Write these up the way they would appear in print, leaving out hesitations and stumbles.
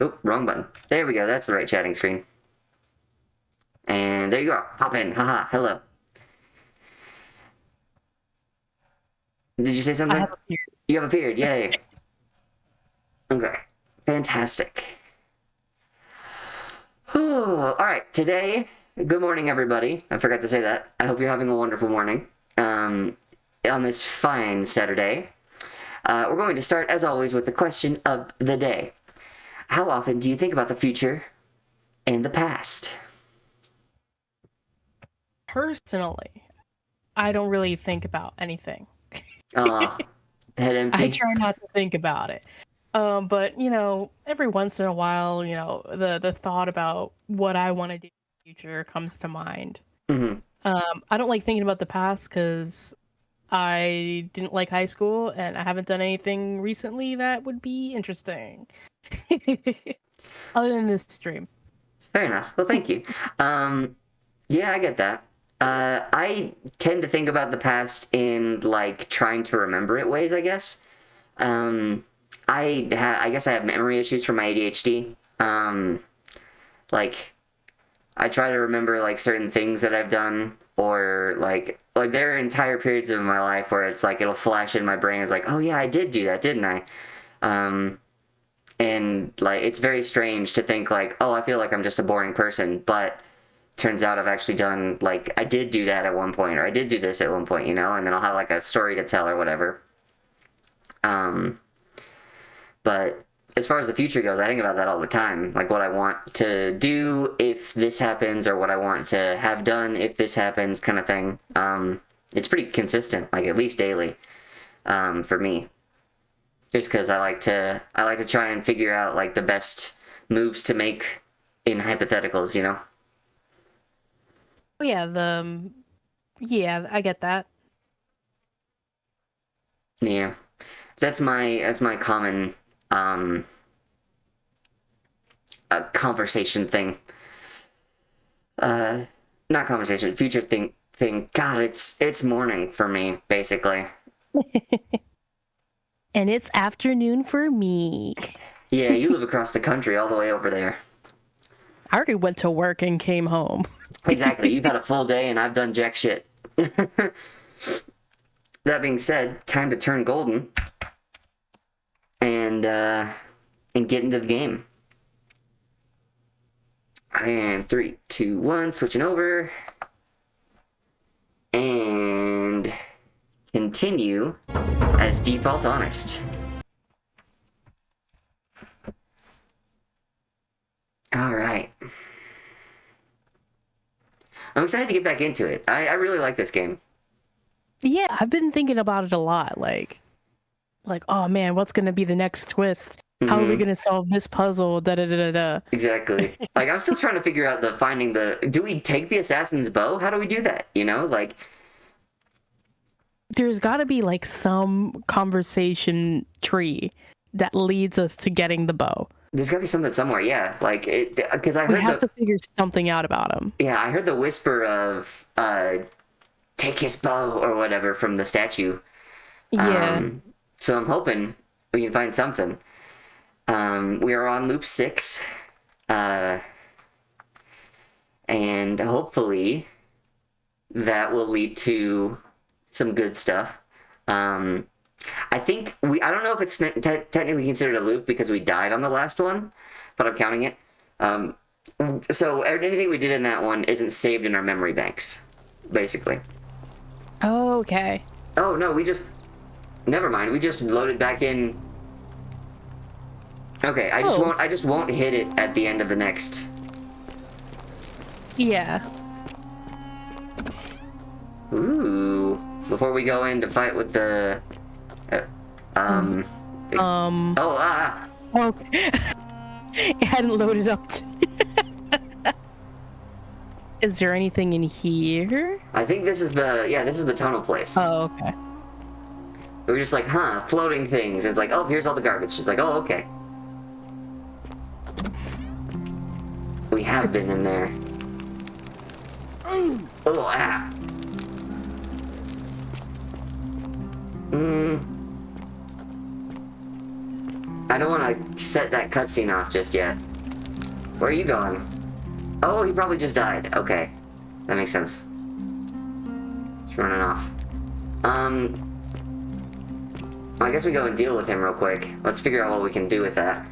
Oh, wrong button. There we go. That's the right chatting screen. And there you are. Hop in. Haha. Hello. Did you say I something? have appeared. You have appeared. Yay. Okay. Fantastic. Oh, all right. Today, good morning, everybody. I forgot to say that. I hope you're having a wonderful morning. On this fine Saturday, we're going to start, as always, with the question of the day. How often do you think about the future and the past? Personally, I don't really think about anything. Ah, head I empty. try not to think about it. But every once in a while, the thought about what I want to do in the future comes to mind. Hmm. I don't like thinking about the past because I didn't like high school and I haven't done anything recently that would be interesting. Other than this stream. Fair enough. Well, thank you. Yeah, I get that. I tend to think about the past in like trying to remember it ways, I guess. Um, I guess I have memory issues from my ADHD. Like I try to remember like certain things that I've done, or like there are entire periods of my life where it's like it'll flash in my brain. It's like, oh yeah, I did do that, didn't I? Um, and like it's very strange to think like, oh, I feel like I'm just a boring person, but turns out I've actually done like I did do that at one point, or I did do this at one point, and then I'll have like a story to tell or whatever. Um, but as far as the future goes, I think about that all the time, like what I want to do if this happens, or what I want to have done if this happens, kind of thing. It's pretty consistent, like at least daily, for me. Just because I like to try and figure out like the best moves to make in hypotheticals. Oh, yeah, yeah, I get that. Yeah, that's my common um conversation thing. Uh, Not conversation, future thing. God, it's morning for me basically. And it's afternoon for me. Yeah, you live across the country, all the way over there. I already went to work and came home. Exactly. You've had a full day, and I've done jack shit. That being said, time to turn golden and get into the game. And 3, 2, 1, switching over. And continue as default honest. All right. I'm excited to get back into it. I really like this game. Yeah, I've been thinking about it a lot. Like, oh man, what's gonna be the next twist? How are we Hmm. gonna solve this puzzle? Da da da da da. Exactly. Like I'm still trying to figure out do we take the assassin's bow? How do we do that? Like There's got to be like some conversation tree that leads us to getting the bow. there's gotta be something somewhere. Yeah. Like it, because I We heard have to figure something out about him. yeah, I heard the whisper of take his bow or whatever from the statue. Yeah. Um, so I'm hoping we can find something. We are on loop 6. Uh, and hopefully that will lead to some good stuff. Um, I don't know if it's technically considered a loop because we died on the last one, but I'm counting it. Um, so anything we did in that one isn't saved in our memory banks, basically. Okay. Oh no, never mind. We just loaded back in. Okay, Oh. I just won't hit it at the end of the next. Yeah. Ooh. Before we go in to fight with the uh, um Um. oh ah Oh. It hadn't loaded up. Is there anything in here? I think this is the tunnel place. Oh, okay. We're just like, huh, floating things. It's like, oh, here's all the garbage. It's like, oh, okay. We have been in there. Oh, ah. I don't want to set that cutscene off just yet. Where are you going? Oh, he probably just died. Okay. That makes sense. He's running off. I guess we go and deal with him real quick. Let's figure out what we can do with that.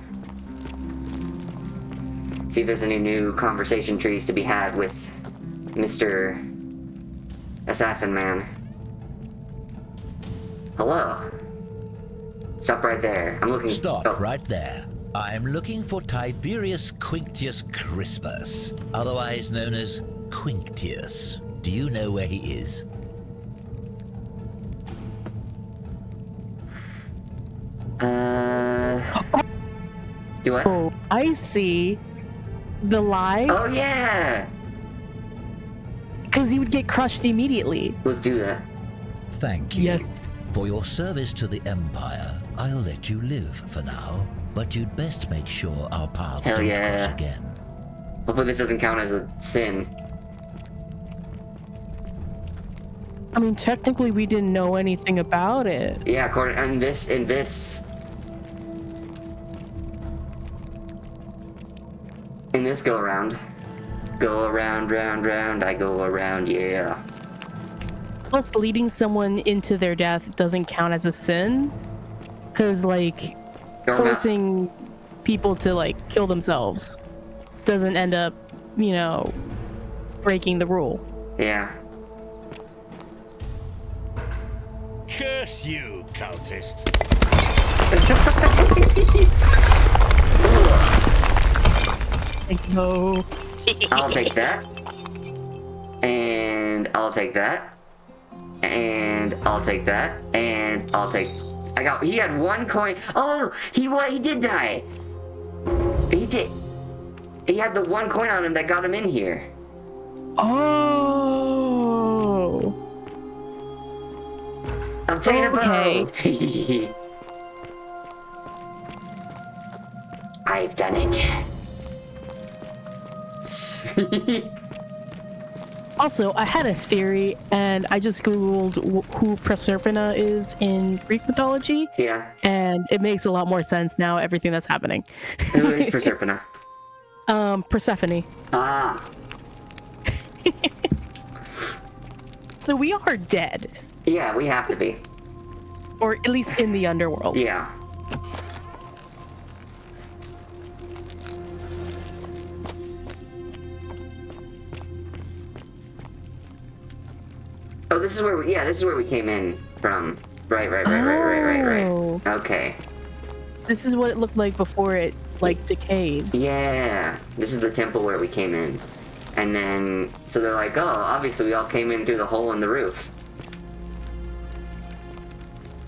See if there's any new conversation trees to be had with Mr. Assassin Man. Hello. Stop right there. I'm looking... Stop right there. I'm looking for Tiberius Quinctius Crispus, otherwise known as Quinctius. Do you know where he is? Do what? Oh, I see. The lie? Oh, yeah! Because he would get crushed immediately. Let's do that. Thank you. Yes. For your service to the Empire, I'll let you live for now, but you'd best make sure our paths Hell don't yeah. cross again. Hopefully this doesn't count as a sin. I mean, technically, we didn't know anything about it. Yeah, according... in this... In this go-around. Go around, round, round, I go around, yeah. Plus, leading someone into their death doesn't count as a sin. Because, like, forcing people to, like, kill themselves doesn't end up, you know, breaking the rule. Yeah. Curse you, cultist. No. I'll take that. And I'll take that. And I'll take that. And I'll take... he had 1 coin. Oh, he did die. He did. He had the 1 coin on him that got him in here. Oh. I'm taking a bow. Okay. I've done it. Also, I had a theory, and I just googled who Proserpina is in Greek mythology. Yeah. And it makes a lot more sense now, everything that's happening. Who is Proserpina? Persephone. Ah. So we are dead. Yeah, we have to be. Or at least in the underworld. Yeah. Oh, this is where we, this is where we came in from. Right. Oh. Okay. This is what it looked like before it, like, decayed. Yeah. This is the temple where we came in. And then, so they're like, oh, obviously we all came in through the hole in the roof.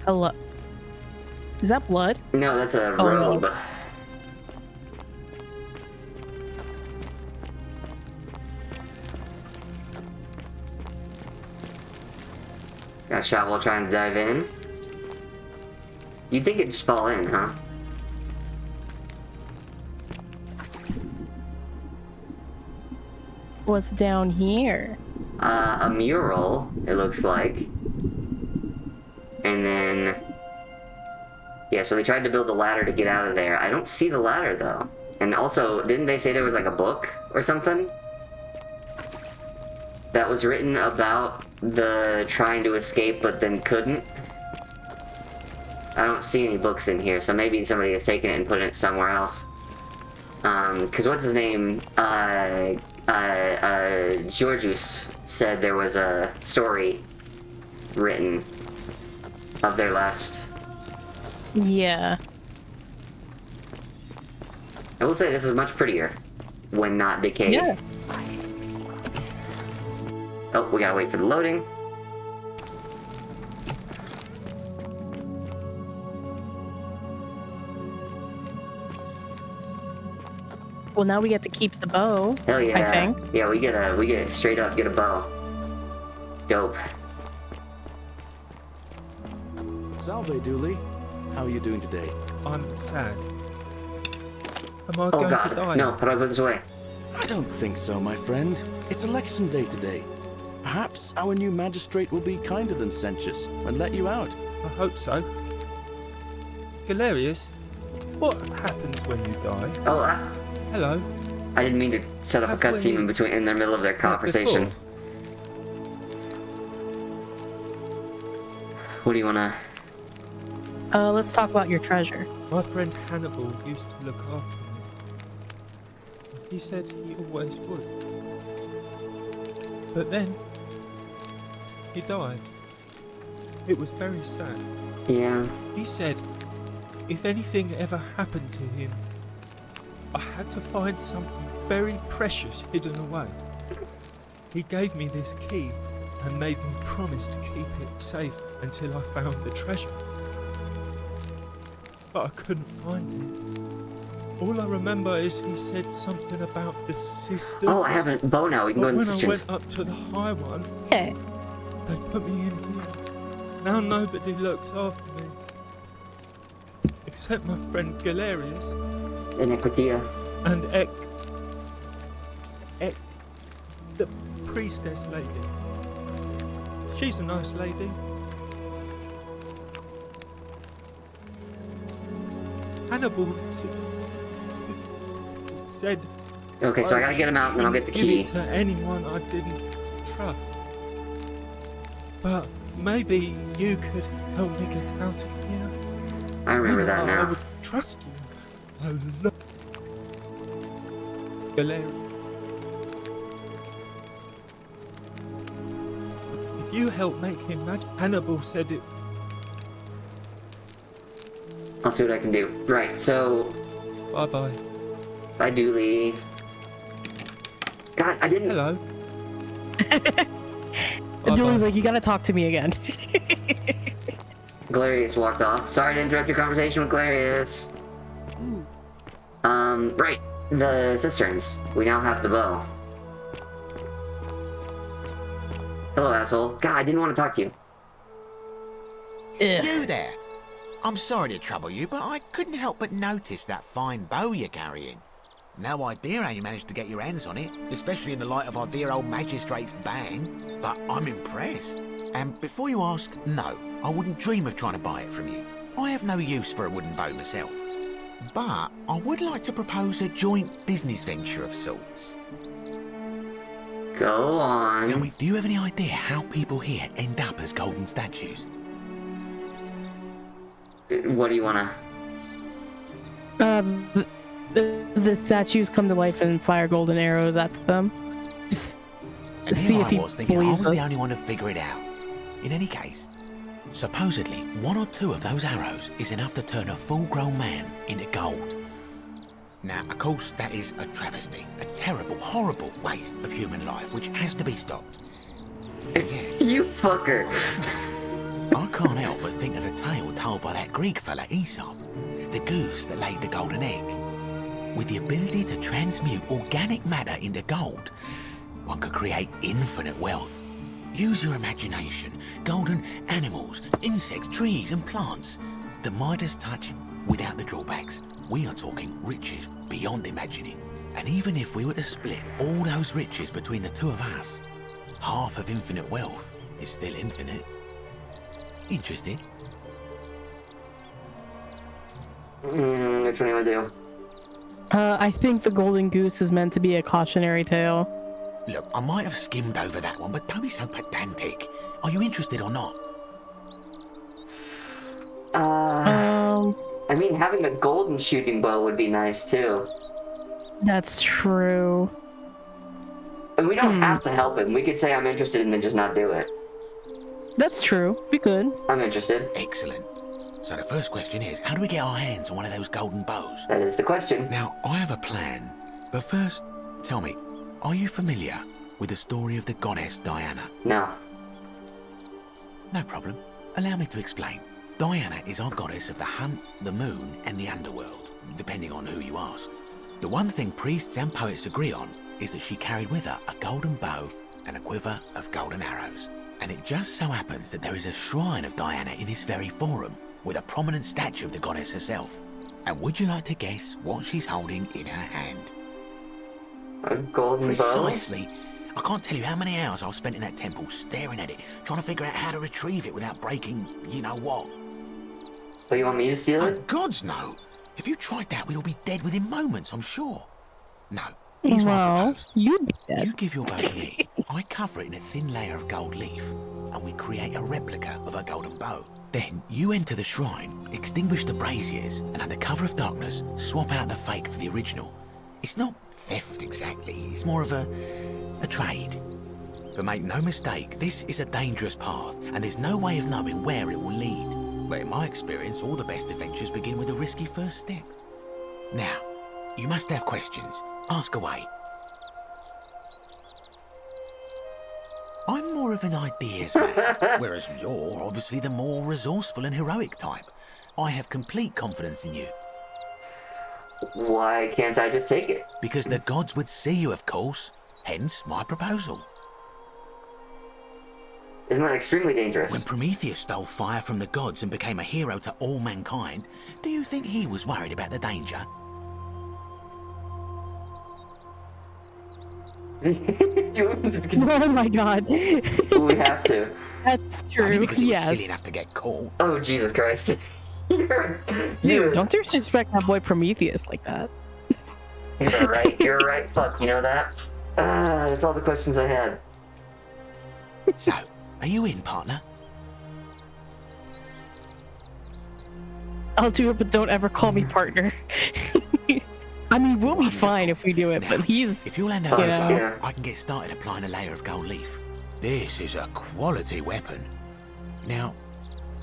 Hello. Is that blood? No, that's a Oh, robe. no. Got a shovel trying to dive in. You'd think it'd just fall in, huh? What's down here? A mural, it looks like. And then... yeah, so they tried to build a ladder to get out of there. I don't see the ladder, though. And also, didn't they say there was like a book or something? That was written about the trying to escape but then couldn't? I don't see any books in here, so maybe somebody has taken it and put it somewhere else. Cause what's his name? Georgius said there was a story written of their last. Yeah. I will say this is much prettier when not decayed. Yeah. Oh, we gotta wait for the loading. Well, now we get to keep the bow. Hell yeah. I think. Yeah, we get straight up, get a bow. Dope. Salve, Dooley. How are you doing today? I'm sad. Am I Oh going to god, die? no, how do I put this away? I don't think so, my friend. It's election day today. Perhaps our new magistrate will be kinder than Sentius and let you out. I hope so. Galerius, What happens when you die? Oh, Hello. I didn't mean to set up a Have cutscene we in the middle of their met conversation. before? What do you wanna? Let's talk about your treasure. My friend Hannibal used to look after me. He said he always would. But then, he died. It was very sad. Yeah. He said, if anything ever happened to him, I had to find something very precious hidden away. He gave me this key and made me promise to keep it safe until I found the treasure. But I couldn't find it. All I remember is he said something about the sisters. Oh, I have a bow now. We can go But in the when I cisterns. went up to the high one, Okay. they put me in here. Now nobody looks after me. Except my friend Galerius Iniquitia. and Ek, the priestess lady. She's a nice lady. Hannibal said Okay, so I gotta get him out and then I'll get the give key. it to anyone I didn't trust. But maybe you could help me get out of here. I remember that I now. would trust you. I love Galerius. If you help make him magic, Hannibal said it. I'll see what I can do. Right, so Bye bye. bye Dooley. God, I didn't. Hello. And Dooley's like, you gotta talk to me again. Galerius walked off. Sorry to interrupt your conversation with Galerius. Right. The cisterns. We now have the bow. Hello, asshole. God, I didn't want to talk to you. Ugh. You there! I'm sorry to trouble you, but I couldn't help but notice that fine bow you're carrying. No idea how you managed to get your hands on it, especially in the light of our dear old magistrate's ban, but I'm impressed. And before you ask, no, I wouldn't dream of trying to buy it from you. I have no use for a wooden bow myself. But I would like to propose a joint business venture of sorts. Go on. Tell me, do you have any idea how people here end up as golden statues? What do you wanna? The statues come to life and fire golden arrows at them. Just And see here if I he was thinking I believes was the us. only one to figure it out. In any case, supposedly one or two of those arrows is enough to turn a full-grown man into gold. Now, of course, that is a travesty, a terrible, horrible waste of human life, which has to be stopped. So, yeah, You fucker. I can't help but think of a tale told by that Greek fella Aesop, the goose that laid the golden egg. With the ability to transmute organic matter into gold, one could create infinite wealth. Use your imagination. Golden animals, insects, trees and plants. The Midas touch without the drawbacks. We are talking riches beyond imagining. And even if we were to split all those riches between the two of us, half of infinite wealth is still infinite. Interested? Which one do you wanna do? I think the golden goose is meant to be a cautionary tale. Look, I might have skimmed over that one, but don't be so pedantic. Are you interested or not? I mean, having a golden shooting bow would be nice too. That's true. And we don't have to help him. We could say I'm interested and then just not do it. That's true. We could. I'm interested. Excellent. So the first question is, how do we get our hands on one of those golden bows? That is the question. Now, I have a plan, but first, tell me, are you familiar with the story of the goddess Diana? No. No problem. Allow me to explain. Diana is our goddess of the hunt, the moon, and the underworld, depending on who you ask. The one thing priests and poets agree on is that she carried with her a golden bow and a quiver of golden arrows. And it just so happens that there is a shrine of Diana in this very forum, with a prominent statue of the goddess herself. And would you like to guess what she's holding in her hand? A golden bow? Precisely. I can't tell you how many hours I've spent in that temple staring at it, trying to figure out how to retrieve it without breaking you know what. But you want me to steal Oh, it? gods no! If you tried that, we'd all be dead within moments, I'm sure. No. Here's what I Well, propose. you'd be dead. You give your bow to me. I cover it in a thin layer of gold leaf, and we create a replica of a golden bow. Then you enter the shrine, extinguish the braziers, and under cover of darkness, swap out the fake for the original. It's not theft exactly, it's more of a trade. But make no mistake, this is a dangerous path, and there's no way of knowing where it will lead. But in my experience, all the best adventures begin with a risky first step. Now, you must have questions. Ask away. I'm more of an ideas man, whereas you're obviously the more resourceful and heroic type. I have complete confidence in you. Why can't I just take it? Because the gods would see you, of course. Hence my proposal. Isn't that extremely dangerous? When Prometheus stole fire from the gods and became a hero to all mankind, do you think he was worried about the danger? Oh my god. We have to. That's Only true. because he was silly Yes. enough to get caught. Oh, Jesus Christ. You're Dude, don't disrespect my boy Prometheus like that. You're right. You're right. Fuck, you know that? That's all the questions I had. So, are you in, partner? I'll do it, but don't ever call me partner. I mean, we'll be fine if we do it, Now, but he's... if you'll hand over you the know. bow, Yeah. I can get started applying a layer of gold leaf. This is a quality weapon. Now,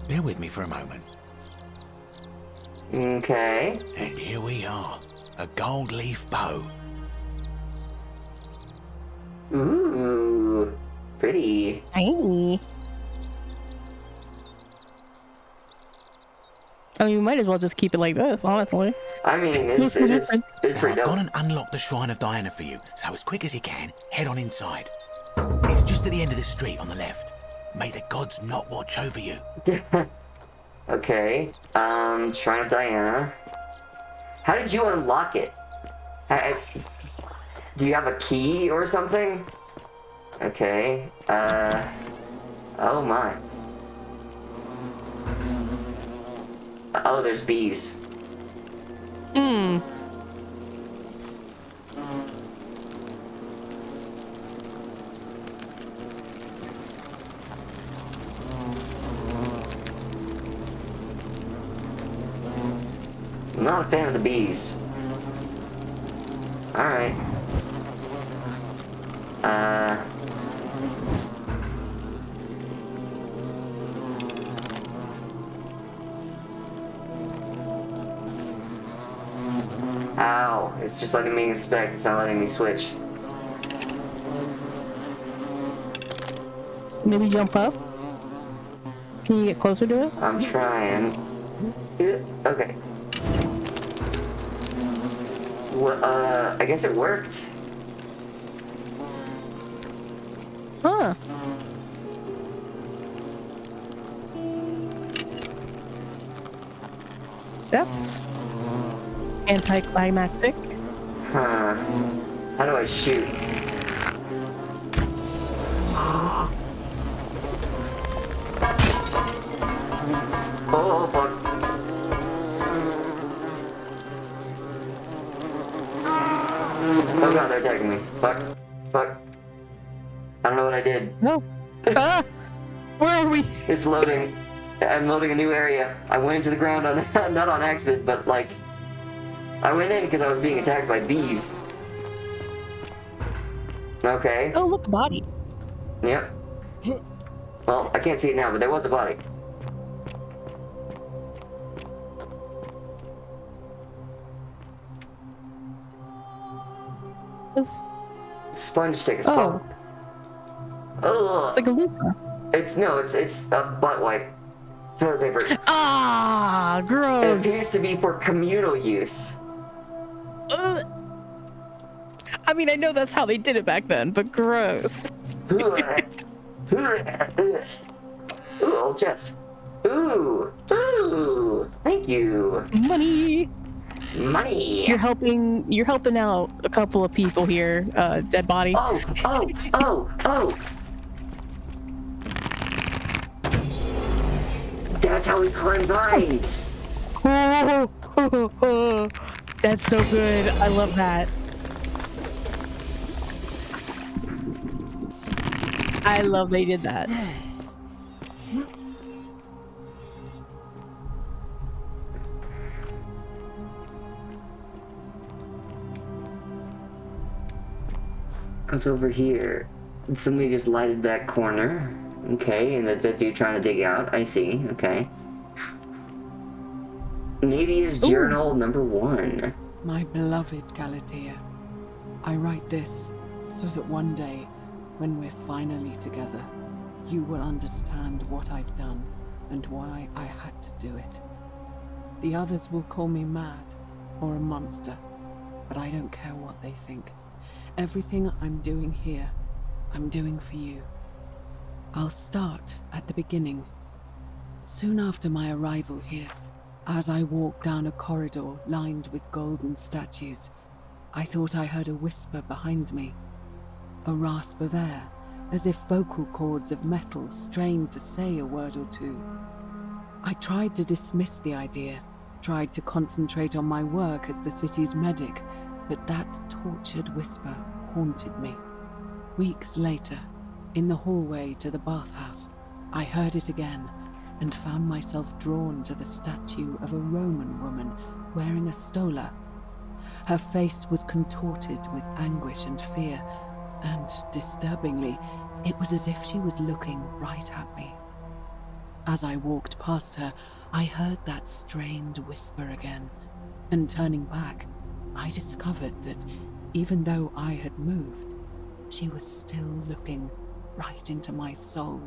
bear with me for a moment. Okay. And here we are, a gold leaf bow. Ooh. Pretty. Tiny. I mean, we might as well just keep it like this, honestly. I mean, What's the it's difference? pretty Now, I've dope. gone and unlocked the Shrine of Diana for you, so as quick as you can, head on inside. It's just at the end of the street on the left. May the gods not watch over you. Okay. Shrine of Diana. How did you unlock it? Do you have a key or something? Okay. Oh my. Oh, there's bees. Hmm. I'm not a fan of the bees. Alright. Ow. It's just letting me inspect, it's not letting me switch. Maybe jump up? Can you get closer to it? I'm trying. Okay. Well, I guess it worked. Huh. That's anticlimactic. Huh. How do I shoot? Oh, fuck. Oh god, they're attacking me. Fuck. Fuck. I don't know what I did. No. Ah! Where are we? It's loading. I'm loading a new area. I went into the ground on not on accident, but like I went in because I was being attacked by bees. Okay. Oh, look, a body. Yep. Well, I can't see it now, but there was a body. It's Sponge stick. A sponge. Ugh. like a loofah. It's a butt wipe. Toilet paper. Ah, It appears gross. to be for communal use. I mean, I know that's how they did it back then, but gross. Ooh, old chest. Ooh. Thank you. Money. Money. You're helping out a couple of people here. Dead body. Oh. That's how we climb vines. Oh, That's so good. I love that. I love they did that. What's over here? Somebody just lighted that corner. Okay, and that dude trying to dig out. I see. Okay. Navia's journal number 1. My beloved Galatea, I write this so that one day, when we're finally together, you will understand what I've done and why I had to do it. The others will call me mad or a monster, but I don't care what they think. Everything I'm doing here, I'm doing for you. I'll start at the beginning. Soon after my arrival here, as I walked down a corridor lined with golden statues, I thought I heard a whisper behind me. A rasp of air, as if vocal cords of metal strained to say a word or two. I tried to dismiss the idea, tried to concentrate on my work as the city's medic, but that tortured whisper haunted me. Weeks later, in the hallway to the bathhouse, I heard it again and found myself drawn to the statue of a Roman woman wearing a stola. Her face was contorted with anguish and fear, and disturbingly, it was as if she was looking right at me. As I walked past her, I heard that strained whisper again, and turning back, I discovered that even though I had moved, she was still looking right into my soul.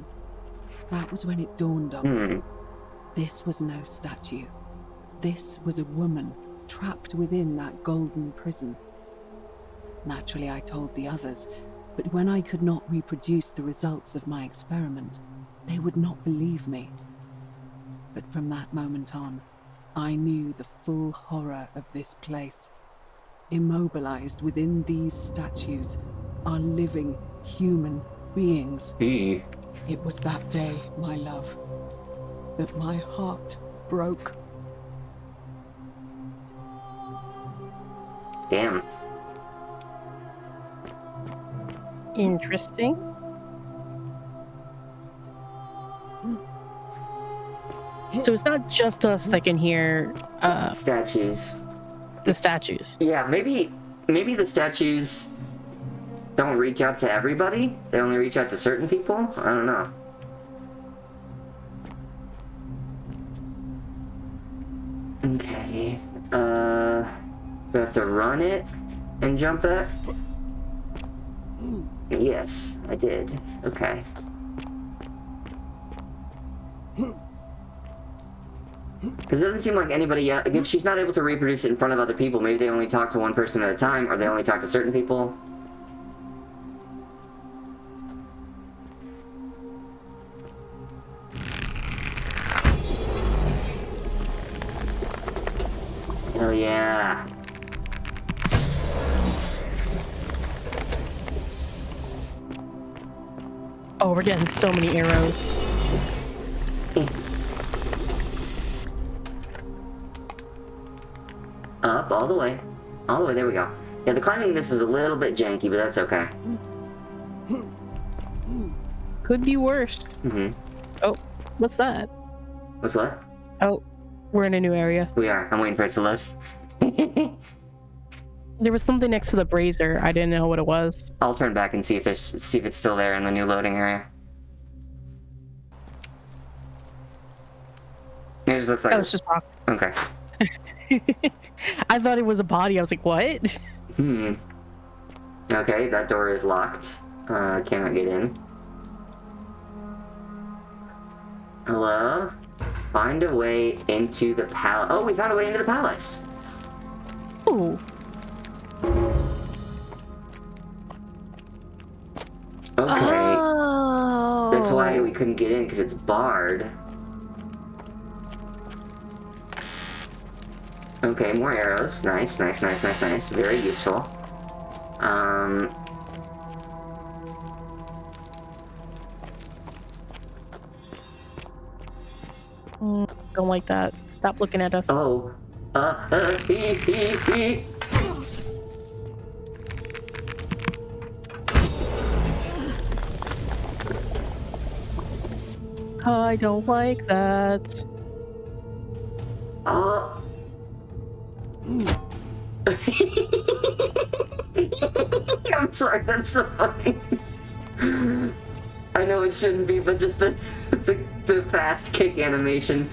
That was when it dawned on me. This was no statue. This was a woman trapped within that golden prison. Naturally, I told the others, but when I could not reproduce the results of my experiment, they would not believe me. But from that moment on, I knew the full horror of this place. Immobilized within these statues are living human beings. It was that day, my love, that my heart broke. Damn. Interesting. So it's not just us that can hear Statues. the statues. Yeah, maybe the statues don't reach out to everybody. They only reach out to certain people. I don't know. Okay. Do I have to run it and jump that? Yes, I did. Okay. Because it doesn't seem like anybody else, if she's not able to reproduce it in front of other people, maybe they only talk to one person at a time, or they only talk to certain people. Hell yeah. Oh, we're getting so many arrows. Up, all the way. All the way, there we go. Yeah, the climbing this is a little bit janky, but that's okay. Could be worse. Mm-hmm. Oh, what's that? What's what? Oh, we're in a new area. We are. I'm waiting for it to load. There was something next to the brazier. I didn't know what it was. I'll turn back and see if it's still there in the new loading area. It just looks like Oh, it's just rocks. Okay. I thought it was a body. I was like, what? Okay, that door is locked. Cannot get in. Hello? Find a way into the palace. Oh, we found a way into the palace. Ooh. Okay. Oh. That's why we couldn't get in, because it's barred. Okay, more arrows. Nice, nice, nice, nice, nice. Very useful. Don't like that. Stop looking at us. Oh. Hee. I don't like that. I'm sorry, that's so funny. I know it shouldn't be, but just the fast kick animation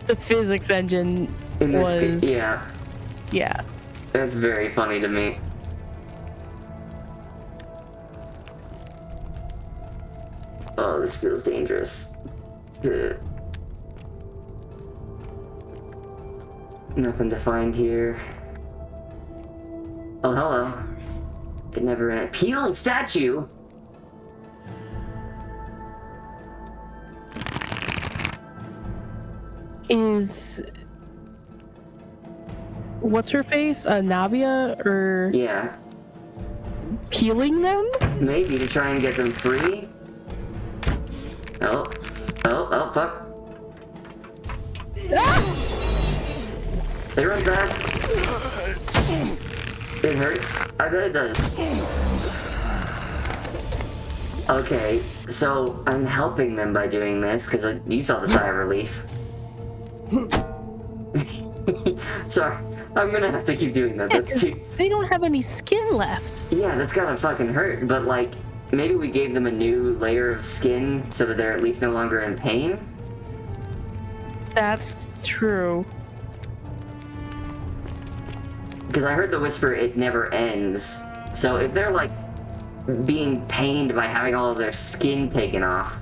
The physics engine in this was... yeah, that's very funny to me. Oh, this feels dangerous. Ugh. Nothing to find here. Oh, hello. It never ends. Peeled statue? Is... What's her face? Navia? Or... Yeah. Peeling them? Maybe to try and get them free? Oh, fuck. They run fast. It hurts. I bet it does. Okay, so I'm helping them by doing this, because you saw the sigh of relief. Sorry, I'm gonna have to keep doing that. That's too... They don't have any skin left. Yeah, that's gotta fucking hurt, but like, maybe we gave them a new layer of skin so that they're at least no longer in pain? That's true. Because I heard the whisper, it never ends. So if they're like being pained by having all of their skin taken off,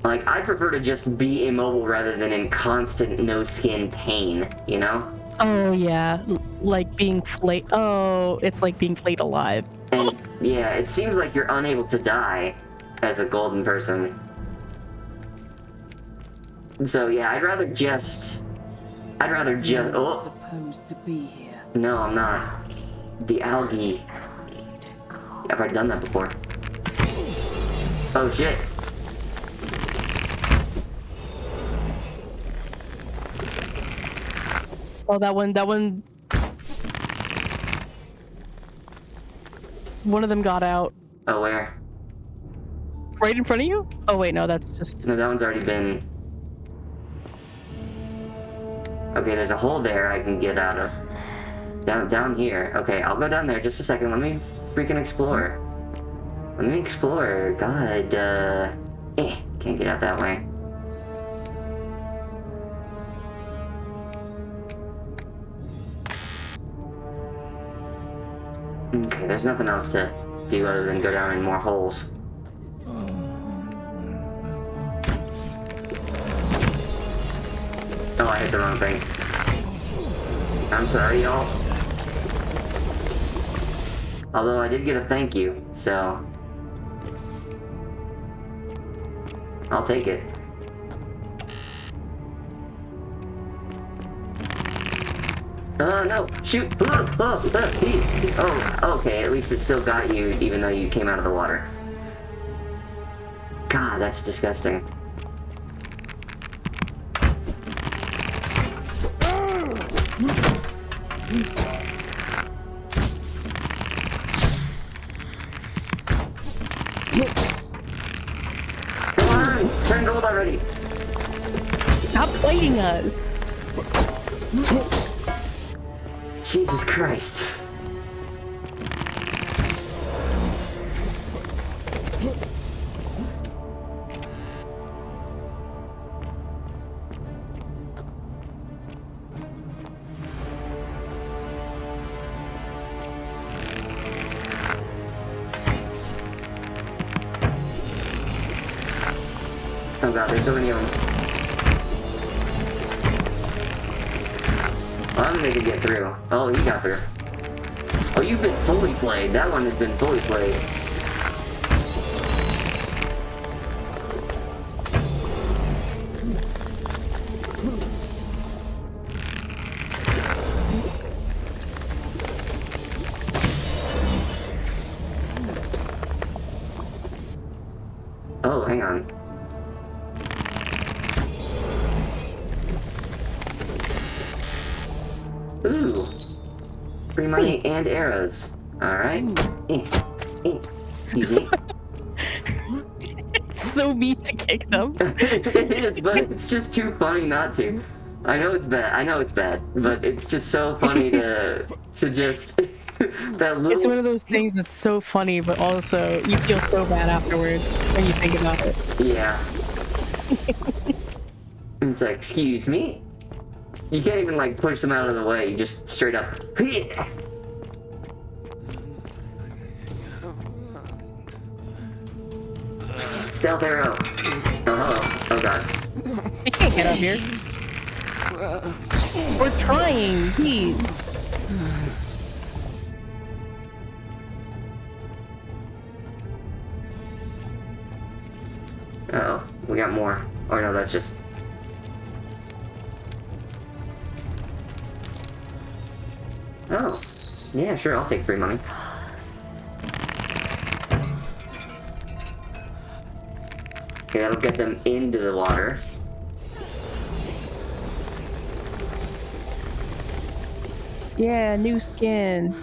like, I prefer to just be immobile rather than in constant no skin pain, you know? Oh yeah, like being flayed. Oh, it's like being flayed alive. And yeah, it seems like you're unable to die as a golden person. So yeah, I'd rather just You're oh, supposed to be here. no, I'm not. The algae. I've already done that before. Oh shit. Oh, that one. One of them got out. Oh, where? Right in front of you? Oh wait, no, that's just... No, that one's already been... Okay, there's a hole there I can get out of. Down here. Okay, I'll go down there just a second. Let me freaking explore. Let me explore. God, can't get out that way. Okay, there's nothing else to do other than go down in more holes. Oh, I hit the wrong thing. I'm sorry, y'all. Although I did get a thank you, so... I'll take it. No! Shoot! Oh, okay, at least it still got you, even though you came out of the water. God, that's disgusting. Come on! Turn gold already! Stop fighting us! Jesus Christ. Oh god, there's so many of them. I don't think they can get through. Oh, he got through. Oh, you've been fully flayed. That one has been fully flayed. Oh, hang on. Ooh. Free money and arrows. Alright. Excuse me. It's so mean to kick them. It is, but it's just too funny not to. I know it's bad, but it's just so funny to just that little. It's one of those things that's so funny, but also you feel so bad afterwards when you think about it. Yeah. It's like, excuse me. You can't even like push them out of the way. You just straight up. Stealth arrow. Oh, oh god. They can't get up here. We're trying, please. Uh-oh, we got more. Oh no, that's just... Oh, yeah, sure, I'll take free money. Okay, that'll get them into the water. Yeah, new skin.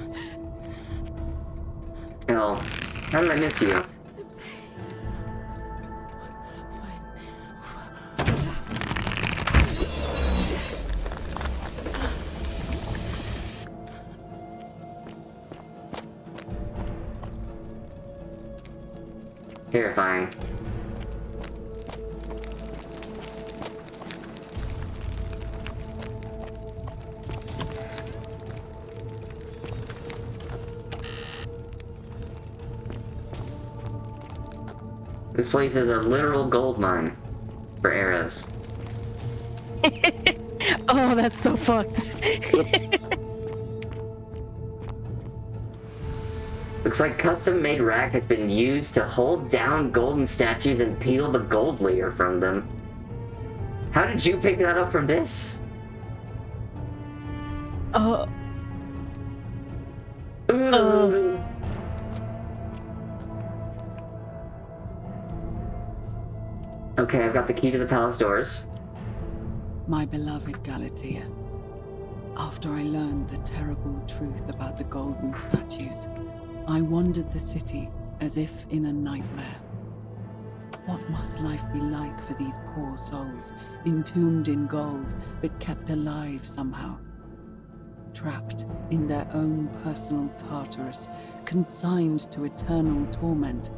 Oh, how did I miss you? Terrifying. This place is a literal gold mine for arrows. Oh, that's so fucked. Looks like custom-made rack has been used to hold down golden statues and peel the gold layer from them. How did you pick that up from this? Okay, I've got the key to the palace doors. My beloved Galatea, after I learned the terrible truth about the golden statues, I wandered the city as if in a nightmare. What must life be like for these poor souls, entombed in gold, but kept alive somehow? Trapped in their own personal Tartarus, consigned to eternal torment,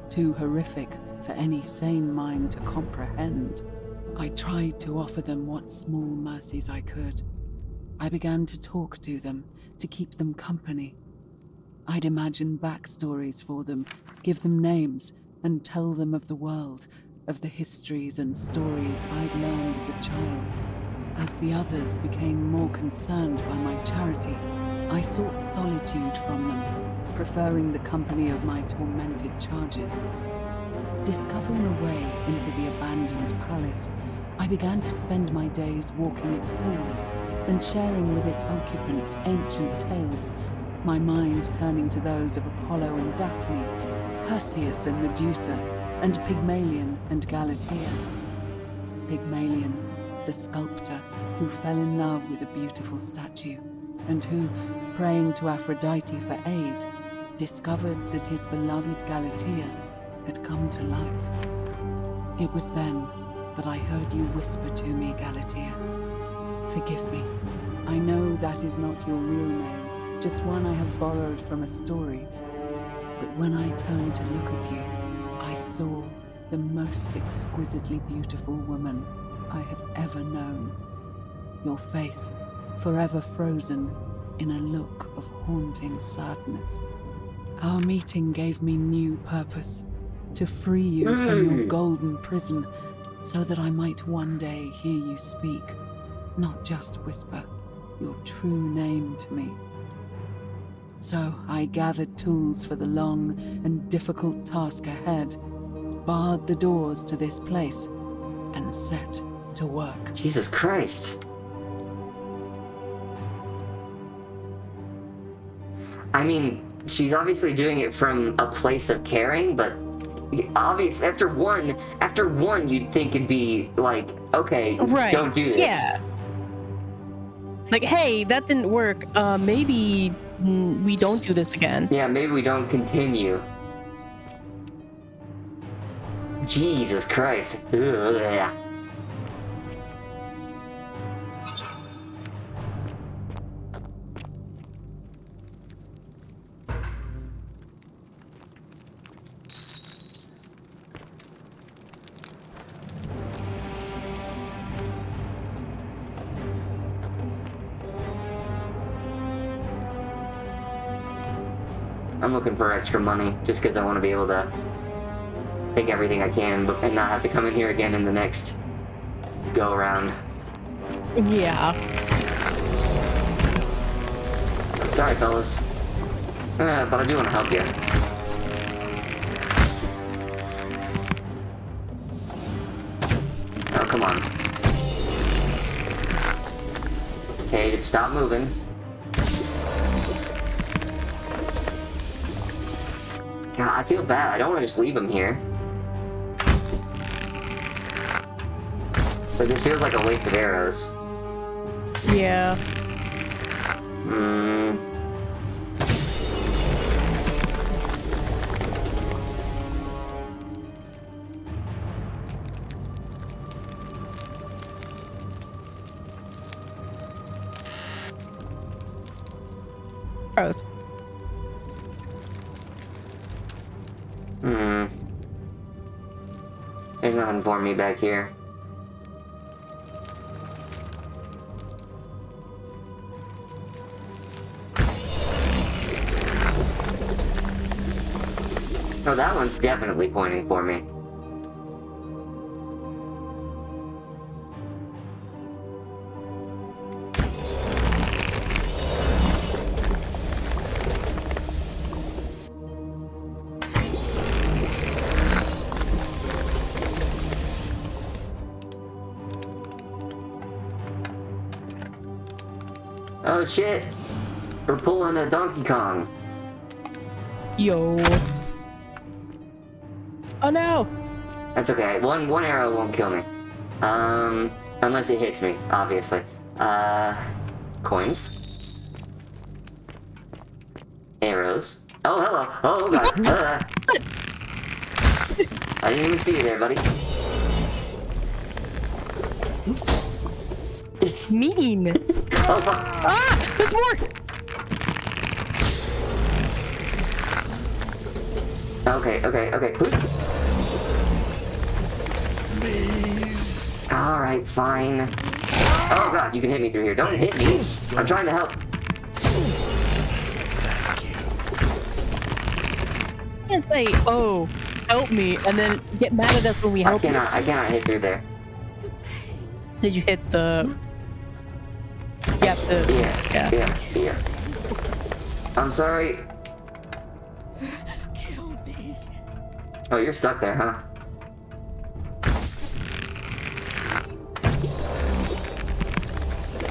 too horrific for any sane mind to comprehend. I tried to offer them what small mercies I could. I began to talk to them, to keep them company. I'd imagine backstories for them, give them names, and tell them of the world, of the histories and stories I'd learned as a child. As the others became more concerned by my charity, I sought solitude from them, preferring the company of my tormented charges. Discovering a way into the abandoned palace, I began to spend my days walking its halls and sharing with its occupants ancient tales, my mind turning to those of Apollo and Daphne, Perseus and Medusa, and Pygmalion and Galatea. Pygmalion, the sculptor who fell in love with a beautiful statue, and who, praying to Aphrodite for aid, discovered that his beloved Galatea had come to life. It was then that I heard you whisper to me, Galatea. Forgive me. I know that is not your real name, just one I have borrowed from a story. But when I turned to look at you, I saw the most exquisitely beautiful woman I have ever known. Your face, forever frozen in a look of haunting sadness. Our meeting gave me new purpose, to free you from your golden prison, so that I might one day hear you speak, not just whisper your true name to me. So I gathered tools for the long and difficult task ahead, barred the doors to this place, and set to work. Jesus Christ. I mean, she's obviously doing it from a place of caring, but obvious. After one, you'd think it'd be like, okay, Right. don't do this. Yeah. Like, hey, that didn't work. Maybe we don't do this again. Yeah, maybe we don't continue. Jesus Christ. Ugh. I'm looking for extra money just because I want to be able to take everything I can and not have to come in here again in the next go around. Yeah. Sorry, fellas. But I do want to help you. Oh, come on. Okay, just stop moving. God, I feel bad. I don't want to just leave him here. But this feels like a waste of arrows. Yeah. Gross. There's nothing for me back here. Oh, that one's definitely pointing for me. Oh shit! We're pulling a Donkey Kong. Yo. Oh no! That's okay. One arrow won't kill me. Unless it hits me, obviously. Coins. Arrows. Oh, hello. Oh, God. I didn't even see you there, buddy. Mean! Oh, fuck. Ah! There's more! Okay. Alright, fine. Oh god, you can hit me through here. Don't hit me. I'm trying to help. You can't say, oh, help me, and then get mad at us when we help you. I cannot hit through there. Did you hit the... Yep, the... Yeah. I'm sorry. Oh, you're stuck there, huh?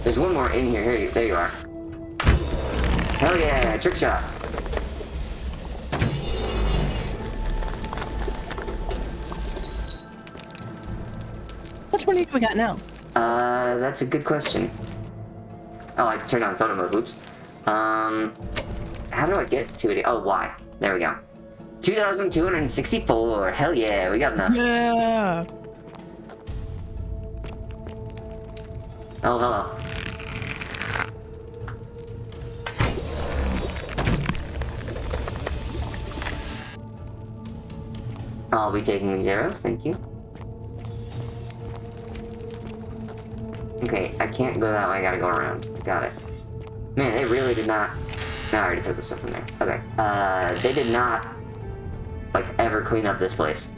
There's one more in here. There you are. Hell yeah, trick shot. Which one do we got now? That's a good question. Oh, I turned on photo mode. Oops. How do I get to it? Oh, Y. There we go. 2,264. Hell yeah, we got enough. Yeah. Oh, hello. I'll be taking these arrows, thank you. Okay, I can't go that way, I gotta go around. Got it. Man, they really did not... No, I already took the stuff from there. Okay, they did not, like, ever clean up this place.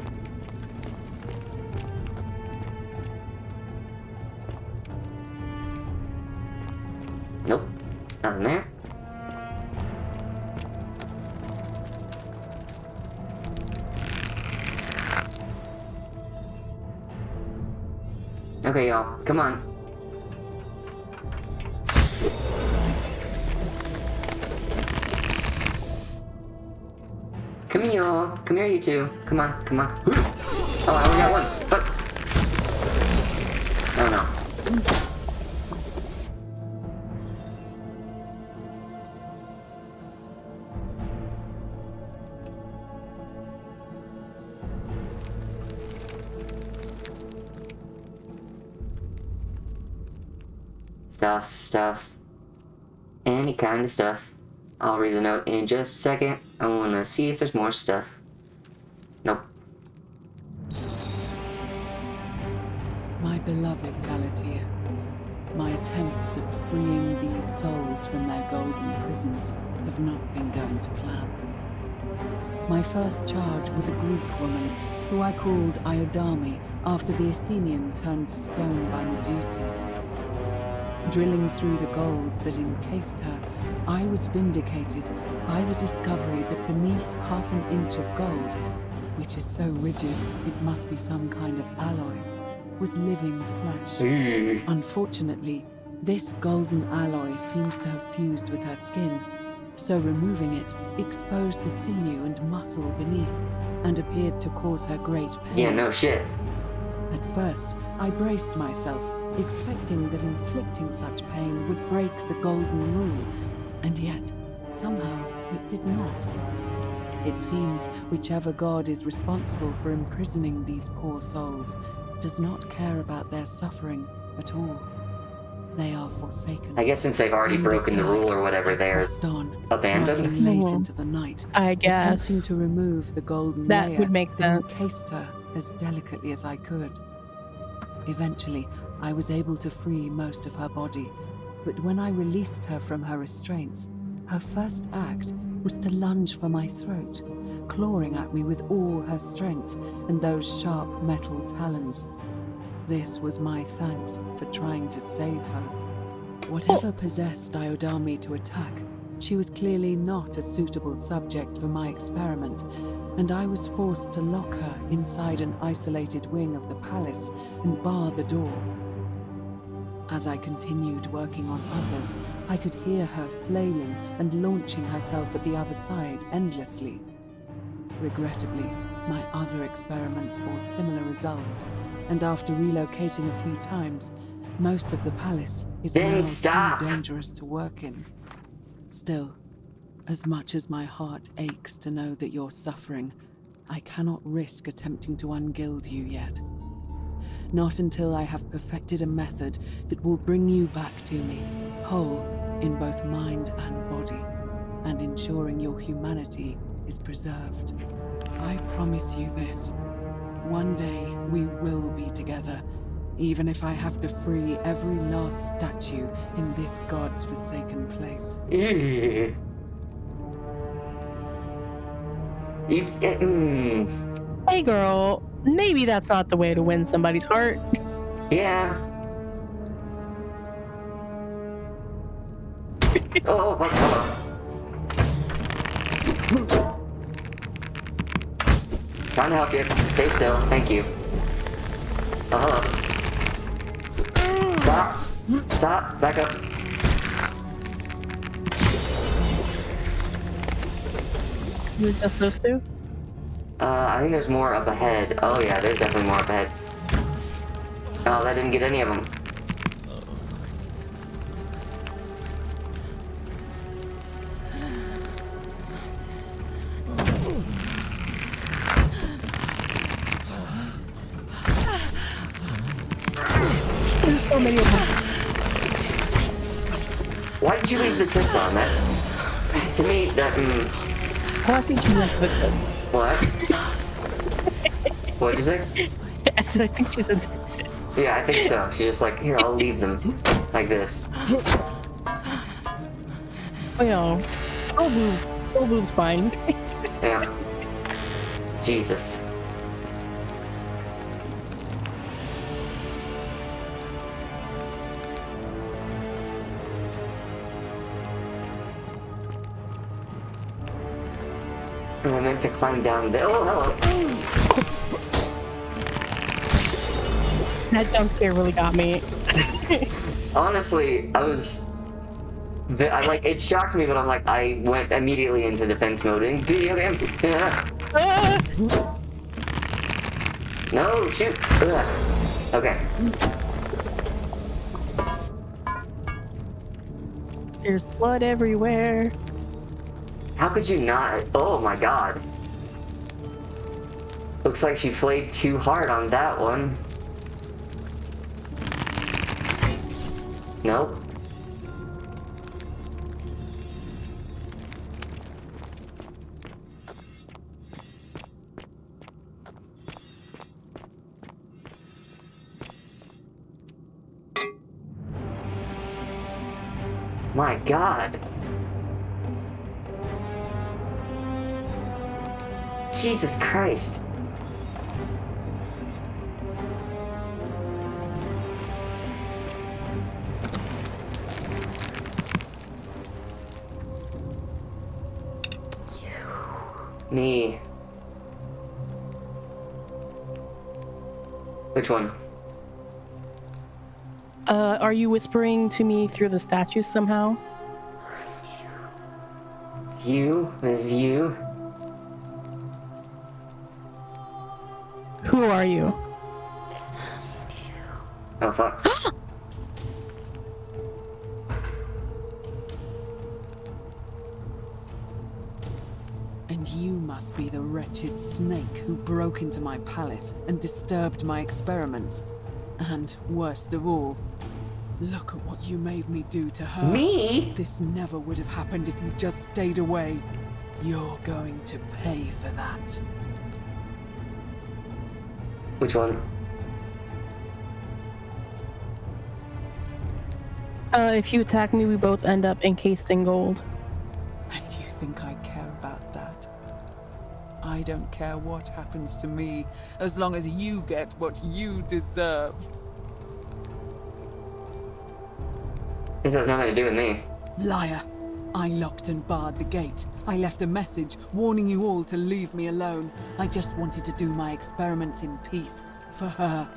Nope. Nothing there. Okay, y'all. Come on. Come here. Come here, you two. Come on, come on. Oh, I only got one. Fuck. Oh no. Stuff. Any kind of stuff. I'll read the note in just a second. I want to see if there's more stuff. Nope. My beloved Galatea, my attempts at freeing these souls from their golden prisons have not been going to plan. My first charge was a Greek woman who I called Iodame after the Athenian turned to stone by Medusa. Drilling through the gold that encased her, I was vindicated by the discovery that beneath half an inch of gold, which is so rigid it must be some kind of alloy, was living flesh. Unfortunately, this golden alloy seems to have fused with her skin, so removing it exposed the sinew and muscle beneath and appeared to cause her great pain. Yeah, no shit. At first, I braced myself, expecting that inflicting such pain would break the golden rule, and yet, somehow, it did not. It seems whichever god is responsible for imprisoning these poor souls does not care about their suffering at all. They are forsaken. I guess since they've already broken the rule or whatever, they're abandoned. Working late into the night, I guess. attempting to remove the golden That layer would make that sense. encased her as delicately as I could. Eventually, I was able to free most of her body, but when I released her from her restraints, her first act was to lunge for my throat, clawing at me with all her strength and those sharp metal talons. This was my thanks for trying to save her. Whatever possessed Iodame to attack, she was clearly not a suitable subject for my experiment, and I was forced to lock her inside an isolated wing of the palace and bar the door. As I continued working on others, I could hear her flailing and launching herself at the other side endlessly. Regrettably, my other experiments bore similar results, and after relocating a few times, most of the palace is now too dangerous to work in. Still, as much as my heart aches to know that you're suffering, I cannot risk attempting to ungild you yet. Not until I have perfected a method that will bring you back to me, whole in both mind and body, and ensuring your humanity is preserved. I promise you this. One day we will be together, even if I have to free every last statue in this god's forsaken place. Hey girl, maybe that's not the way to win somebody's heart. Yeah. Oh, hello. Trying to help you. Stay still. Thank you. Oh, hello. Stop. Stop. Back up. You just those two? I think there's more up ahead. Oh yeah, there's definitely more up ahead. Oh, that didn't get any of them. There's so many of them. Why did you leave the tits on? That's... To me, that... Oh, I think she left the tits. What? What'd you say? I said I think she's a tits. Yeah, I think so. She's just like, here, I'll leave them. Like this. You know, full boobs fine. Yeah. Jesus. I meant to climb down there. Oh, hello. That jump scare really got me. Honestly, I was It shocked me, but I'm like, I went immediately into defense mode in video game. No, shoot. Ugh. Okay. There's blood everywhere. How could you not? Oh my god. Looks like she flayed too hard on that one. Nope. My god. Jesus Christ. Me. Which one? Are you whispering to me through the statue somehow? You? Is you? Who are you? Oh fuck. And you must be the wretched snake who broke into my palace and disturbed my experiments. And worst of all, look at what you made me do to her. Me? This never would have happened if you just stayed away. You're going to pay for that. Which one? If you attack me, we both end up encased in gold. And do you think I care about that? I don't care what happens to me, as long as you get what you deserve. This has nothing to do with me. Liar! I locked and barred the gate. I left a message warning you all to leave me alone. I just wanted to do my experiments in peace, for her.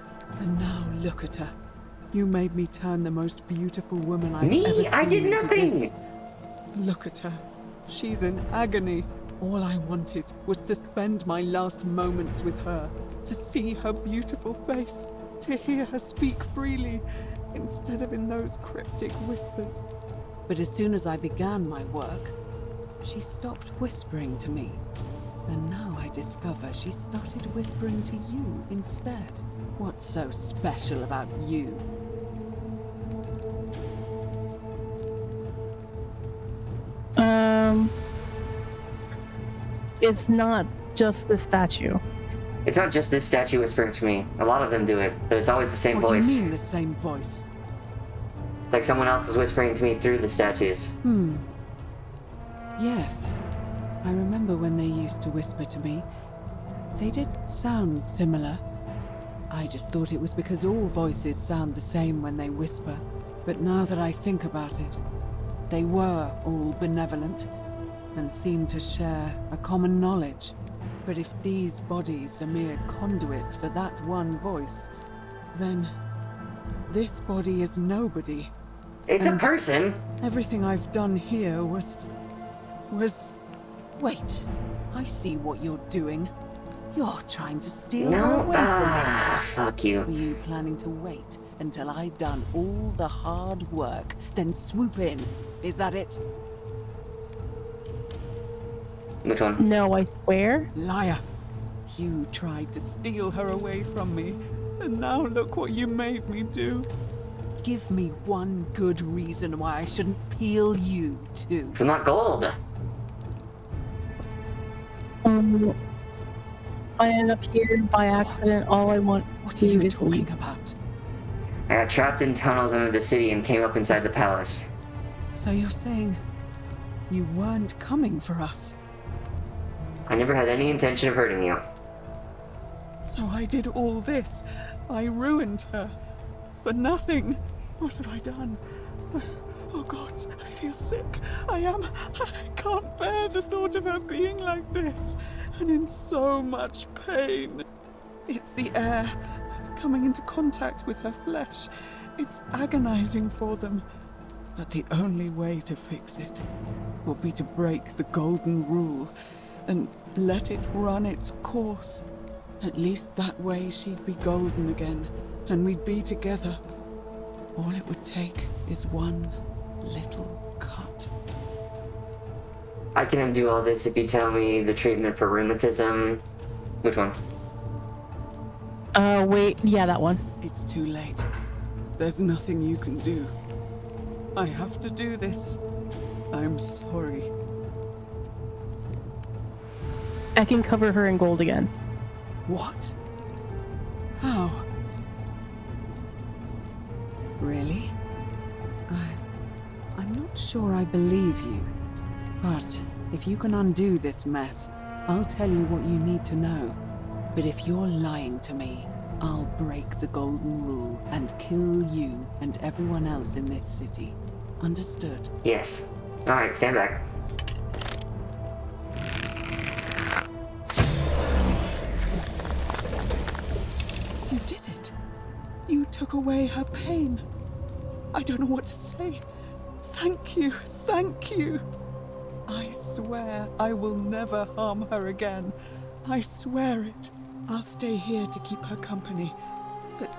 And now look at her. You made me turn the most beautiful woman I've ever seen. I did into nothing! this. Look at her. She's in agony. All I wanted was to spend my last moments with her, to see her beautiful face, to hear her speak freely, instead of in those cryptic whispers. But as soon as I began my work, she stopped whispering to me. And now I discover she started whispering to you instead. What's so special about you? It's not just the statue. It's not just this statue whispering to me. A lot of them do it, but it's always the same What voice. do you mean the same voice? Like someone else is whispering to me through the statues. Yes. I remember when they used to whisper to me. They did sound similar. I just thought it was because all voices sound the same when they whisper. But now that I think about it, they were all benevolent and seemed to share a common knowledge. But if these bodies are mere conduits for that one voice, then this body is nobody. It's a person! Everything I've done here was... Wait, I see what you're doing. You're trying to steal her No, away from me. fuck you. Were you planning to wait until I'd done all the hard work, then swoop in? Is that it? Which one? No, I swear. Liar! You tried to steal her away from me, and now look what you made me do. Give me one good reason why I shouldn't peel you too. 'Cause I'm not gold. I ended up here by accident. All I want What to are you do is talking leave. about? I got trapped in tunnels under the city and came up inside the palace. So you're saying you weren't coming for us? I never had any intention of hurting you. So I did all this. I ruined her. For nothing. What have I done? Oh God, I feel sick. I can't bear the thought of her being like this. And in so much pain. It's the air coming into contact with her flesh. It's agonizing for them. But the only way to fix it will be to break the golden rule and let it run its course. At least that way she'd be golden again, and we'd be together. All it would take is one little cut. I can undo all this if you tell me the treatment for rheumatism. Which one? Wait, yeah, that one. It's too late. There's nothing you can do. I have to do this. I'm sorry. I can cover her in gold again. What? How? Really? I'm not sure I believe you. But if you can undo this mess, I'll tell you what you need to know. But if you're lying to me, I'll break the golden rule and kill you and everyone else in this city. Understood? Yes. Alright, stand back. You did it. You took away her pain. I don't know what to say. Thank you. Thank you. I swear I will never harm her again. I swear it. I'll stay here to keep her company. But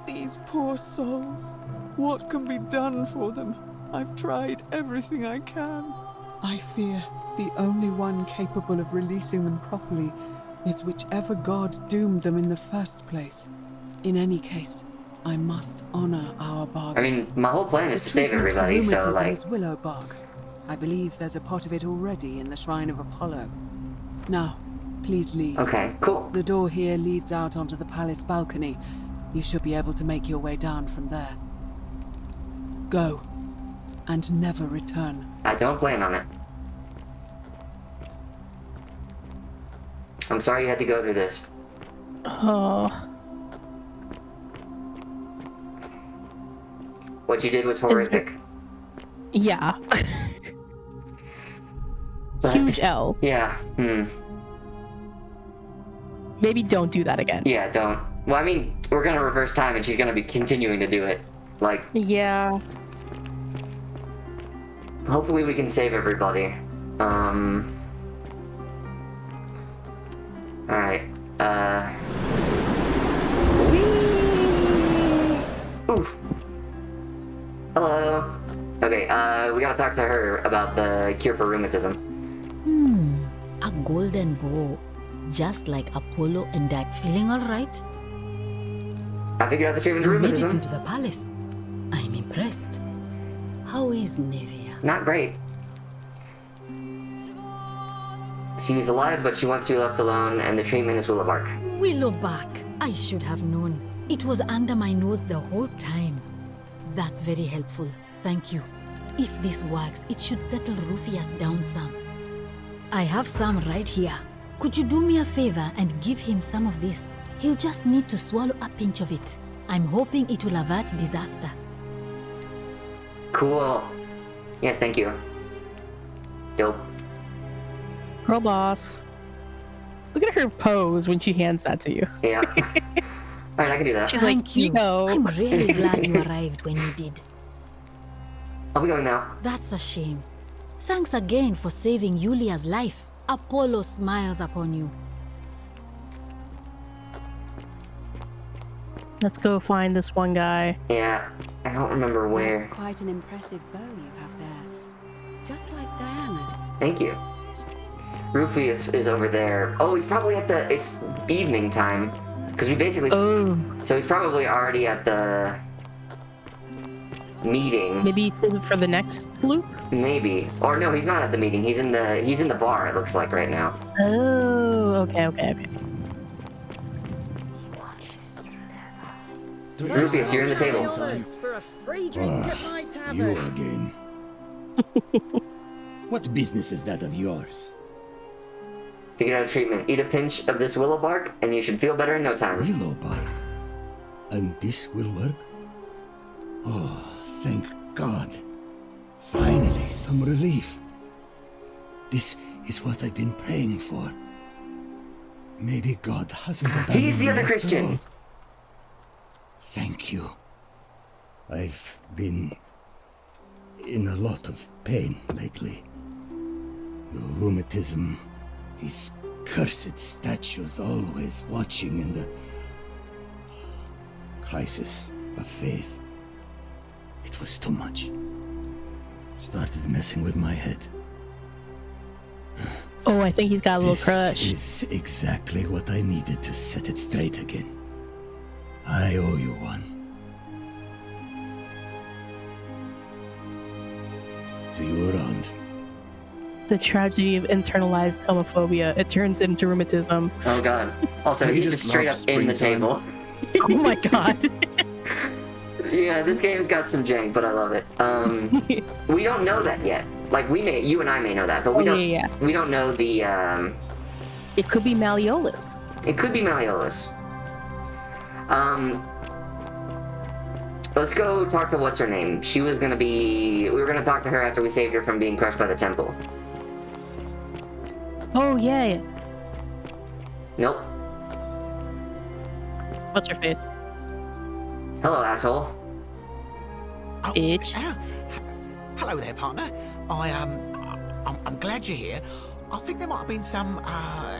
these poor souls, what can be done for them? I've tried everything I can. I fear the only one capable of releasing them properly is whichever god doomed them in the first place. In any case, I must honor our bargain. I mean, my whole plan is to save everybody, so Rheumatism like... is willow bark. I believe there's a pot of it already in the Shrine of Apollo. Now, please leave. Okay, cool. The door here leads out onto the palace balcony. You should be able to make your way down from there. Go, and never return. I don't plan on it. I'm sorry you had to go through this. Oh. What you did was horrific. Yeah. But- Huge L. Yeah, Maybe don't do that again. Yeah, don't. Well, I mean, we're gonna reverse time and she's gonna be continuing to do it. Like, Yeah. hopefully we can save everybody. Alright, Oof. Hello. Okay, we gotta talk to her about the cure for rheumatism. A golden bow. Just like Apollo and Dak. Feeling alright? I figured out the treatment for You made it rheumatism. into the palace. I'm impressed. How is Nevia? Not great. She's alive, but she wants to be left alone, and the treatment is willow bark. Willowback. I should have known. It was under my nose the whole time. That's very helpful. Thank you. If this works, it should settle Rufius down some. I have some right here. Could you do me a favor and give him some of this? He'll just need to swallow a pinch of it. I'm hoping it will avert disaster. Cool. Yes, thank you. Dope. Girl boss. Look at her pose when she hands that to you. Yeah. Alright, I can do that. She's Thank like, you. yo. I'm really glad you arrived when you did. I'll be going now. That's a shame. Thanks again for saving Yulia's life. Apollo smiles upon you. Let's go find this one guy. Yeah, I don't remember where. That's quite an impressive bow you have there. Just like Diana's. Thank you. Rufius is over there. Oh, he's probably at the... It's evening time. Because we basically... Oh. So he's probably already at the... meeting. Maybe he's in for the next loop? Maybe. Or no, he's not at the meeting. He's in the bar, it looks like, right now. Oh, okay. Rufius, you're in the table. For a free drink at my tavern. You again. What business is that of yours? Figured out a treatment. Eat a pinch of this willow bark, and you should feel better in no time. Willow bark? And this will work? Oh, thank God. Finally, some relief. This is what I've been praying for. Maybe God hasn't abandoned He's the me other after Christian. all. Thank you. I've been in a lot of pain lately. The rheumatism, these cursed statues always watching, and the crisis of faith. It was too much. Started messing with my head. Oh, I think he's got a little crush. This is exactly what I needed to set it straight again. I owe you one. See you around. The tragedy of internalized homophobia. It turns him to rheumatism. Oh god. Also, He he's just just straight up loves in the springtime. table. Oh my god. Yeah, this game's got some jank, but I love it. We don't know that yet. Like, you and I may know that, but we we don't know the, It could be Malleolus. It could be Malleolus. Let's go talk to what's her name. She was gonna be... We were gonna talk to her after we saved her from being crushed by the temple. Oh, yeah. Nope. What's her face? Hello, asshole. Oh, Bitch. Hello there, partner. I'm glad you're here. I think there might have been some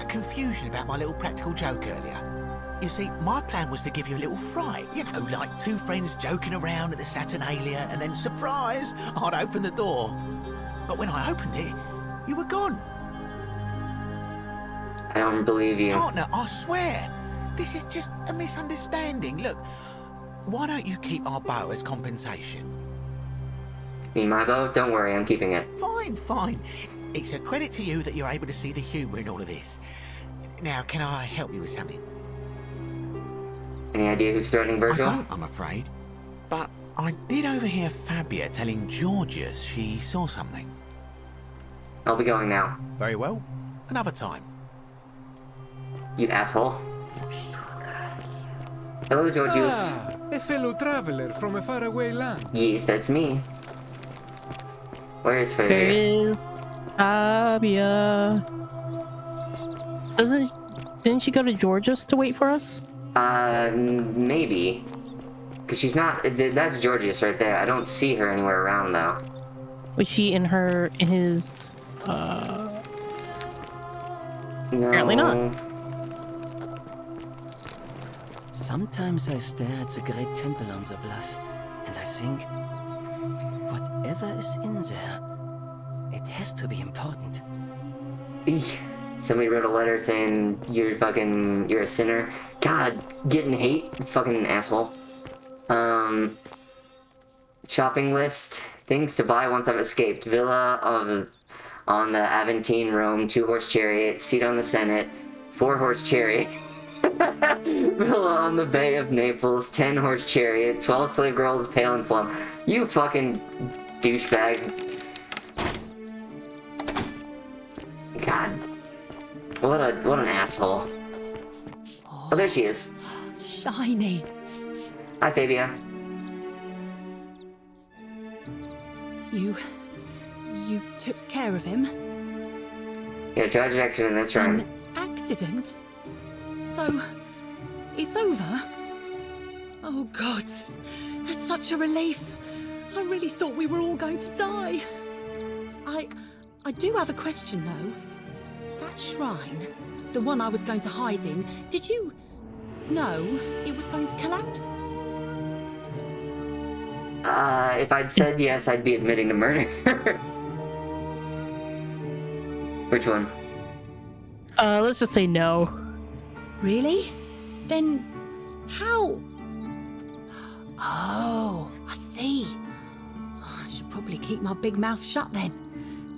confusion about my little practical joke earlier. You see, my plan was to give you a little fright. You know, like two friends joking around at the Saturnalia, and then, surprise, I'd open the door. But when I opened it, you were gone. I don't believe you. Partner, I swear, this is just a misunderstanding. Look, why don't you keep our bow as compensation? You mean my bow? Don't worry, I'm keeping it. Fine, fine. It's a credit to you that you're able to see the humour in all of this. Now, can I help you with something? Any idea who's threatening Virgil? I don't, I'm afraid. But I did overhear Fabia telling Georgius she saw something. I'll be going now. Very well. Another time. You asshole. Hello, Georgius. A fellow traveler from a faraway land. Yes, that's me. Where is There Fabia? is Fabia. Didn't she go to Georgia's to wait for us? Maybe. Because she's not... That's Georgius right there. I don't see her anywhere around, though. Was she in his... No. Apparently not. Sometimes I stare at the great temple on the bluff, and I think, whatever is in there, it has to be important. Eek. Somebody wrote a letter saying you're a sinner. God, getting hate, fucking asshole. Shopping list, things to buy once I've escaped. Villa on the Aventine, Rome, 2-horse chariot, seat on the Senate, 4-horse chariot. Villa on the Bay of Naples, 10-horse chariot, 12 slave girls, pale and plump. You fucking douchebag. God. What an asshole. Oh, there she is. Shiny. Hi, Fabia. You took care of him? Yeah, tragic accident, that's right. An accident? So, it's over? Oh God, that's such a relief. I really thought we were all going to die. I do have a question though. That shrine, the one I was going to hide in, did you know it was going to collapse? If I'd said yes, I'd be admitting to murder. Which one? Let's just say no. Really? Then how? Oh, I see. I should probably keep my big mouth shut then.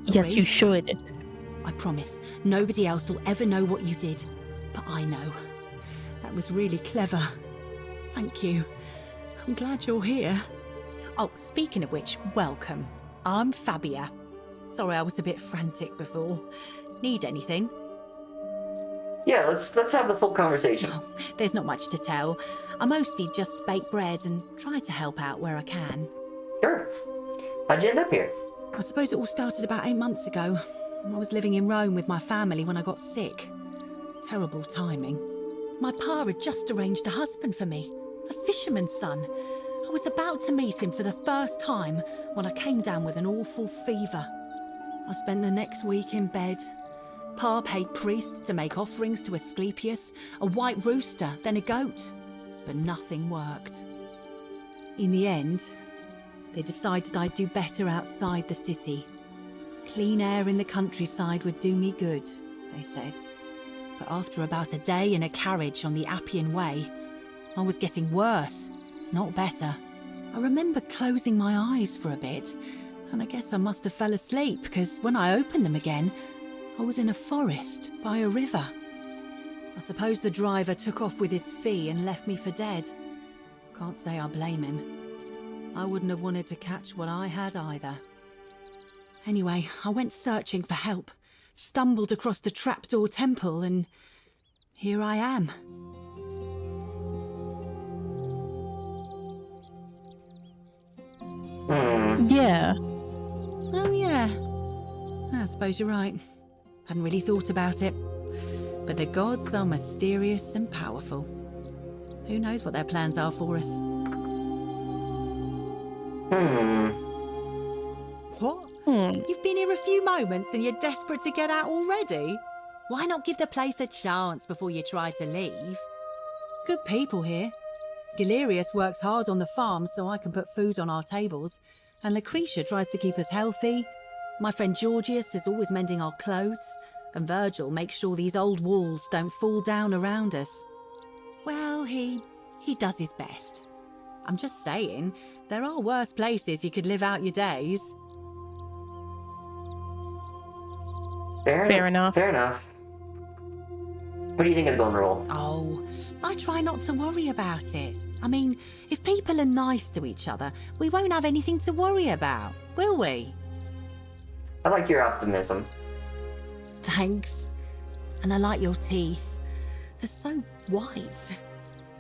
Yes, you should. I promise, nobody else will ever know what you did. But I know. That was really clever. Thank you. I'm glad you're here. Oh, speaking of which, welcome. I'm Fabia. Sorry I was a bit frantic before. Need anything? Yeah, let's have the full conversation. Oh, there's not much to tell. I mostly just bake bread and try to help out where I can. Sure. How'd you end up here? I suppose it all started about 8 months ago. I was living in Rome with my family when I got sick. Terrible timing. My pa had just arranged a husband for me. A fisherman's son. I I was about to meet him for the first time when I came down with an awful fever. I spent the next week in bed. Pa paid priests to make offerings to Asclepius, a white rooster, then a goat. But nothing worked. In the end, they decided I'd do better outside the city. Clean air in the countryside would do me good, they said. But after about a day in a carriage on the Appian Way, I was getting worse, not better. I remember closing my eyes for a bit, and I guess I must have fell asleep, because when I opened them again, I was in a forest by a river. I suppose the driver took off with his fee and left me for dead. Can't say I blame him. I wouldn't have wanted to catch what I had either. Anyway, I went searching for help, stumbled across the trapdoor temple, and here I am. Yeah. Oh yeah. I suppose you're right. Hadn't really thought about it. But the gods are mysterious and powerful. Who knows what their plans are for us? What? You've been here a few moments and you're desperate to get out already? Why not give the place a chance before you try to leave? Good people here. Galerius works hard on the farm so I can put food on our tables, and Lucretia tries to keep us healthy. My friend Georgius is always mending our clothes, and Virgil makes sure these old walls don't fall down around us. Well, he does his best. I'm just saying, there are worse places you could live out your days. Fair enough. Fair enough. What do you think of the golden rule? Oh, I try not to worry about it. I mean, if people are nice to each other, we won't have anything to worry about, will we? I like your optimism. Thanks. And I like your teeth. They're so white.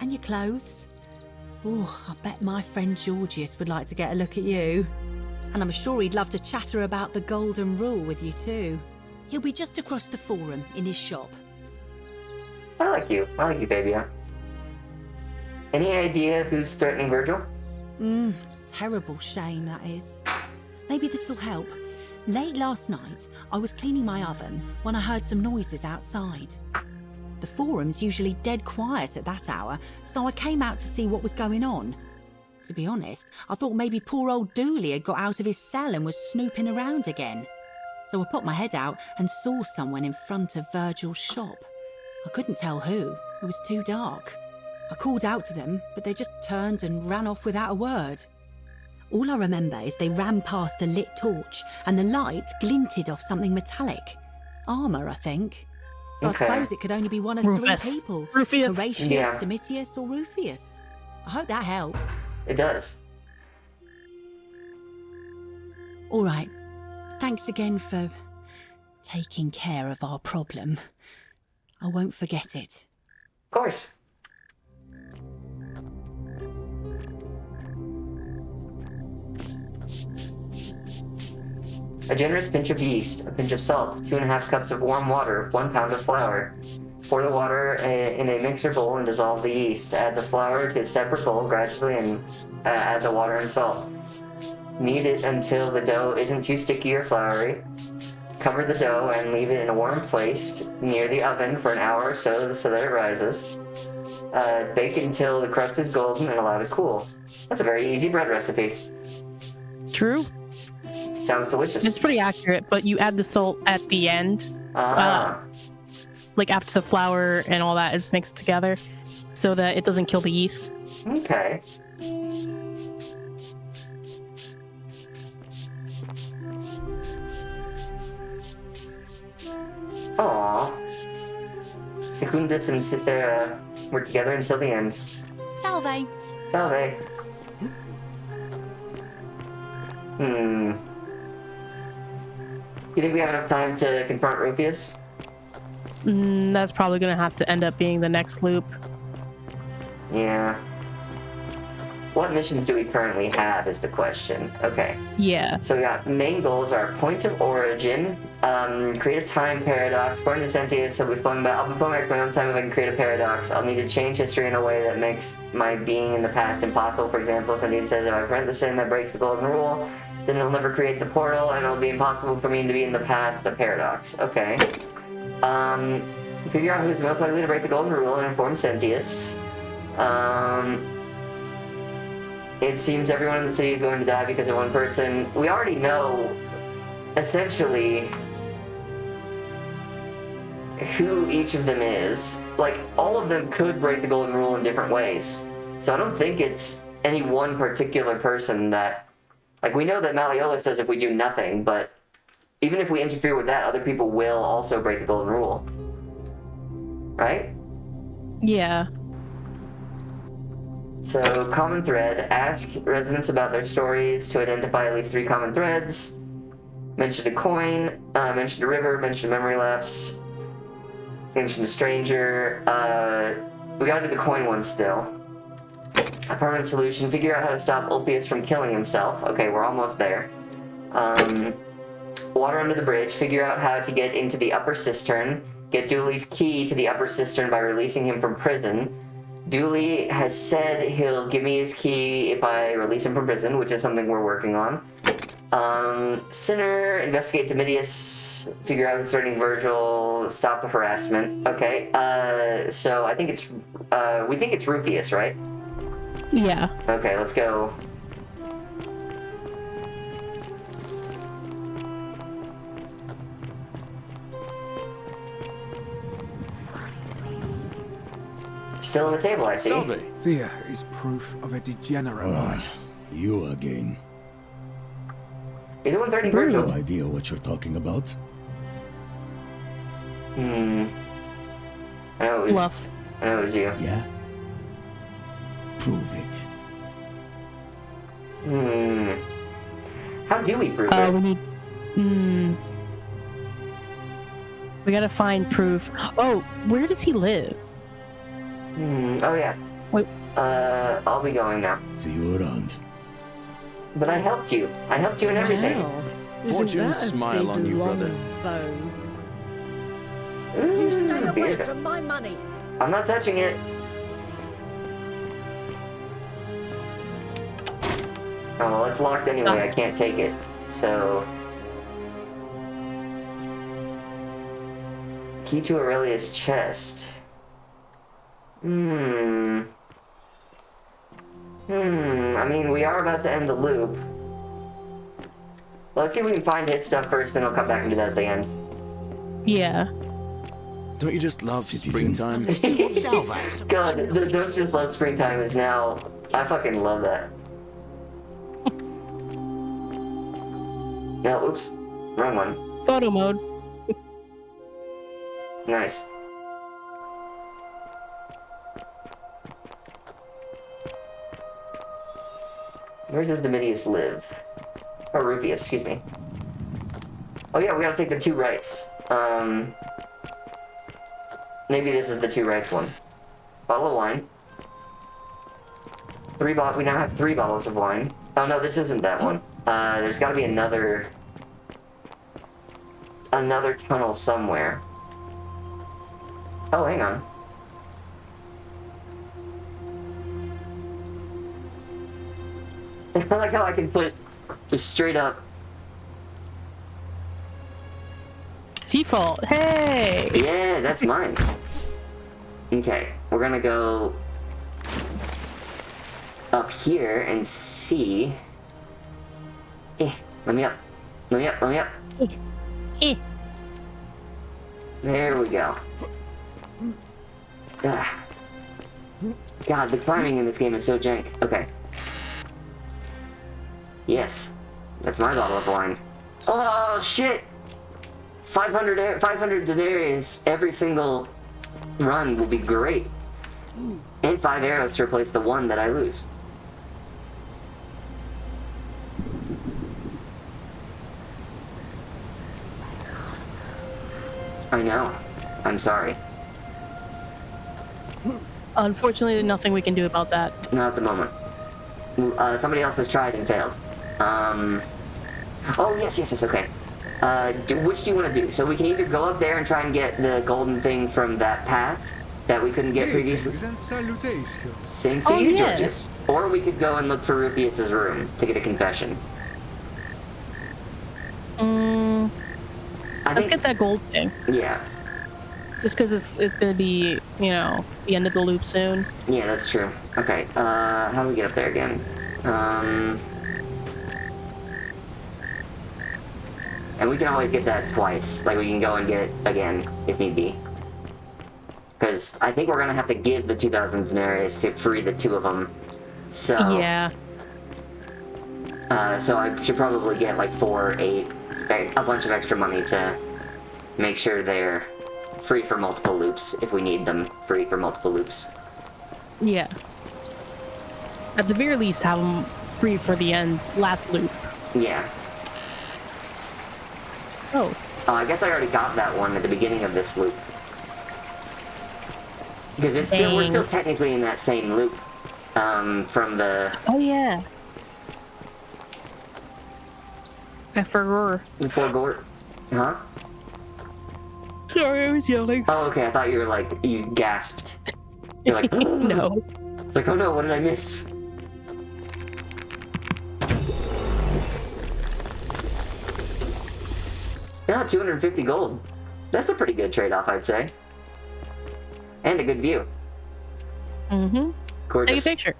And your clothes. Oh, I bet my friend Georgius would like to get a look at you. And I'm sure he'd love to chatter about the golden rule with you too. He'll be just across the forum in his shop. I like you, Fabia. Any idea who's threatening Virgil? Terrible shame, that is. Maybe this'll help. Late last night, I was cleaning my oven when I heard some noises outside. The forum's usually dead quiet at that hour, so I came out to see what was going on. To be honest, I thought maybe poor old Dooley had got out of his cell and was snooping around again. So I put my head out and saw someone in front of Virgil's shop. I couldn't tell who, it was too dark. I called out to them, but they just turned and ran off without a word. All I remember is they ran past a lit torch and the light glinted off something metallic. Armour, I think. So Okay. I suppose it could only be one of Rufus. three people. Rufius. Horatius, Yeah. Domitius or Rufius. I hope that helps. It does. All right. Thanks again for taking care of our problem. I won't forget it. Of course. A generous pinch of yeast, a pinch of salt, 2.5 cups of warm water, 1 pound of flour. Pour the water in a mixer bowl and dissolve the yeast. Add the flour to a separate bowl gradually and add the water and salt. Knead it until the dough isn't too sticky or floury. Cover the dough and leave it in a warm place near the oven for an hour or so that it rises. Bake until the crust is golden and allow it to cool. That's a very easy bread recipe. True. Sounds delicious. It's pretty accurate, but you add the salt at the end. Like after the flour and all that is mixed together so that it doesn't kill the yeast. Okay. Aww. Secundus and Sister were together until the end. Salve. Salve. You think we have enough time to confront Rufius? That's probably gonna have to end up being the next loop. Yeah. What missions do we currently have is the question. Okay. Yeah. So we got main goals are point of origin, Create a time paradox. According to Sentius, I'll be flowing back my own time if I can create a paradox. I'll need to change history in a way that makes my being in the past impossible. For example, Sentius says if I prevent the sin that breaks the golden rule, then it'll never create the portal, and it'll be impossible for me to be in the past. A paradox. Okay. Figure out who's most likely to break the golden rule and inform Sentius. It seems everyone in the city is going to die because of one person. We already know, essentially, who each of them is. Like, all of them could break the golden rule in different ways. So I don't think it's any one particular person that... Like, we know that Malleolus says if we do nothing, but even if we interfere with that, other people will also break the golden rule. Right? Yeah. So, common thread. Ask residents about their stories to identify at least 3 common threads. Mention a coin, mention a river, mention a memory lapse, mention a stranger. We gotta do the coin one still. A permanent solution. Figure out how to stop Ulpius from killing himself. Okay, we're almost there. Water under the bridge. Figure out how to get into the upper cistern. Get Dooley's key to the upper cistern by releasing him from prison. Dooley has said he'll give me his key if I release him from prison, which is something we're working on. Sinner, investigate Domitius, figure out who's starting Virgil, stop the harassment. Okay, so I think it's, we think it's Rufius, right? Yeah. Okay, let's go. Still on the table, I see. Fear is proof of a degenerate mind. You again. You're the one threatening Virgil. No idea what you're talking about. I know it was... I know it was you. Yeah? Prove it. How do we prove it? We need... We gotta find proof. Oh, where does he live? Oh yeah. Wait. I'll be going now. See you around. But I helped you. I helped you in everything. Fortune smile on you, brother. You stay away beard. from my money. I'm not touching it. Oh, well, it's locked anyway. I can't take it. So... Key to Aurelia's chest. I mean, we are about to end the loop. Let's see if we can find his stuff first, then I'll come back and do that at the end. Yeah. Don't you just love springtime? God, the Don't Just Love Springtime is now... I fucking love that. No, oops. Wrong one. Photo mode. Nice. Where does Domitius live? Or Rufius, excuse me. Oh yeah, we gotta take the 2 rights. Maybe this is the 2 rights one. Bottle of wine. We now have 3 bottles of wine. Oh no, this isn't that one. There's gotta be another tunnel somewhere. Oh, hang on. I like how I can put just straight up default. Hey! Yeah, that's mine. Okay, we're gonna go up here and see. Let me up. Let me up. Let me up. There we go. Ah. God, the climbing in this game is so jank. Okay. Yes, that's my bottle of wine. Oh shit! 500 denarius every single run will be great. And 5 arrows to replace the 1 that I lose. I know. I'm sorry. Unfortunately, nothing we can do about that. Not at the moment. Somebody else has tried and failed. Oh, yes, okay. Which do you want to do? So we can either go up there and try and get the golden thing from that path that we couldn't get previously. Same to you, Georges. Or we could go and look for Rufius's room to get a confession. Let's get that gold thing. Yeah. Just because it's gonna be, you know, the end of the loop soon. Yeah, that's true. Okay, how do we get up there again? And we can always get that twice. Like, we can go and get it again, if need be. Because I think we're gonna have to give the 2,000 denarius to free the two of them. So... Yeah. So I should probably get, like, 4 or 8... a bunch of extra money to make sure they're free for multiple loops, if we need them free for multiple loops. Yeah. At the very least, have them free for the last loop. Yeah. Oh. I guess I already got that one at the beginning of this loop. Because it's still, we're still technically in that same loop, from the... Oh, yeah. I forgot. Forgot? Huh? Sorry, I was yelling. Oh, okay, I thought you were like, you gasped. You're like, no. It's like, oh no, what did I miss? Yeah, 250 gold. That's a pretty good trade-off, I'd say. And a good view. Mm-hmm. Gorgeous. Take a picture.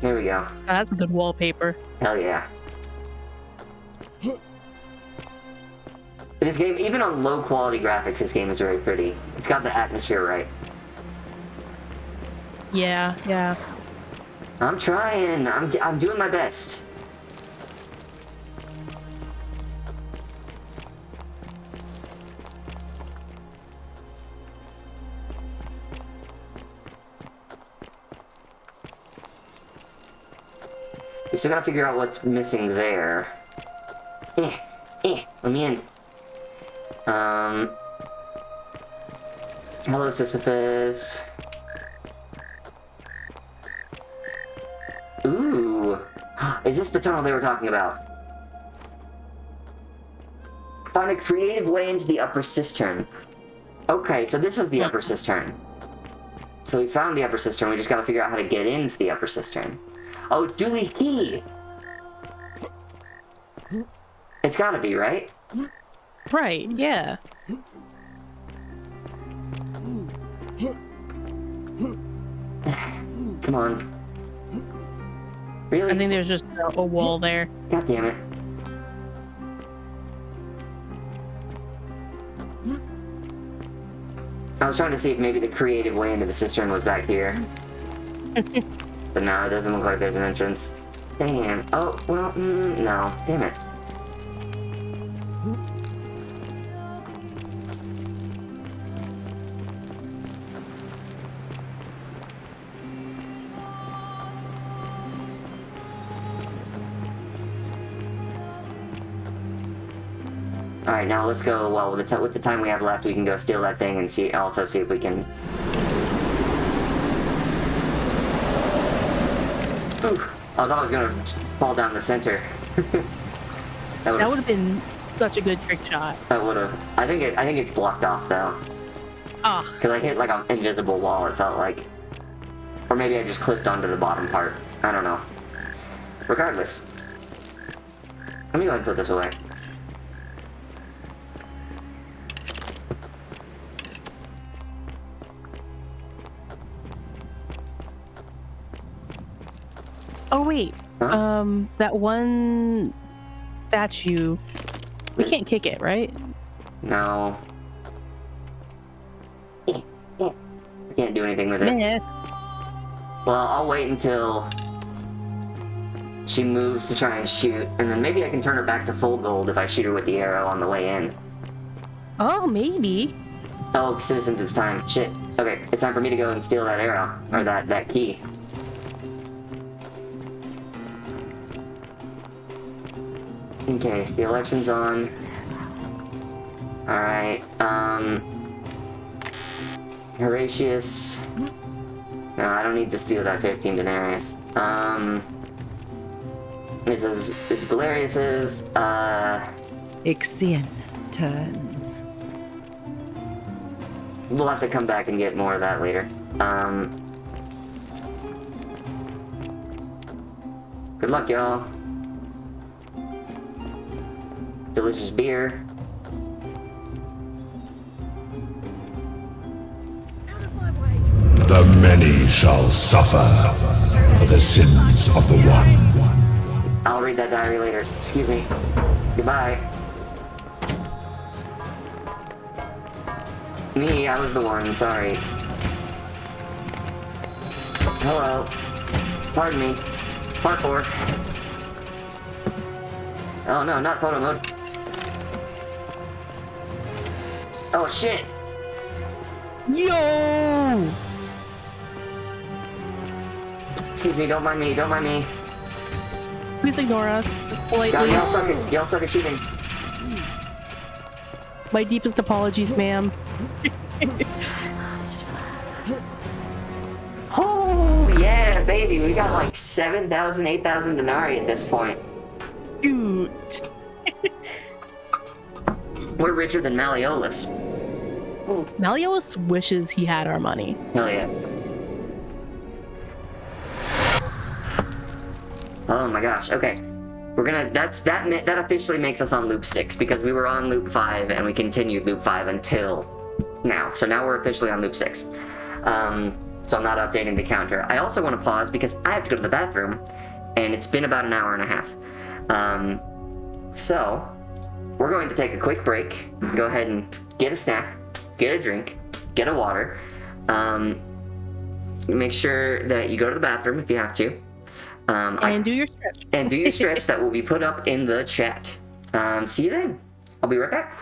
There we go. Oh, that's a good wallpaper. Hell yeah. This game, even on low quality graphics, this game is very pretty. It's got the atmosphere right. Yeah, yeah. I'm trying. I'm doing my best. We still gotta figure out what's missing there. Let me in. Hello, Sisyphus. Ooh. Is this the tunnel they were talking about? Find a creative way into the upper cistern. Okay, so this is the upper cistern. So we found the upper cistern, we just gotta figure out how to get into the upper cistern. Oh, it's Dooley's key! It's gotta be, right? Right, yeah. Come on. Really? I think there's just a wall there. God damn it. I was trying to see if maybe the creative way into the cistern was back here. But no, it doesn't look like there's an entrance. Damn. Oh, well, no. Damn it. Alright, now let's go, well, with the time we have left, we can go steal that thing and see if we can... Ooh, I thought I was gonna fall down the center. that would have been such a good trick shot. That would have. I think it's blocked off, though. Ah. Because I hit, like, an invisible wall, it felt like. Or maybe I just clipped onto the bottom part. I don't know. Regardless. Let me go ahead and put this away. Oh wait, huh? That one statue, we can't kick it, right? No. I can't do anything with it. Miss. Well, I'll wait until she moves to try and shoot, and then maybe I can turn her back to full gold if I shoot her with the arrow on the way in. Oh, maybe. Oh, citizens, it's time. Shit. Okay, it's time for me to go and steal that arrow, or that key. Okay, the election's on. Alright, Horatius. No, I don't need to steal that 15 denarius. This is Galerius's, Ixion turns. We'll have to come back and get more of that later. Good luck, y'all. Delicious beer. The many shall suffer for the sins of the one. I'll read that diary later. Excuse me. Goodbye. Me, I was the one, sorry. Hello. Pardon me. Parkour. Oh no, not photo mode. Oh shit! Yo! Excuse me, don't mind me, don't mind me. Please ignore us politely. God, y'all suck at shooting. My deepest apologies, ma'am. Oh yeah, baby, we got like 7,000, 8,000 denarii at this point. Dude. We're richer than Malleolus. Malleolus wishes he had our money. Hell yeah. Oh my gosh, okay. We're gonna, that officially makes us on loop 6, because we were on loop 5, and we continued loop 5 until now. So now we're officially on loop 6. So I'm not updating the counter. I also want to pause, because I have to go to the bathroom, and it's been about an hour and a half. So, we're going to take a quick break, go ahead and get a snack, get a drink, get a water, make sure that you go to the bathroom if you have to. And do your stretch. And do your stretch that will be put up in the chat. See you then. I'll be right back.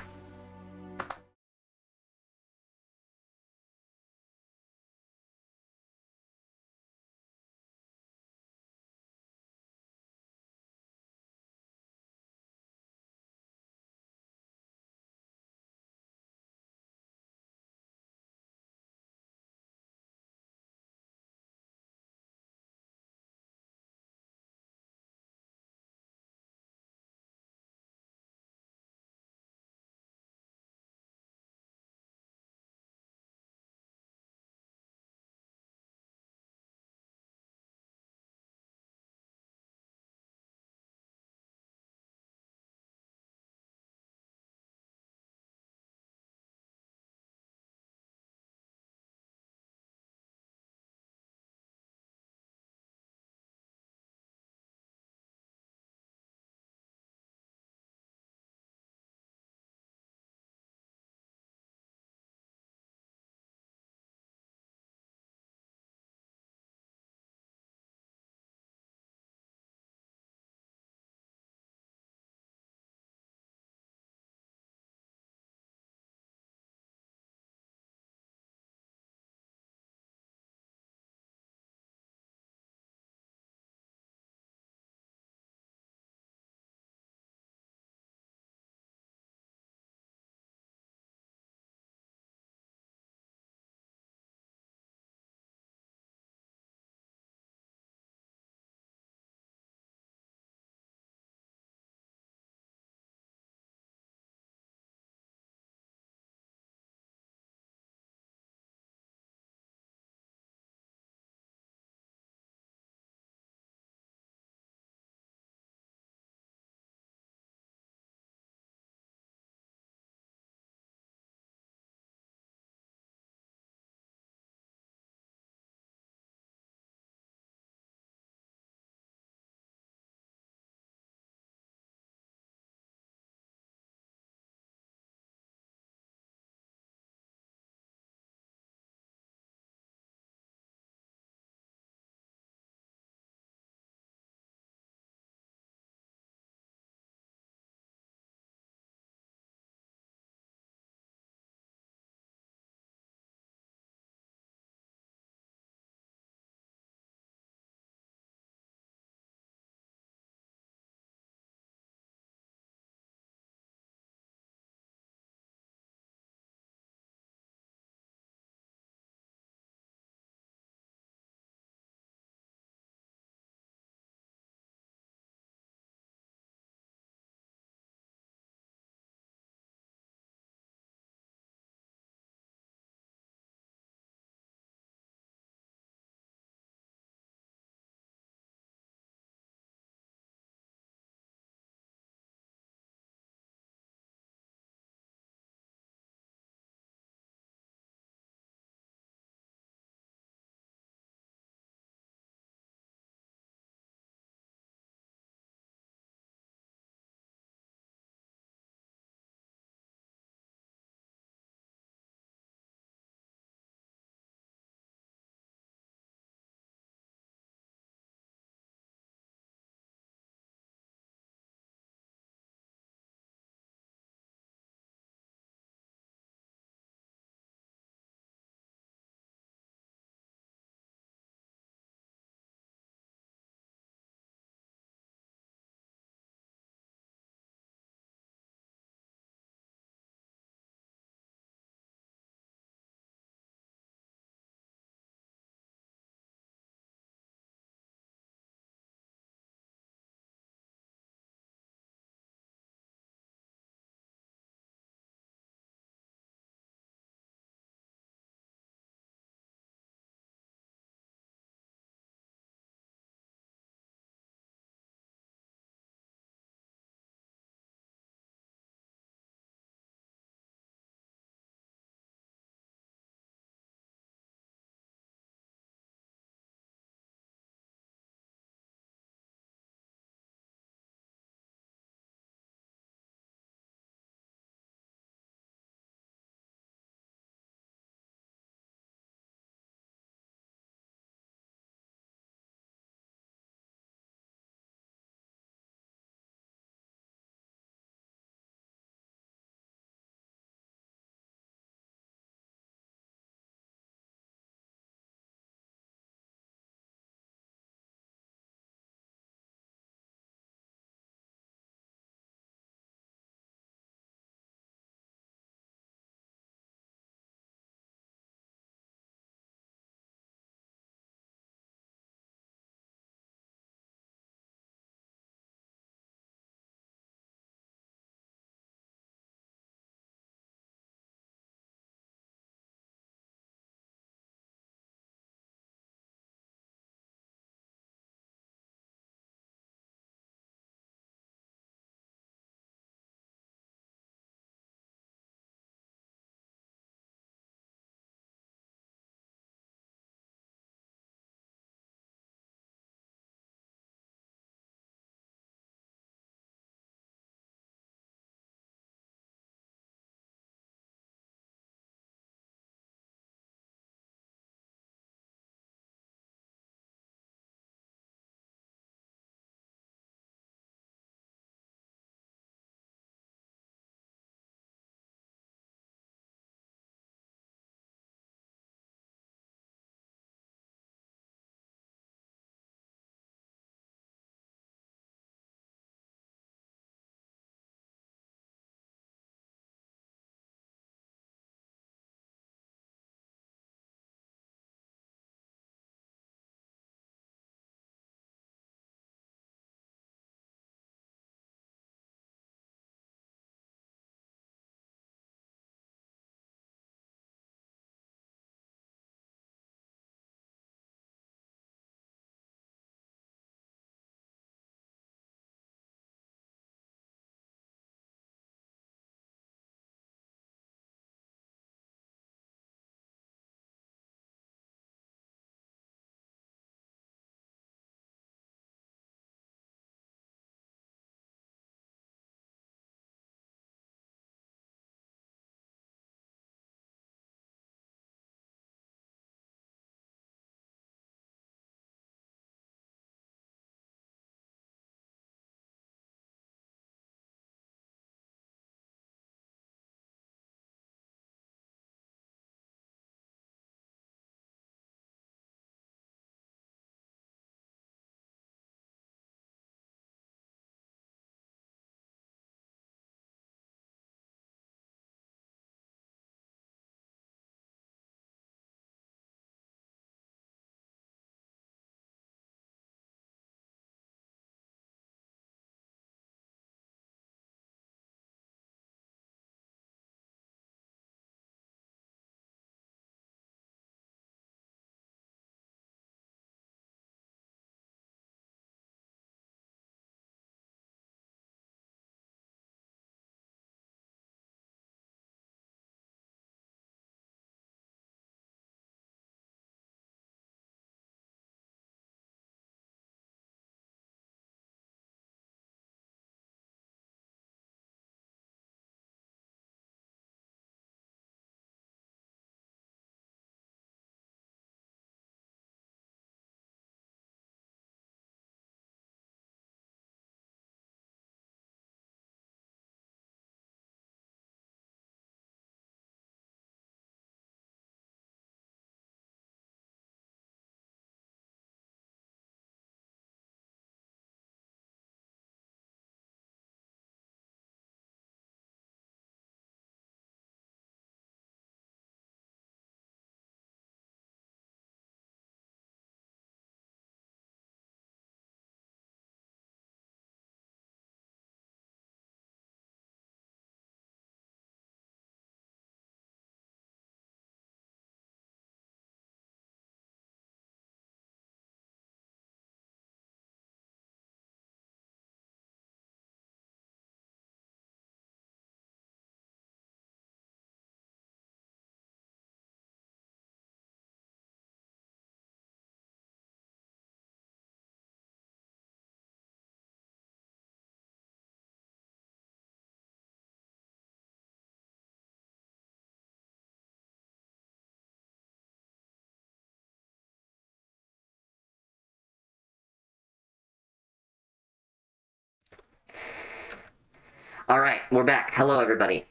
All right, we're back. Hello, everybody.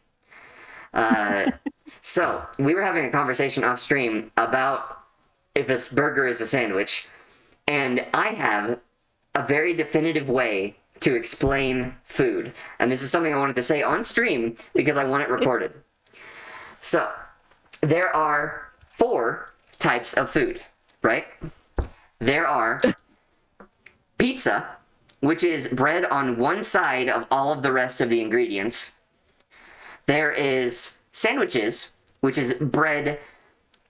So we were having a conversation off stream about if a burger is a sandwich, and I have a very definitive way to explain food, and this is something I wanted to say on stream because I want it recorded. So there are 4 types of food, right? There are pizza, which is bread on one side of all of the rest of the ingredients. There is sandwiches, which is bread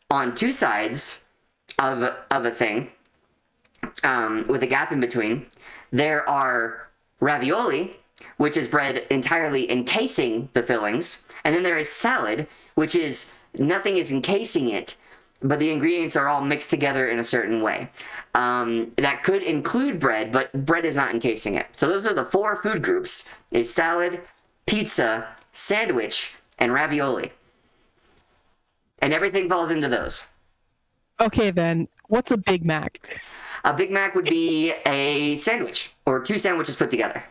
on 2 sides of a thing, with a gap in between. There are ravioli, which is bread entirely encasing the fillings. And then there is salad, which is nothing is encasing it, but the ingredients are all mixed together in a certain way. That could include bread, but bread is not encasing it. So those are the 4 food groups, is salad, pizza, sandwich, and ravioli. And everything falls into those. Okay, then. What's a Big Mac? A Big Mac would be a sandwich, or 2 sandwiches put together.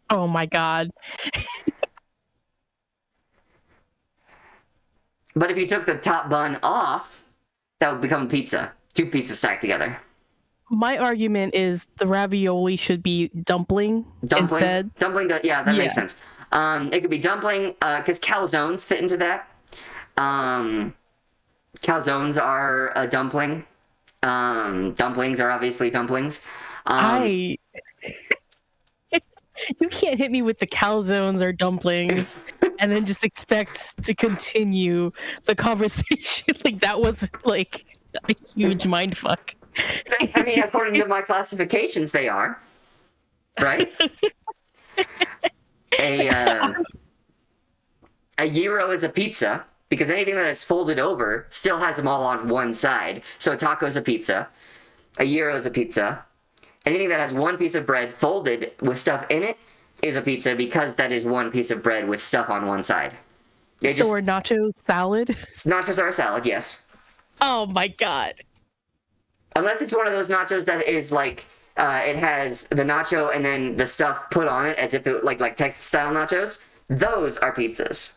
Oh my god. But if you took the top bun off, that would become pizza. 2 pizzas stacked together. My argument is the ravioli should be dumpling instead. Dumpling, yeah, that makes sense. It could be dumpling, because calzones fit into that. Calzones are a dumpling. Dumplings are obviously dumplings. You can't hit me with the calzones or dumplings and then just expect to continue the conversation. Like, that was like a huge mindfuck. I mean, according to my classifications, they are. Right? A gyro is a pizza, because anything that is folded over still has them all on one side. So a taco is a pizza. A gyro is a pizza. Anything that has one piece of bread folded with stuff in it is a pizza, because that is one piece of bread with stuff on one side. So are nachos salad? Nachos are a salad, yes. Oh my god. Unless it's one of those nachos that is like, it has the nacho and then the stuff put on it as if it like Texas style nachos. Those are pizzas.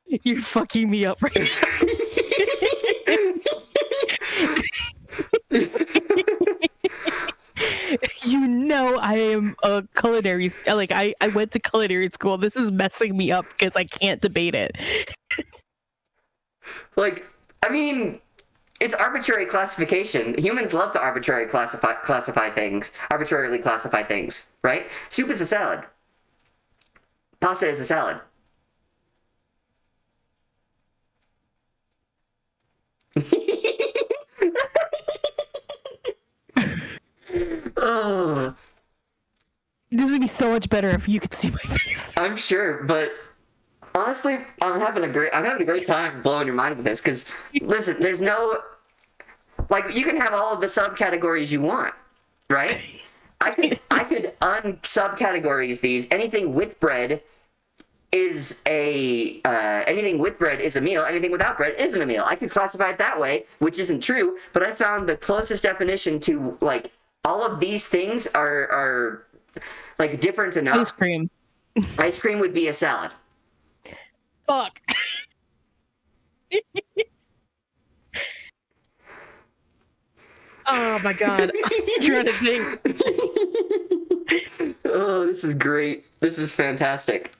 You're fucking me up right now. You know I am a culinary, like I went to culinary school. This is messing me up because I can't debate it. Like, I mean, it's arbitrary classification. Humans love to arbitrarily classify things, right? Soup is a salad. Pasta is a salad. Oh. This would be so much better if you could see my face. I'm sure, but honestly, I'm having a great time blowing your mind with this, because listen, there's no, like, you can have all of the subcategories you want, right? I could unsubcategories these. Anything with bread is anything with bread is a meal. Anything without bread isn't a meal. I could classify it that way, which isn't true, but I found the closest definition to, like, all of these things are like different enough. Ice cream. Ice cream would be a salad. Fuck. Oh my god. I'm trying to think. Oh, this is great. This is fantastic.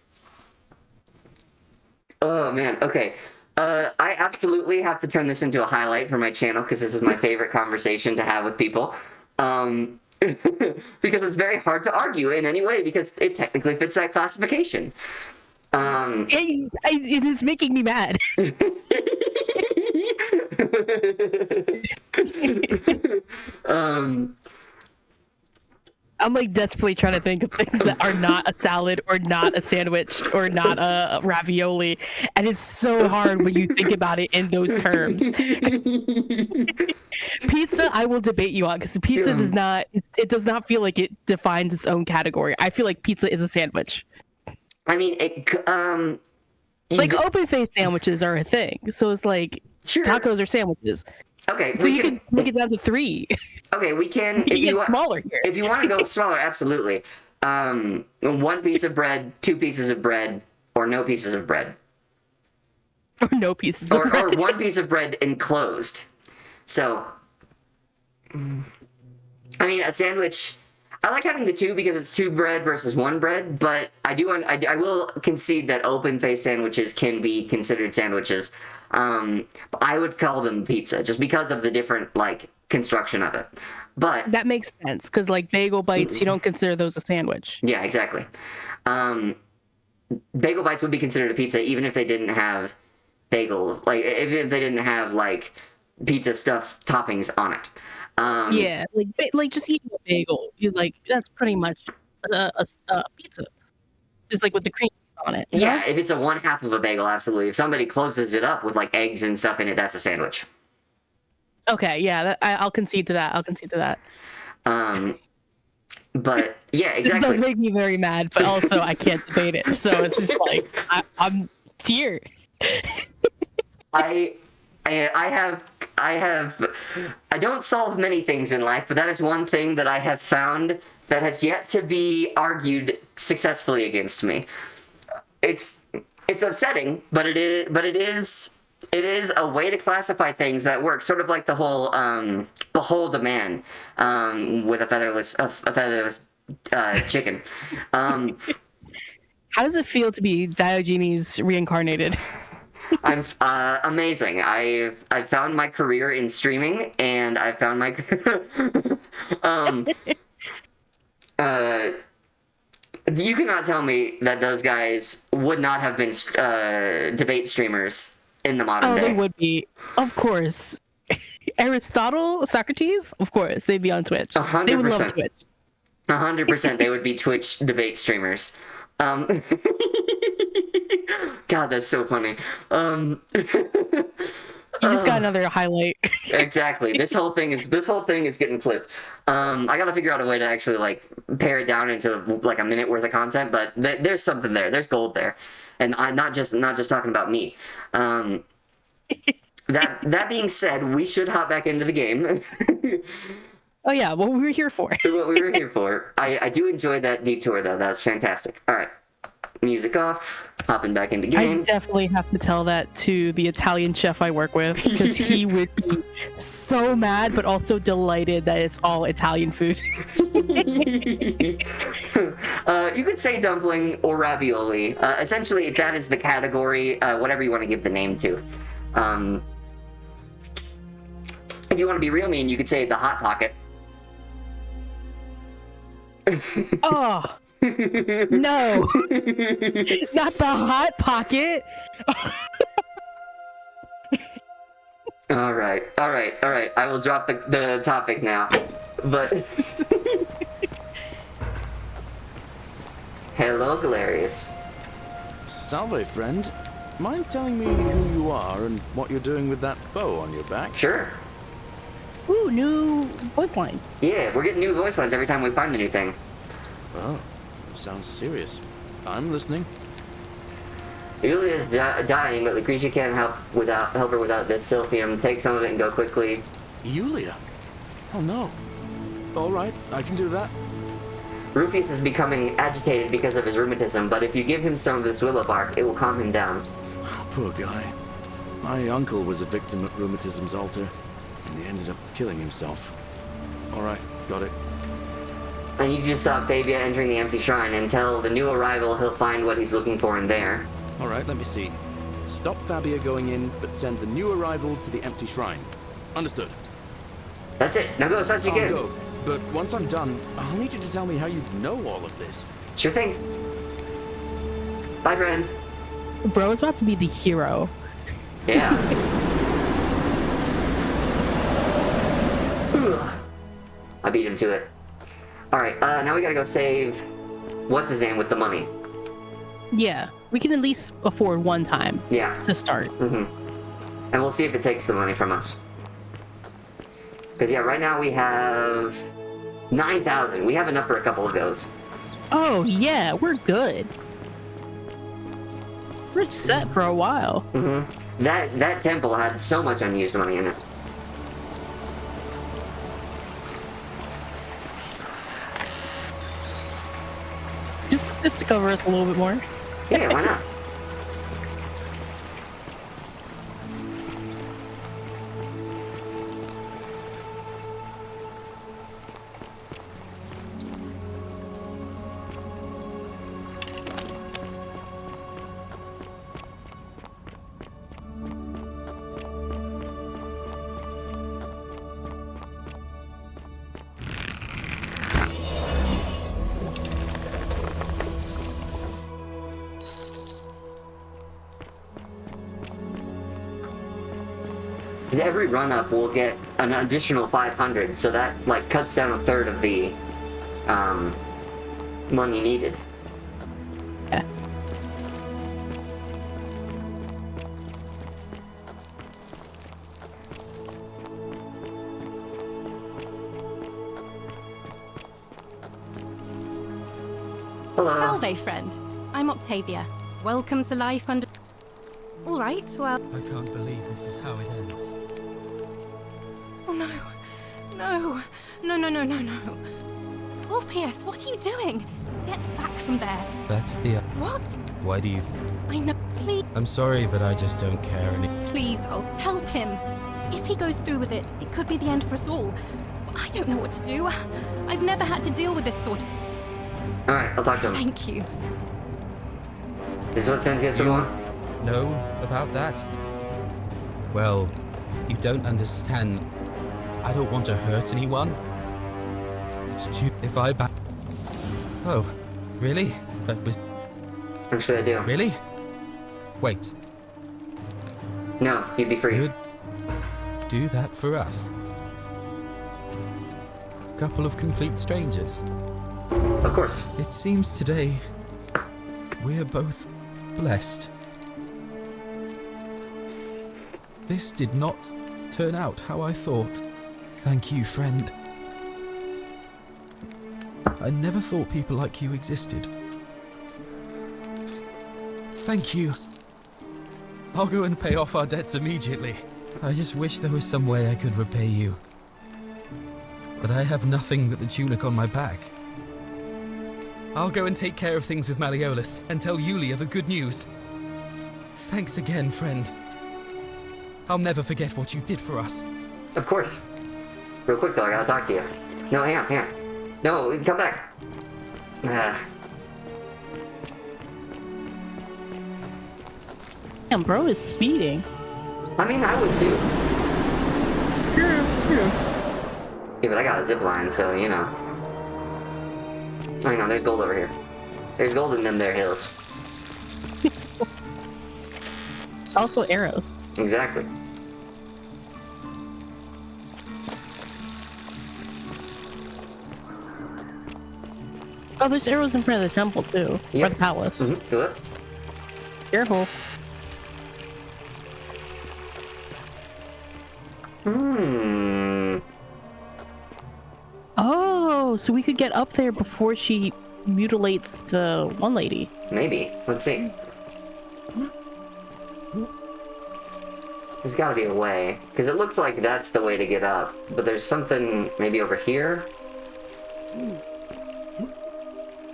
Oh man, okay. I absolutely have to turn this into a highlight for my channel, because this is my favorite conversation to have with people. Because it's very hard to argue in any way, because it technically fits that classification. It is making me mad. I'm like desperately trying to think of things that are not a salad or not a sandwich or not a ravioli, and it's so hard when you think about it in those terms. Pizza, I will debate you on, because pizza does not feel like it defines its own category. I feel like pizza is a sandwich. I mean, like open-faced sandwiches are a thing, so it's like tacos are sandwiches. Okay, So you can make it down to 3. Okay, we can. If you get smaller here. If you want to go smaller, absolutely. 1 piece of bread, 2 pieces of bread, or no pieces of bread. Or no pieces of bread. Or 1 piece of bread enclosed. So, I mean, a sandwich. I like having the 2 because it's 2 bread versus 1 bread, but I will concede that open-faced sandwiches can be considered sandwiches. I would call them pizza just because of the different construction of it. But that makes sense because bagel bites, you don't consider those a sandwich. Yeah, exactly. Bagel bites would be considered a pizza even if they didn't have bagels, even if they didn't have pizza stuff toppings on it. Yeah, just eating a bagel, that's pretty much a pizza, just with the cream on it. Yeah, if it's a 1/2 of a bagel, absolutely. If somebody closes it up with eggs and stuff in it, that's a sandwich. Okay, yeah, I'll concede to that. But yeah, exactly. It does make me very mad, but also I can't debate it. So it's just I'm here. I don't solve many things in life, but that is one thing that I have found that has yet to be argued successfully against me. It's upsetting, but it is a way to classify things that works, sort of like the whole behold a man with a featherless chicken. How does it feel to be Diogenes reincarnated? I'm amazing. I've found my career in streaming, and I found my you cannot tell me that those guys would not have been debate streamers in the modern day. They would be, of course. Aristotle, Socrates, of course, they'd be on Twitch. 100%. They would love Twitch. 100%, they would be Twitch debate streamers. God, that's so funny. You just got another highlight. Exactly. This whole thing is getting clipped. I gotta figure out a way to actually pare it down into a minute worth of content, but there's something there. There's gold there, and I'm not just talking about me. That being said, we should hop back into the game. Oh yeah, what we were here for. What we were here for. I do enjoy that detour though. That's fantastic. All right, music off. Hopping back into game. I definitely have to tell that to the Italian chef I work with because he would be so mad, but also delighted that it's all Italian food. You could say dumpling or ravioli. Essentially, that is the category, whatever you want to give the name to. If you want to be real mean, you could say the Hot Pocket. Oh. No, not the Hot Pocket. All right. I will drop the topic now. But hello, Galerius. Salve, friend. Mind telling me who you are and what you're doing with that bow on your back? Sure. Ooh, new voice line. Yeah, we're getting new voice lines every time we find a new thing. Oh. Sounds serious. I'm listening. Julia's dying, but Lucretia can't help her without this silphium. Take some of it and go quickly. Julia? Oh no. All right, I can do that. Rufius is becoming agitated because of his rheumatism, but if you give him some of this willow bark, it will calm him down. Poor guy. My uncle was a victim at rheumatism's altar, and he ended up killing himself. All right, got it. And you just stop Fabia entering the empty shrine and tell the new arrival he'll find what he's looking for in there. Alright, let me see. Stop Fabia going in, but send the new arrival to the empty shrine. Understood. That's it. Now go as fast as you can. I'll go, but once I'm done, I'll need you to tell me how you know all of this. Sure thing. Bye, friend. Bro is about to be the hero. Yeah. I beat him to it. Alright, now we gotta go save what's-his-name with the money. Yeah, we can at least afford one time. Yeah. To start. Mm-hmm. And we'll see if it takes the money from us. Because, yeah, right now we have 9,000. We have enough for a couple of goes. Oh, yeah, we're good. We're set for a while. Mm-hmm. That temple had so much unused money in it. Just to cover us a little bit more. Yeah, why not? Every run-up will get an additional 500, so that, like, cuts down a third of the, money needed. Yeah. Hello. Salve, friend. I'm Octavia. Welcome to life under... Alright, well... I can't believe this is how it ends. Oh no. No. No, no, no, no, no. Orpheus, what are you doing? Get back from there. That's the... What? Why do you... I know. Please, I'm sorry, but I just don't care any... please, I'll help him. If he goes through with it, it could be the end for us all. I don't know what to do. I've never had to deal with this sort of... Alright, I'll talk to him. Thank you. This is what sends you know about that? Well, you don't understand. I don't want to hurt anyone. It's too... If I back... Oh, really? That was... Actually, I do. Really? Wait. No, you'd be free. You'd do that for us? A couple of complete strangers. Of course. It seems today we're both blessed. This did not turn out how I thought. Thank you, friend. I never thought people like you existed. Thank you. I'll go and pay off our debts immediately. I just wish there was some way I could repay you. But I have nothing but the tunic on my back. I'll go and take care of things with Malleolus and tell Yulia the good news. Thanks again, friend. I'll never forget what you did for us. Of course. Real quick though, I gotta talk to you. No, hang on. No, come back. Damn, bro is speeding. I mean, I would too. Yeah, but I got a zip line, so, you know. Hang on, there's gold over here. There's gold in them there hills. Also arrows. Exactly. Oh, there's arrows in front of the temple too. Or the palace. Mm-hmm. Good. Careful. Oh, so we could get up there before she mutilates the one lady. Maybe. Let's see. There's gotta be a way. Because it looks like that's the way to get up. But there's something maybe over here.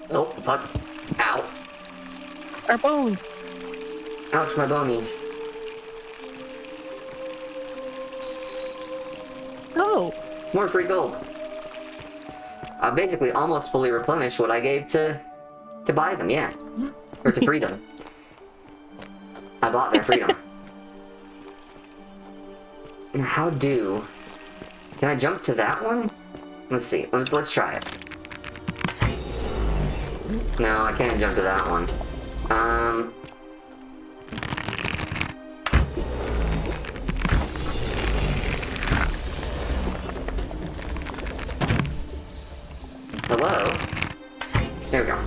Oh, fuck. Ow. Our bones. Ouch, my bonies. Oh. More free gold. I basically almost fully replenished what I gave to buy them, yeah. Or to free them. I bought their freedom. How do... Can I jump to that one? Let's see. Let's try it. No, I can't jump to that one. Hello? There we go.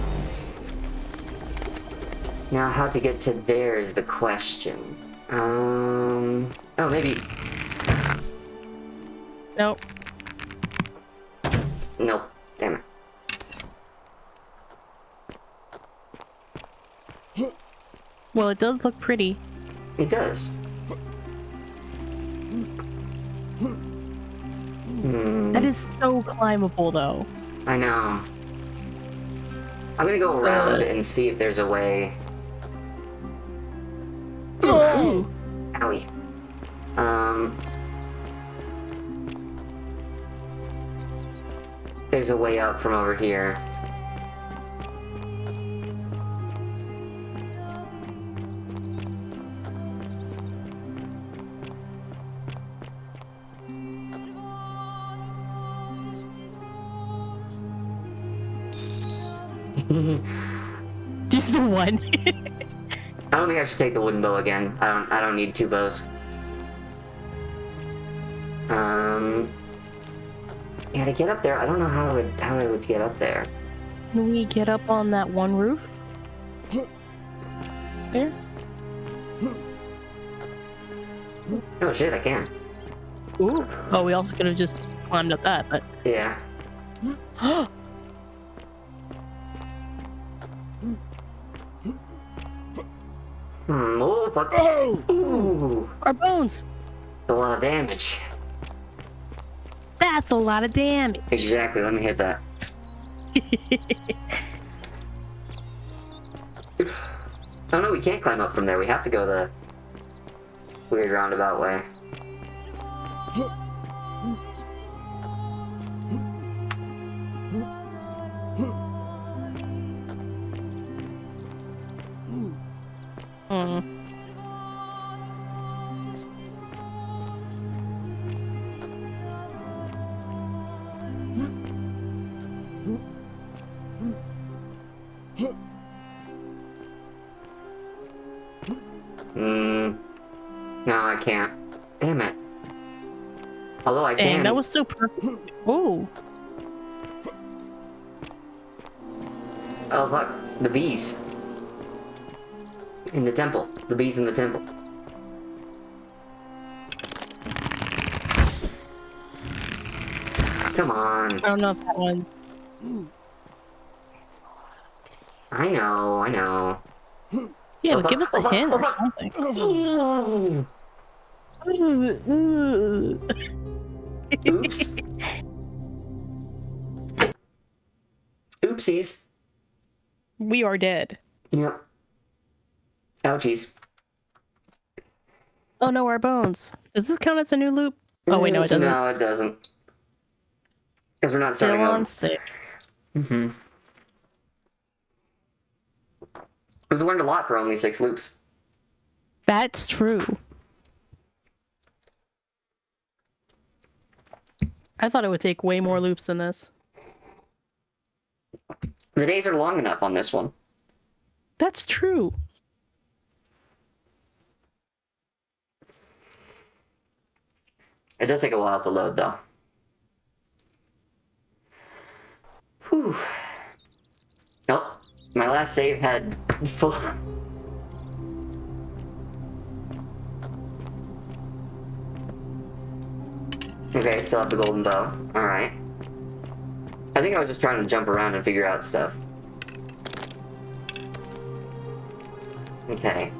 Now, how to get to there is the question. Oh, maybe... Nope. Nope. Damn it. Well, it does look pretty. It does. That is so climbable, though. I know. I'm gonna go around and see if there's a way. Oh. Owie. There's a way up from over here. Just one. I don't think I should take the wooden bow again. I don't need two bows. Yeah, to get up there, I don't know how I would get up there. Can we get up on that one roof? There? Oh shit, I can. Ooh. Oh, we also could have just climbed up that, but Yeah. Oh, fuck. Ooh. Our bones. That's a lot of damage. That's a lot of damage. Exactly, let me hit that. Oh no, we can't climb up from there. We have to go the weird roundabout way. No, I can't. Damn it. Although I Dang, can. that was so perfect. Ooh. Oh fuck. The bees. In the temple. The bees in the temple. Come on. I don't know if that one's... I know. Yeah, but give us a hint or something. Oops. Oopsies. We are dead. Yep. Ouchies. Oh no, our bones. Does this count as a new loop? Oh wait, no, it doesn't. No, it doesn't. Because we're not starting Still on 6. Mm-hmm. We've learned a lot for only 6 loops. That's true. I thought it would take way more loops than this. The days are long enough on this one. That's true. It does take a while to load, though. Whew. Oh, my last save had full... Okay, still have the golden bow. Alright. I think I was just trying to jump around and figure out stuff. Okay,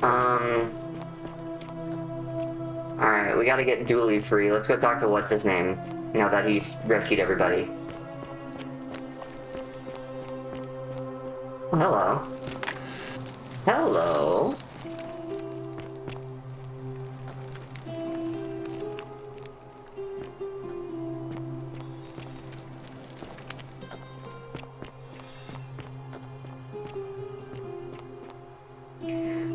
Alright, we gotta get Dooley free. Let's go talk to what's-his-name, now that he's rescued everybody. Oh, hello. Hello.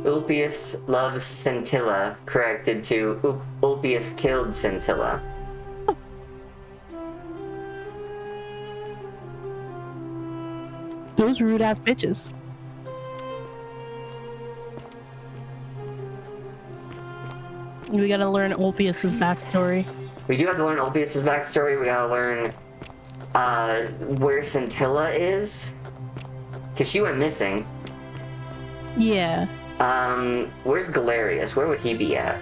Ulpius loves Scintilla, corrected to Ulpius killed Scintilla. Those rude ass bitches. We gotta learn Ulpius's backstory. We do have to learn Ulpius's backstory. We gotta learn where Scintilla is, cause she went missing. Yeah. Where's Galerius? Where would he be at?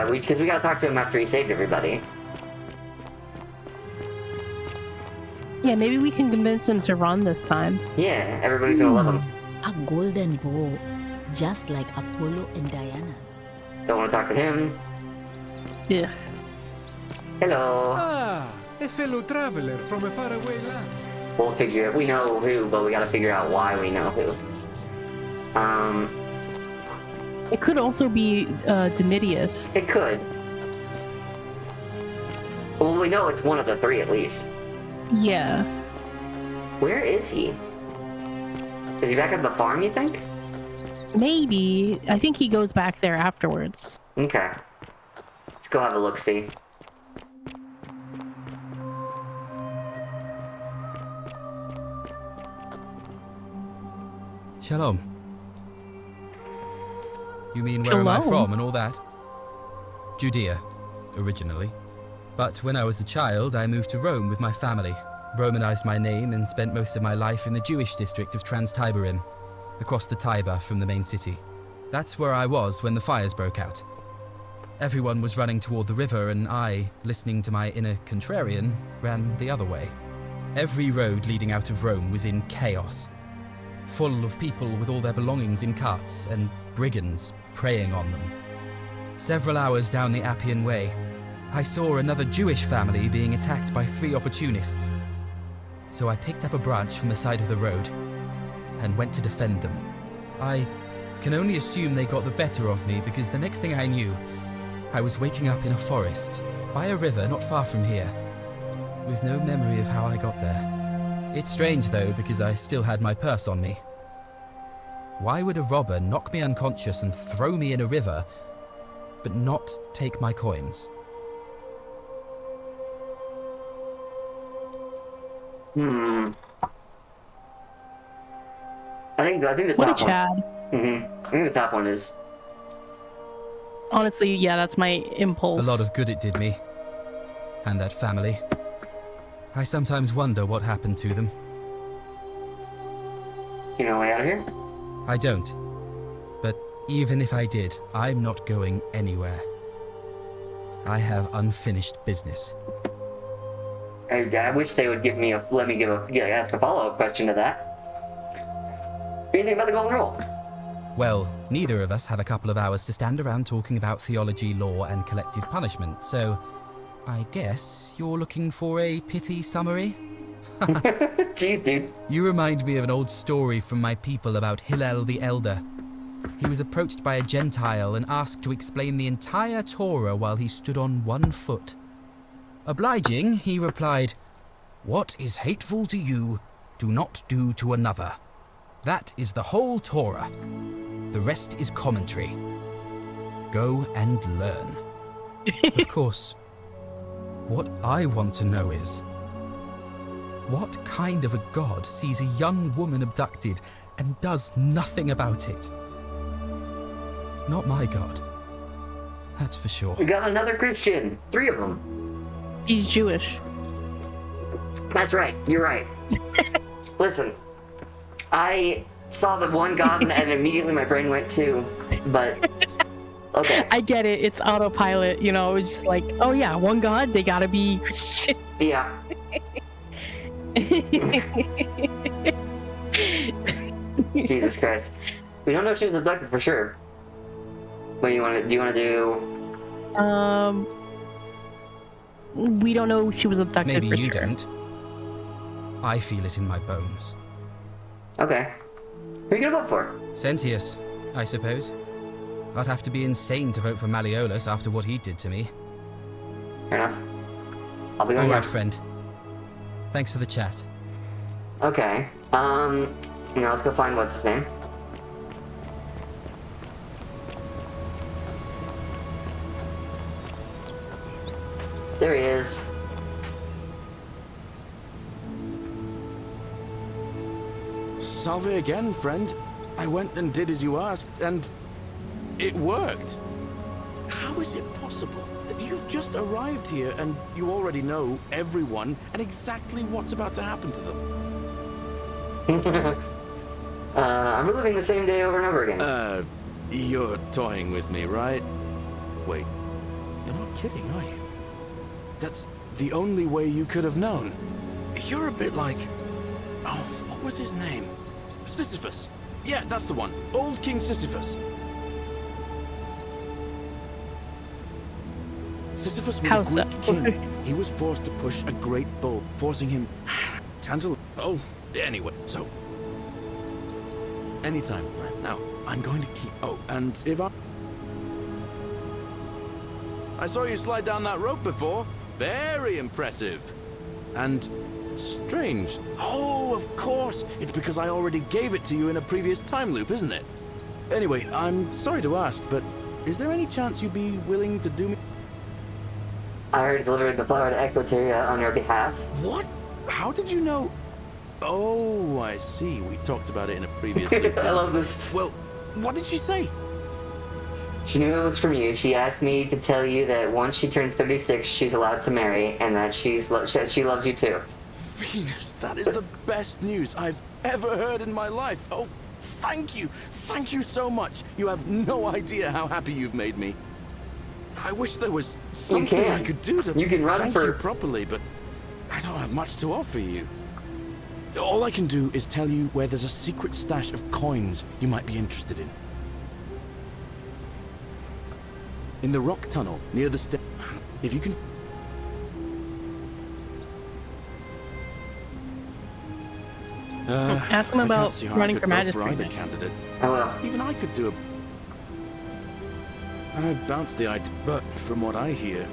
Because we gotta talk to him after he saved everybody. Yeah, maybe we can convince him to run this time. Yeah, everybody's gonna love him. A golden bow, just like Apollo and Diana's. Don't want to talk to him. Yeah. Hello. Ah, a fellow traveler from a faraway land. We'll figure it. We know who, but we gotta figure out why we know who. It could also be Domitius. It could. Well, we know it's one of the three at least. Yeah. Where is he? Is he back at the farm, you think? Maybe. I think he goes back there afterwards. Okay. Let's go have a look-see. Shalom. You mean where am I from and all that? Judea, originally. But when I was a child, I moved to Rome with my family, Romanized my name, and spent most of my life in the Jewish district of Trans-Tiberim, across the Tiber from the main city. That's where I was when the fires broke out. Everyone was running toward the river, and I, listening to my inner contrarian, ran the other way. Every road leading out of Rome was in chaos, full of people with all their belongings in carts, and brigands preying on them. Several hours down the Appian Way, I saw another Jewish family being attacked by 3 opportunists. So I picked up a branch from the side of the road and went to defend them. I can only assume they got the better of me, because the next thing I knew, I was waking up in a forest, by a river not far from here, with no memory of how I got there. It's strange though, because I still had my purse on me. Why would a robber knock me unconscious and throw me in a river, but not take my coins? I think the top What a one. Chad. I think the top one is. Honestly, yeah, that's my impulse. A lot of good it did me. And that family. I sometimes wonder what happened to them. You know a way out of here? I don't. But even if I did, I'm not going anywhere. I have unfinished business. I wish they would ask a follow-up question to that. What do you think about the golden rule? Well, neither of us have a couple of hours to stand around talking about theology, law, and collective punishment, so I guess you're looking for a pithy summary? Jeez, dude. You remind me of an old story from my people about Hillel the Elder. He was approached by a Gentile and asked to explain the entire Torah while he stood on one foot. Obliging, he replied, "What is hateful to you, do not do to another. That is the whole Torah. The rest is commentary. Go and learn." Of course, what I want to know is, what kind of a god sees a young woman abducted and does nothing about it? Not my god. That's for sure. We got another Christian. 3 of them. He's Jewish. That's right. You're right. Listen, I saw the one god and immediately my brain went to, but okay. I get it. It's autopilot, you know, it's just like, oh yeah, one god, they gotta be Christian. Yeah. Jesus Christ. We don't know if she was abducted for sure. What do you want to do? We don't know she was abducted. Maybe for you sure. don't. I feel it in my bones. Okay. Who are you gonna vote for? Sentius, I suppose. I'd have to be insane to vote for Malleolus after what he did to me. Fair enough. I'll be going All right, now. friend. Thanks for the chat. Okay. Now let's go find what's his name. There he is. Salve again, friend. I went and did as you asked, and it worked. How is it possible that you've just arrived here and you already know everyone and exactly what's about to happen to them? I'm reliving the same day over and over again. You're toying with me, right? Wait, you're not kidding, are you? That's the only way you could have known. You're a bit like... Oh, what was his name? Sisyphus. Yeah, that's the one. Old King Sisyphus. Sisyphus was How a so? Greek king. He was forced to push a great bow, forcing him Tangela. Oh, anyway, so. Anytime, friend. Now, I'm going to keep. Oh, and if I saw you slide down that rope before. Very impressive. And strange. Oh, of course. It's because I already gave it to you in a previous time loop, isn't it? Anyway, I'm sorry to ask, but is there any chance you'd be willing to do me? I already delivered the flower to Equateria on your behalf. What? How did you know? Oh, I see. We talked about it in a previous loop. I love this. Well, what did she say? She knew it was from you. She asked me to tell you that once she turns 36, she's allowed to marry, and that she loves you too. Venus, that is the best news I've ever heard in my life. Oh, thank you. Thank you so much. You have no idea how happy you've made me. I wish there was something I could do to You can run thank for you properly, but I don't have much to offer you. All I can do is tell you where there's a secret stash of coins you might be interested in. In the rock tunnel near the if you can. Ask him about running for magistrate. Either candidate. I will. Even I could do a. I'd bounce the idea, but from what I hear,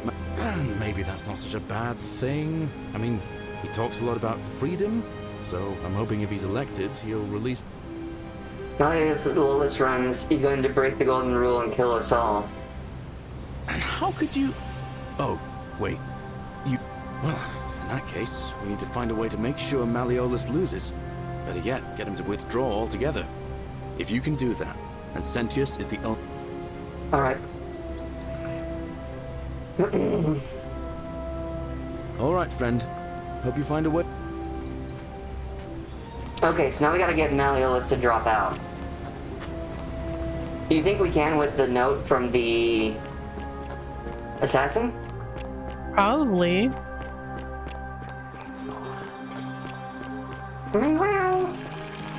maybe that's not such a bad thing. I mean, he talks a lot about freedom, so I'm hoping if he's elected, he'll release. As Lawless runs, he's going to break the golden rule and kill us all. And how could you... Oh, wait. You... Well, in that case, we need to find a way to make sure Malleolus loses. Better yet, get him to withdraw altogether. If you can do that, and Sentius is the only... Alright. Alright, friend. Hope you find a way... Okay, so now we gotta get Malleolus to drop out. Do you think we can with the note from the... assassin? Probably.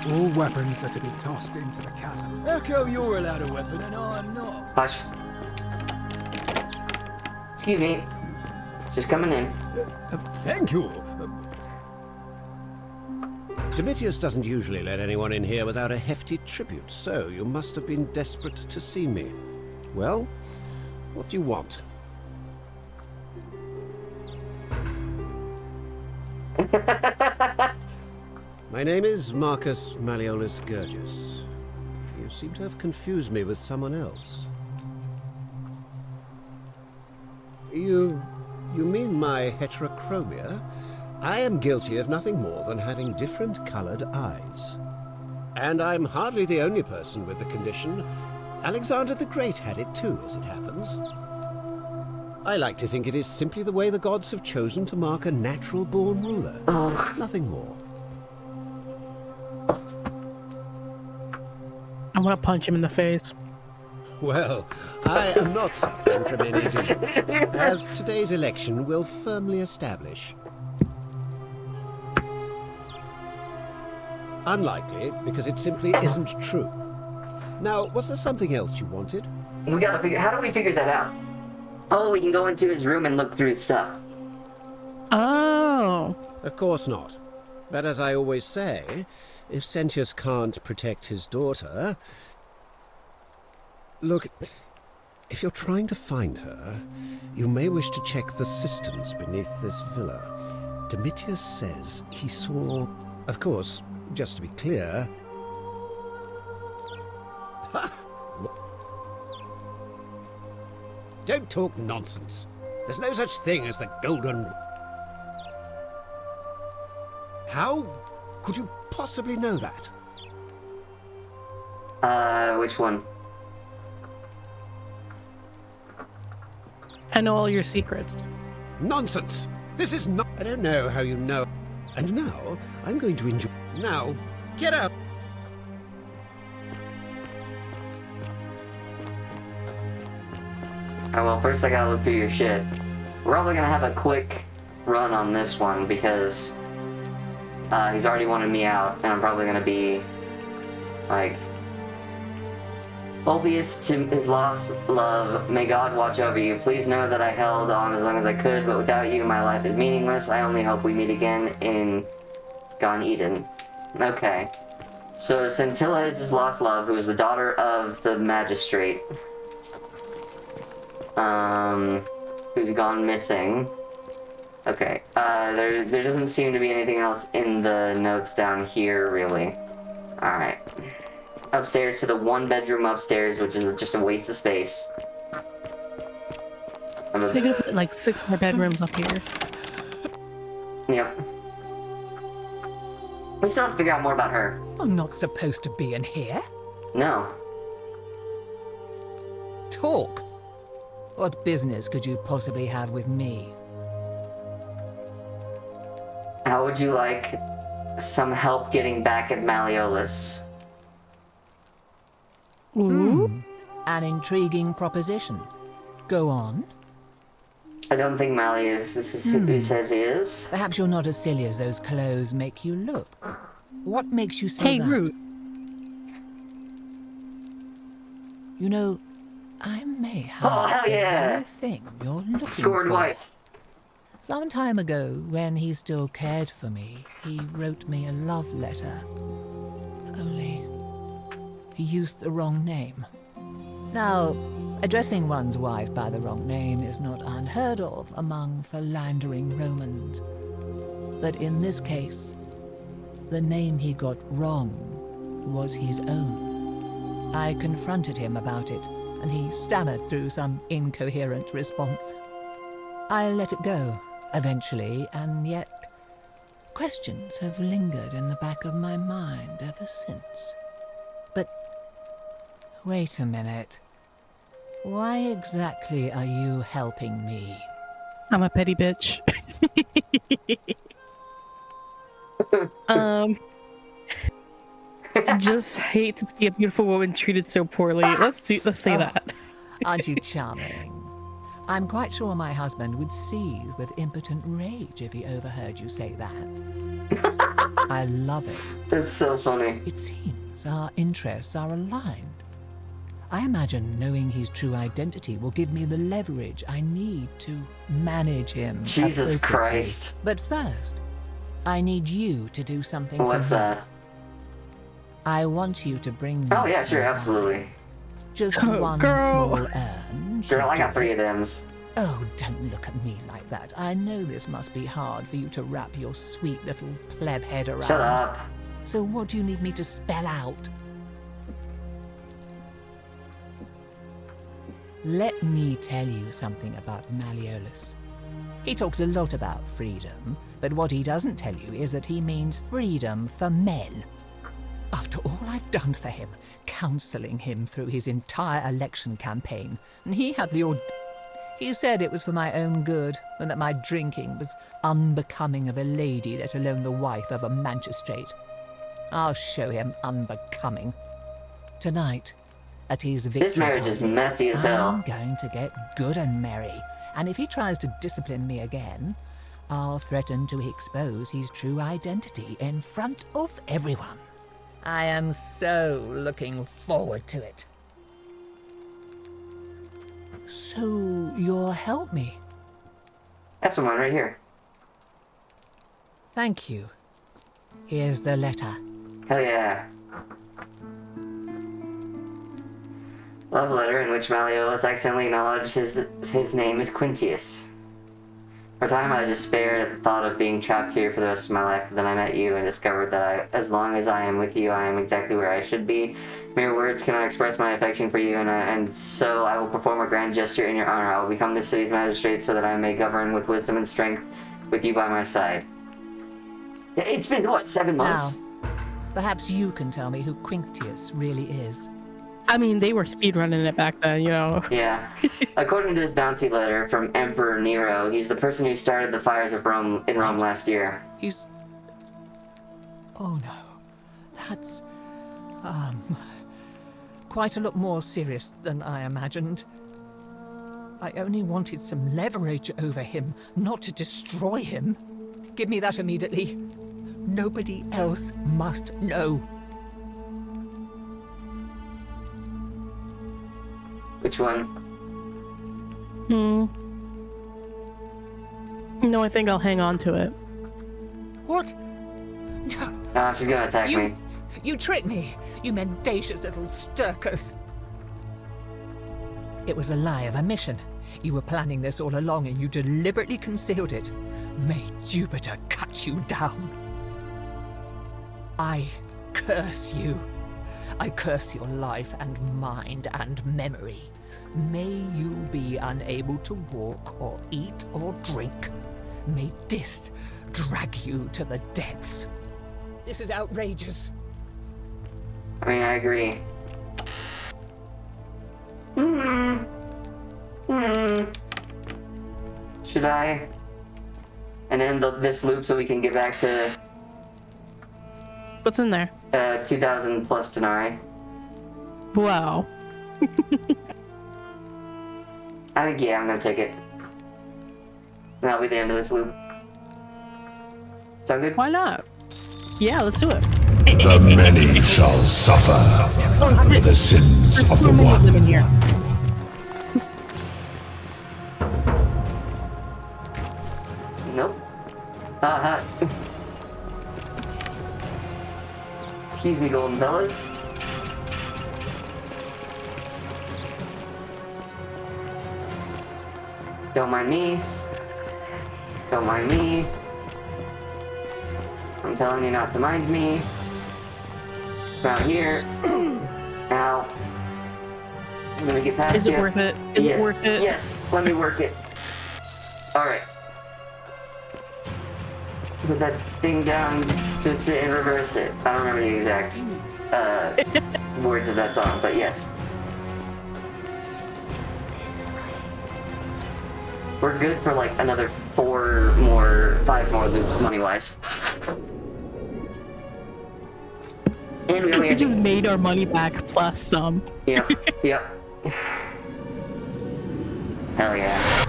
All weapons are to be tossed into the chasm. How come you're allowed a weapon and I'm not? Hush. Excuse me. Just coming in. Thank you. Domitius doesn't usually let anyone in here without a hefty tribute, so you must have been desperate to see me. Well, what do you want? My name is Marcus Malleolus Gurgis. You seem to have confused me with someone else. You mean my heterochromia? I am guilty of nothing more than having different colored eyes. And I'm hardly the only person with the condition. Alexander the Great had it too, as it happens. I like to think it is simply the way the gods have chosen to mark a natural-born ruler. Nothing more. I'm gonna punch him in the face. Well, I am not suffering from any disease, as today's election will firmly establish. Unlikely, because it simply isn't true. Now, was there something else you wanted? We gotta figure... How do we figure that out? Oh, we can go into his room and look through his stuff. Oh. Of course not. But as I always say, if Sentius can't protect his daughter... Look, if you're trying to find her, you may wish to check the cisterns beneath this villa. Domitius says he saw... Of course, just to be clear... Don't talk nonsense. There's no such thing as the golden... How could you possibly know that? Which one? I know all your secrets. Nonsense! This is not... I don't know how you know. And now, I'm going to enjoy... Now, get out! Alright, well, first I gotta look through your shit. We're probably gonna have a quick run on this one because he's already wanted me out, and I'm probably gonna be like, oblivious to his lost love. May God watch over you. Please know that I held on as long as I could, but without you, my life is meaningless. I only hope we meet again in gone Eden. Okay. So Scintilla is his lost love, who is the daughter of the magistrate. Who's gone missing. Okay. There doesn't seem to be anything else in the notes down here, really. Alright. Upstairs to the one bedroom upstairs, which is just a waste of space. They could put like 6 more bedrooms up here. Yep. We still have to figure out more about her. I'm not supposed to be in here. No. Talk. What business could you possibly have with me? How would you like some help getting back at Malleolus? An intriguing proposition. Go on. I don't think Malleus is who says he is. Perhaps you're not as silly as those clothes make you look. What makes you say that? Root. You know, I may have the very thing you're looking Scored for. white. Some time ago, when he still cared for me, he wrote me a love letter. Only, he used the wrong name. Now, addressing one's wife by the wrong name is not unheard of among philandering Romans. But in this case, the name he got wrong was his own. I confronted him about it, and he stammered through some incoherent response. I let it go, eventually, and yet questions have lingered in the back of my mind ever since. But wait a minute. Why exactly are you helping me? I'm a petty bitch. I just hate to see a beautiful woman treated so poorly. Let's say that. Aren't you charming? I'm quite sure my husband would seethe with impotent rage if he overheard you say that. I love it. That's so funny. It seems our interests are aligned. I imagine knowing his true identity will give me the leverage I need to manage him. Jesus Christ. But first, I need you to do something What's for me. that? I want you to bring me Oh, yeah, sure, some absolutely. Just one small urn. Girl, I got 3 of them's. Oh, don't look at me like that. I know this must be hard for you to wrap your sweet little pleb head around. Shut up. So what do you need me to spell out? Let me tell you something about Malleolus. He talks a lot about freedom, but what he doesn't tell you is that he means freedom for men. After all I've done for him, counselling him through his entire election campaign, and he had the He said it was for my own good, and that my drinking was unbecoming of a lady, let alone the wife of a magistrate. I'll show him unbecoming. Tonight, at his victory This marriage is messy as hell. I'm going to get good and merry, and if he tries to discipline me again, I'll threaten to expose his true identity in front of everyone. I am so looking forward to it. So, you'll help me? That's the one right here. Thank you. Here's the letter. Hell yeah. Love letter in which Malleolus accidentally acknowledged his name is Quintius. For a time I despaired at the thought of being trapped here for the rest of my life, but then I met you and discovered that as long as I am with you, I am exactly where I should be. Mere words cannot express my affection for you, and so I will perform a grand gesture in your honor. I will become this city's magistrate so that I may govern with wisdom and strength with you by my side. It's been, what, 7 months? Now, perhaps you can tell me who Quinctius really is. I mean, they were speedrunning it back then, you know. Yeah. According to this bounty letter from Emperor Nero, he's the person who started the fires of Rome in Rome last year. He's... Oh no. That's... quite a lot more serious than I imagined. I only wanted some leverage over him, not to destroy him. Give me that immediately. Nobody else must know. Which one? No, I think I'll hang on to it. What? No. She's gonna attack me. You tricked me, you mendacious little stirkers. It was a lie of a mission. You were planning this all along and you deliberately concealed it. May Jupiter cut you down. I curse you. I curse your life and mind and memory. May you be unable to walk or eat or drink. May this drag you to the depths. This is outrageous. I mean, I agree. Should I? And end this loop so we can get back to What's in there? 2,000 plus denarii. Wow. I think, yeah, I'm gonna take it. That'll be the end of this loop. Sound good? Why not? Yeah, let's do it. The many shall suffer for the sins of the one. Live in here. Nope. Excuse me, golden fellas. Don't mind me. Don't mind me. I'm telling you not to mind me. Around here. Ow. Let me get past Is you. it worth it? Is it worth it? Yes, let me work it. Alright. Put that thing down, twist it, and reverse it. I don't remember the exact words of that song, but yes. We're good for like another 5 more loops money-wise. And we only We just made our money back plus some. Yep, yep. Hell yeah.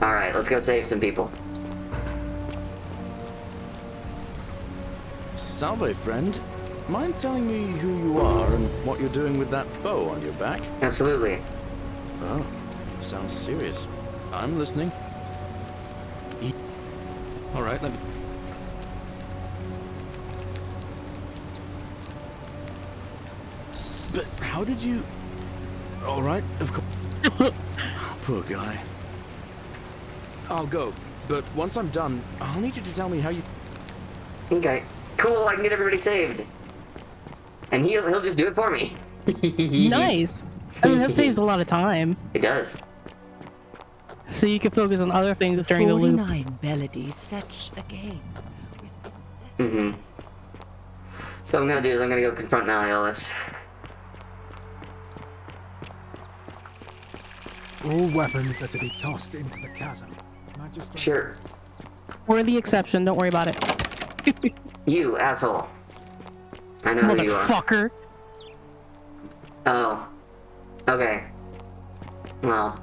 Alright, let's go save some people. Salve, friend. Mind telling me who you are and what you're doing with that bow on your back? Absolutely. Oh, sounds serious. I'm listening. Alright, let me... But how did you... Alright, of course. Poor guy. I'll go, but once I'm done, I'll need you to tell me how you... Okay. Cool, I can get everybody saved. And he'll just do it for me. Nice. I mean, that saves a lot of time. It does. So you can focus on other things during the loop. 49 melodies fetch again. Mm-hmm. So what I'm gonna do is I'm gonna go confront Malleolus. All weapons are to be tossed into the chasm. Magistrate... Sure. We're the exception, don't worry about it. You, asshole. I know who you are. Motherfucker. Oh. Okay. Well.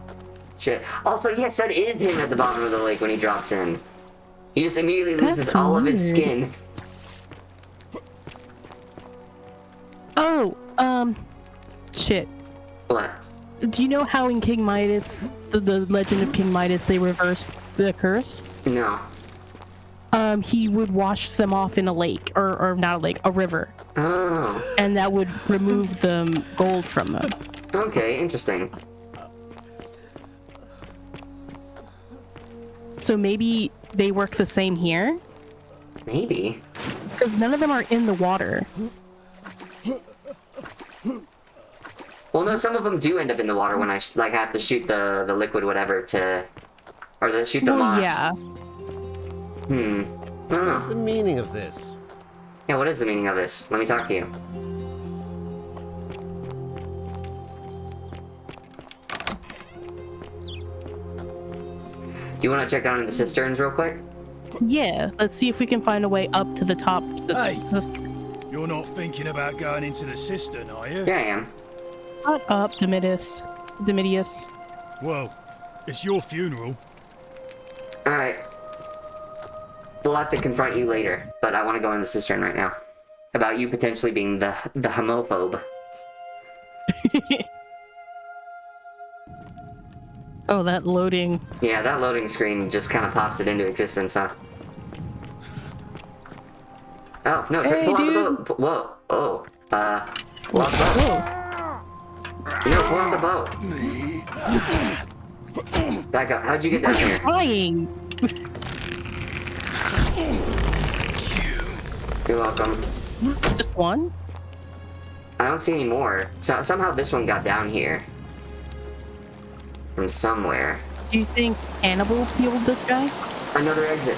Shit. Also, yes, that is him at the bottom of the lake when he drops in. He just immediately loses all of his skin. Oh, shit. What? Do you know how in King Midas, the Legend of King Midas, they reversed the curse? No. He would wash them off in a lake, or not a lake, a river. Oh. And that would remove the gold from them. Okay, interesting. So maybe they work the same here? Maybe. Because none of them are in the water. Well, no, some of them do end up in the water when I have to shoot the liquid whatever to, or shoot the moss. Yeah. I don't know. What's the meaning of this? Yeah, what is the meaning of this? Let me talk to you. Do you want to check down in the cisterns real quick? Yeah, let's see if we can find a way up to the top. Hey, you're not thinking about going into the cistern, are you? Yeah, I am. Shut up, Domitius. Well, it's your funeral. Alright. We'll have to confront you later, but I want to go in the cistern right now. About you potentially being the homophobe. Oh, that loading. Yeah, that loading screen just kind of pops it into existence, huh? Oh, no, Hey, pull out dude. the boat. Whoa, oh, pull out the boat. No, pull out the boat. Back up. How'd you get down here? Trying. You're welcome. Just one? I don't see any more. So, somehow this one got down here. From somewhere. Do you think Hannibal killed this guy? Another exit.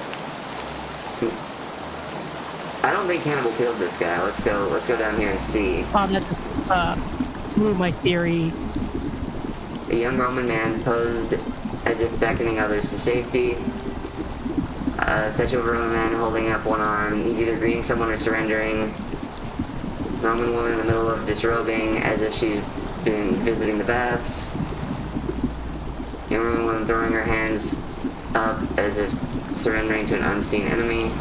I don't think Hannibal killed this guy. Let's go down here and see. Oh, that just blew my theory. A young Roman man posed as if beckoning others to safety. Such a Roman man holding up one arm. He's either greeting someone or surrendering. Roman woman in the middle of disrobing as if she's been visiting the baths. Young Roman woman throwing her hands up as if surrendering to an unseen enemy.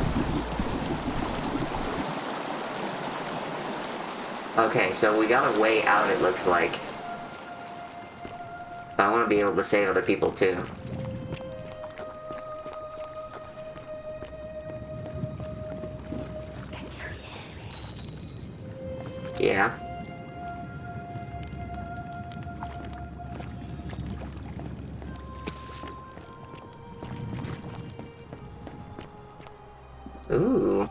Okay, so we got a way out, it looks like. But I want to be able to save other people too. Yeah. Ooh.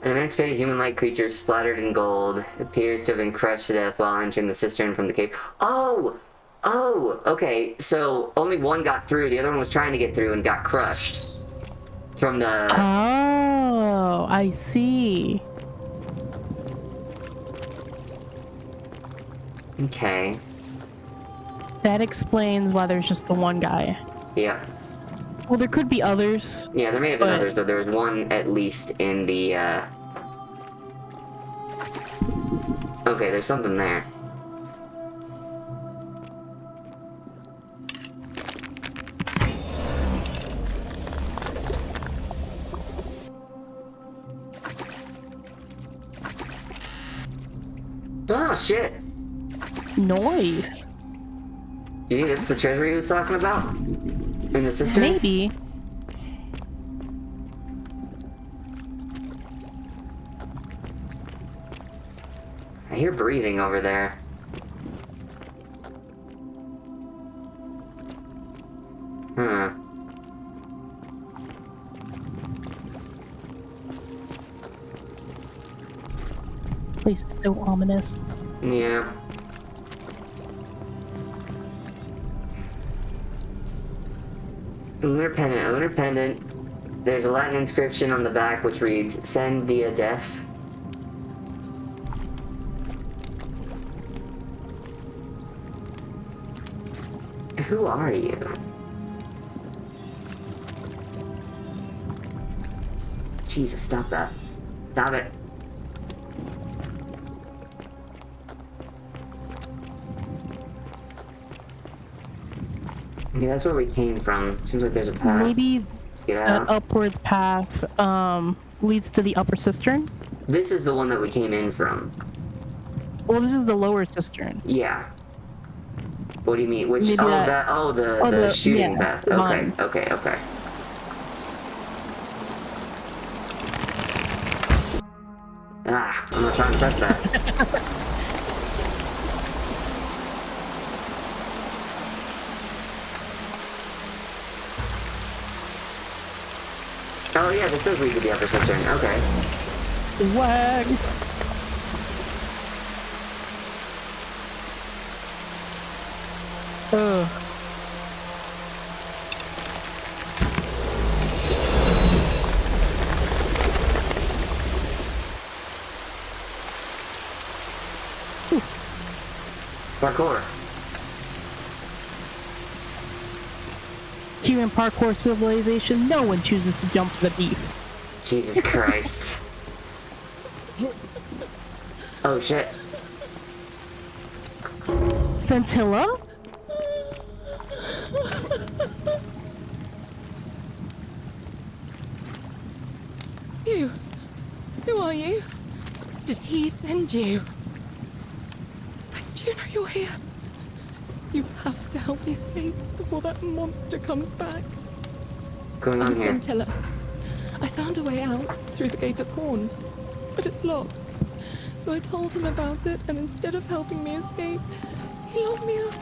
An emancipated human-like creature splattered in gold appears to have been crushed to death while entering the cistern from the cave. Oh! Oh! Okay, so only one got through, the other one was trying to get through and got crushed. From the... Oh, I see. Okay. That explains why there's just the one guy. Yeah. Well, there could be others. Yeah, there may have been others, but there was one at least in the, Okay, there's something there. Oh, shit! Nice. Do you think that's the treasure he was talking about? In the cisterns? Maybe. I hear breathing over there. Huh. Place is so ominous. Yeah. Lunar pendant. A lunar pendant. There's a Latin inscription on the back which reads, Sen dia def. Who are you? Jesus, stop that. Stop it. Okay, that's where we came from. Seems like there's a path. Maybe Get the out. upwards path leads to the upper cistern. This is the one that we came in from. Well, this is the lower cistern. Yeah. What do you mean? Which? Maybe Oh, that- that. Oh, the oh, the- shooting yeah, path. the Okay. mine. Okay. Okay. Ah, I'm not trying to press that. Oh yeah, this does lead to the upper cistern. Okay. Wag. Ugh. Parkour. Here in parkour civilization, no one chooses to jump to the beef. Jesus Christ. Oh shit. Scintilla? You? Who are you? Did he send you? Do you know you're here? You have to help me escape before that monster comes back. What's going on I'm here? Scintilla. I found a way out through the Gate of Horn, but it's locked. So I told him about it, and instead of helping me escape, he locked me up.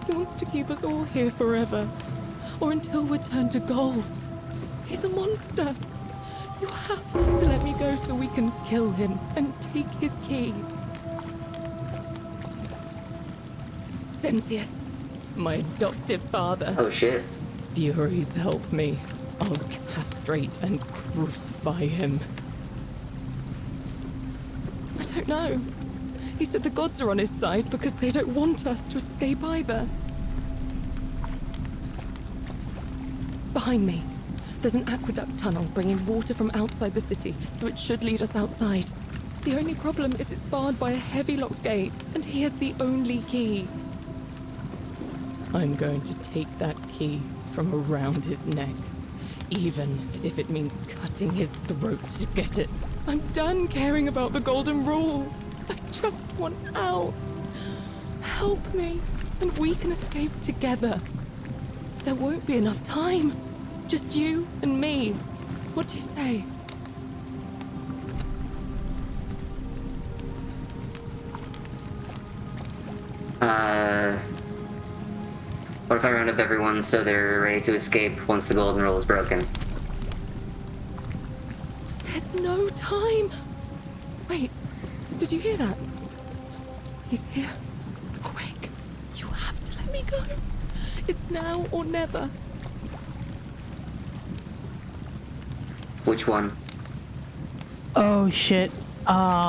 He wants to keep us all here forever, or until we're turned to gold. He's a monster. You have to let me go so we can kill him and take his key. Sentius, my adoptive father. Oh shit. Furies help me. I'll castrate and crucify him. I don't know. He said the gods are on his side because they don't want us to escape either. Behind me, there's an aqueduct tunnel bringing water from outside the city, so it should lead us outside. The only problem is it's barred by a heavy locked gate, and he has the only key. I'm going to take that key from around his neck, even if it means cutting his throat to get it. I'm done caring about the golden rule. I just want out. Help me, and we can escape together. There won't be enough time. Just you and me. What do you say? What if I round up everyone so they're ready to escape once the golden rule is broken? There's no time. Wait, did you hear that? He's here. Quick, you have to let me go. It's now or never. Which one? Oh shit.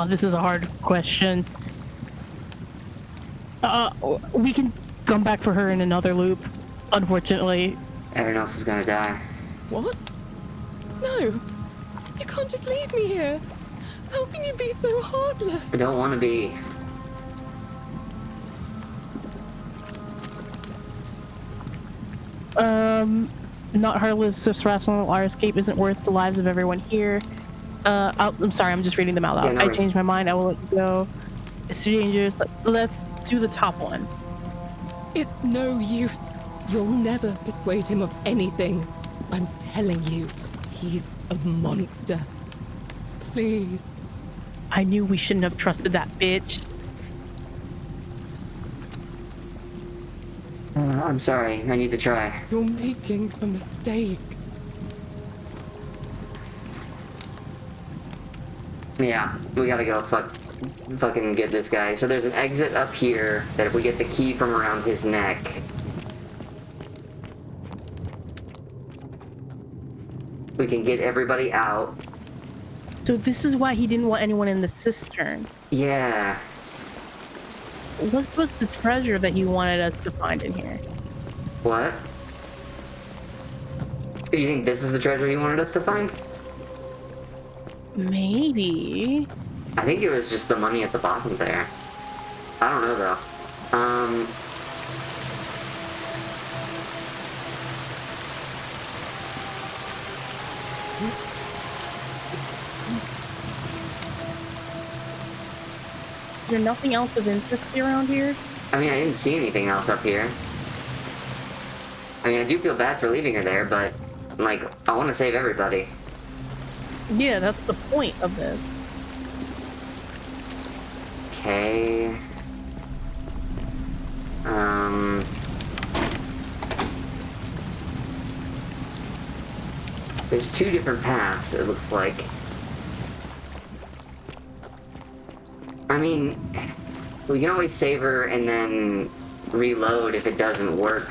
This is a hard question. We can come back for her in another loop, unfortunately. Everyone else is gonna die. What? No, you can't just leave me here. How can you be so heartless? I don't want to be. Not heartless, so harassment our escape isn't worth the lives of everyone here. I'm sorry, I'm just reading them out loud. Yeah, no I worries. changed my mind, I will let you go. It's too dangerous. Let's do the top one. It's no use. You'll never persuade him of anything. I'm telling you, he's a monster. Please. I knew we shouldn't have trusted that bitch. I'm sorry, I need to try. You're making a mistake. Yeah, we gotta go fucking get this guy. So there's an exit up here that if we get the key from around his neck, we can get everybody out. So this is why he didn't want anyone in the cistern. Yeah. What was the treasure that he wanted us to find in here? What? Do you think this is the treasure he wanted us to find? Maybe. I think it was just the money at the bottom there. I don't know though. Is there nothing else of interest around here? I mean, I didn't see anything else up here. I mean, I do feel bad for leaving her there, but, like, I want to save everybody. Yeah, that's the point of this. Okay. There's two different paths, it looks like. I mean, we can always save her and then reload if it doesn't work.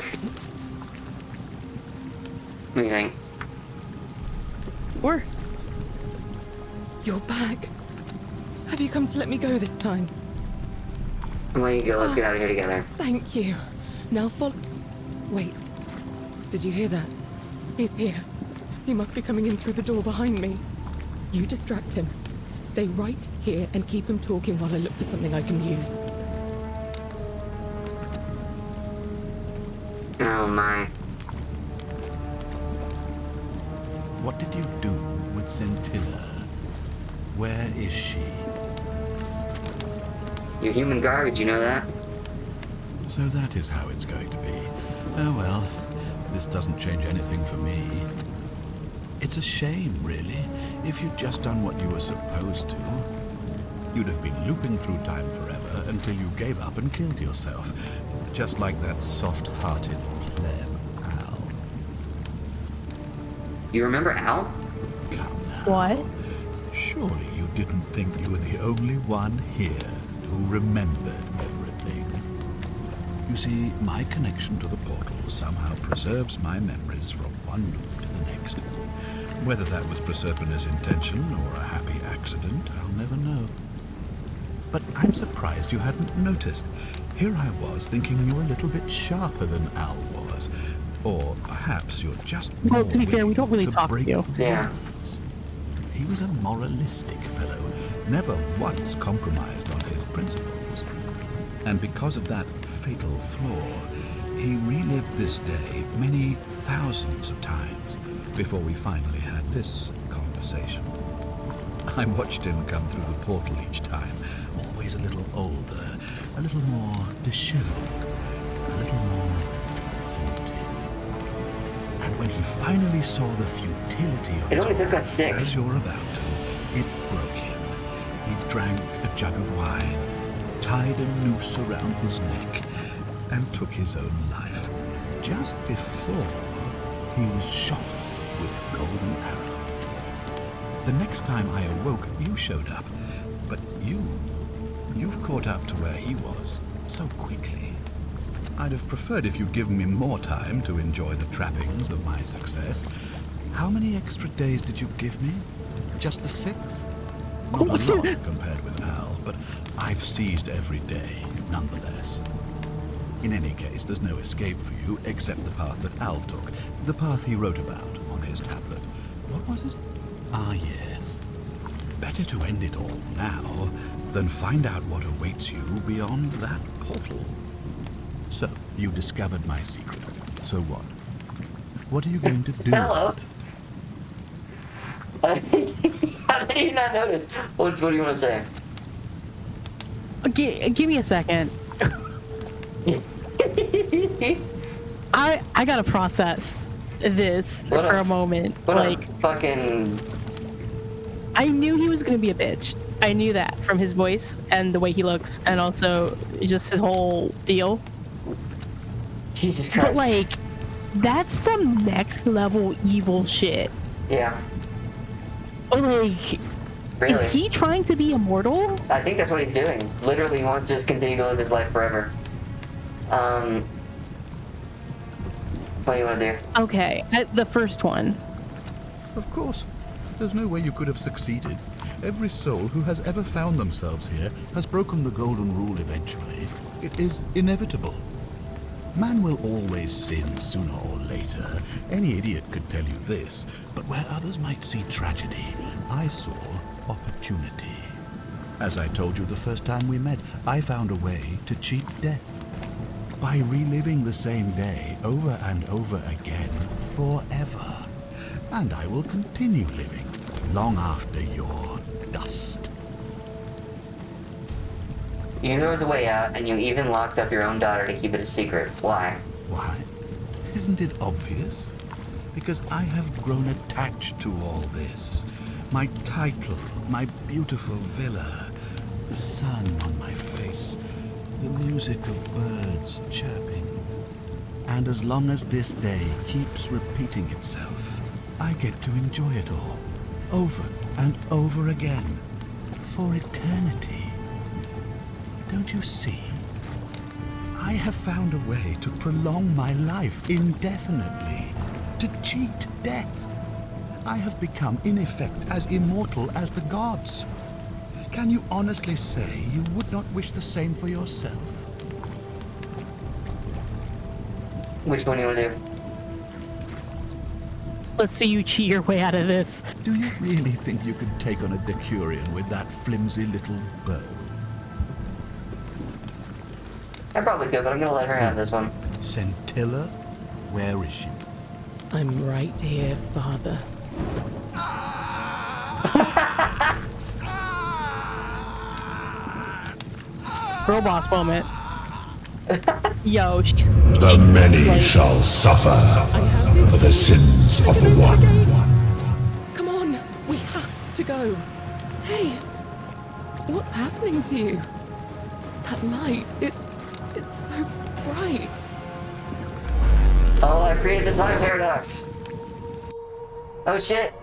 What do you think? Or you're back. Have you come to let me go this time? I'm letting you go. Let's get out of here together. Thank you. Now follow. Wait. Did you hear that? He's here. He must be coming in through the door behind me. You distract him. Stay right here and keep him talking while I look for something I can use. Oh my. What did you do with Scintilla? Where is she? You're human garbage, you know that? So that is how it's going to be. Oh well, this doesn't change anything for me. It's a shame, really. If you'd just done what you were supposed to, you'd have been looping through time forever until you gave up and killed yourself. Just like that soft-hearted pleb, Al. You remember Al? What? Surely you didn't think you were the only one here who remembered everything. You see, my connection to the portal somehow preserves my memories from one loop to the next. Whether that was Proserpina's intention or a happy accident, I'll never know. But I'm surprised you hadn't noticed. Here I was thinking you were a little bit sharper than Al was. Or perhaps you're just Well, to be fair, we don't really talk to you. Yeah. He was a moralistic fellow, never once compromised on his principles. And because of that fatal flaw, he relived this day many thousands of times before we finally had this conversation. I watched him come through the portal each time, always a little older, a little more disheveled, a little more haunted. And when he finally saw the futility of It only took us 6. as you're about to, it broke him. He drank a jug of wine, tied a noose around his neck, and took his own life, just before he was shot with a golden arrow. The next time I awoke, you showed up, but you've caught up to where he was so quickly. I'd have preferred if you'd given me more time to enjoy the trappings of my success. How many extra days did you give me? Just the 6? Not a lot compared with Al, but I've seized every day, nonetheless. In any case, there's no escape for you except the path that Al took, the path he wrote about on his tablet. What was it? Ah, yes. Better to end it all now than find out what awaits you beyond that portal. So, you discovered my secret. So what? What are you going to do? Hello. How did you not notice? What do you want to say? Give me a second. I gotta process this for a moment. Fucking. I knew he was gonna be a bitch. I knew that from his voice and the way he looks, and also just his whole deal. Jesus Christ. But like, that's some next level evil shit. Yeah. Like, Really? is he trying to be immortal? I think that's what he's doing. Literally, he wants to just continue to live his life forever. What do you want to do? Okay, the first one. Of course. There's no way you could have succeeded. Every soul who has ever found themselves here has broken the golden rule eventually. It is inevitable. Man will always sin sooner or later. Any idiot could tell you this, but where others might see tragedy, I saw opportunity. As I told you the first time we met, I found a way to cheat death. By reliving the same day over and over again forever. And I will continue living long after your dust. You knew there was a way out, and you even locked up your own daughter to keep it a secret. Why? Why? Isn't it obvious? Because I have grown attached to all this. My title, my beautiful villa, the sun on my face, the music of birds chirping. And as long as this day keeps repeating itself, I get to enjoy it all, over and over again, for eternity. Don't you see? I have found a way to prolong my life indefinitely, to cheat death. I have become, in effect, as immortal as the gods. Can you honestly say you would not wish the same for yourself? Which one do you want to do? Let's see you cheat your way out of this. Do you really think you could take on a Decurion with that flimsy little bow? I probably could, but I'm gonna let her have this one. Scintilla? Where is she? I'm right here, Father. Girl boss moment. Yo, she's... The many shall suffer for the sins of the one. to go. Hey, what's happening to you? That light, it's so bright. Oh, I created the time paradox. Oh shit.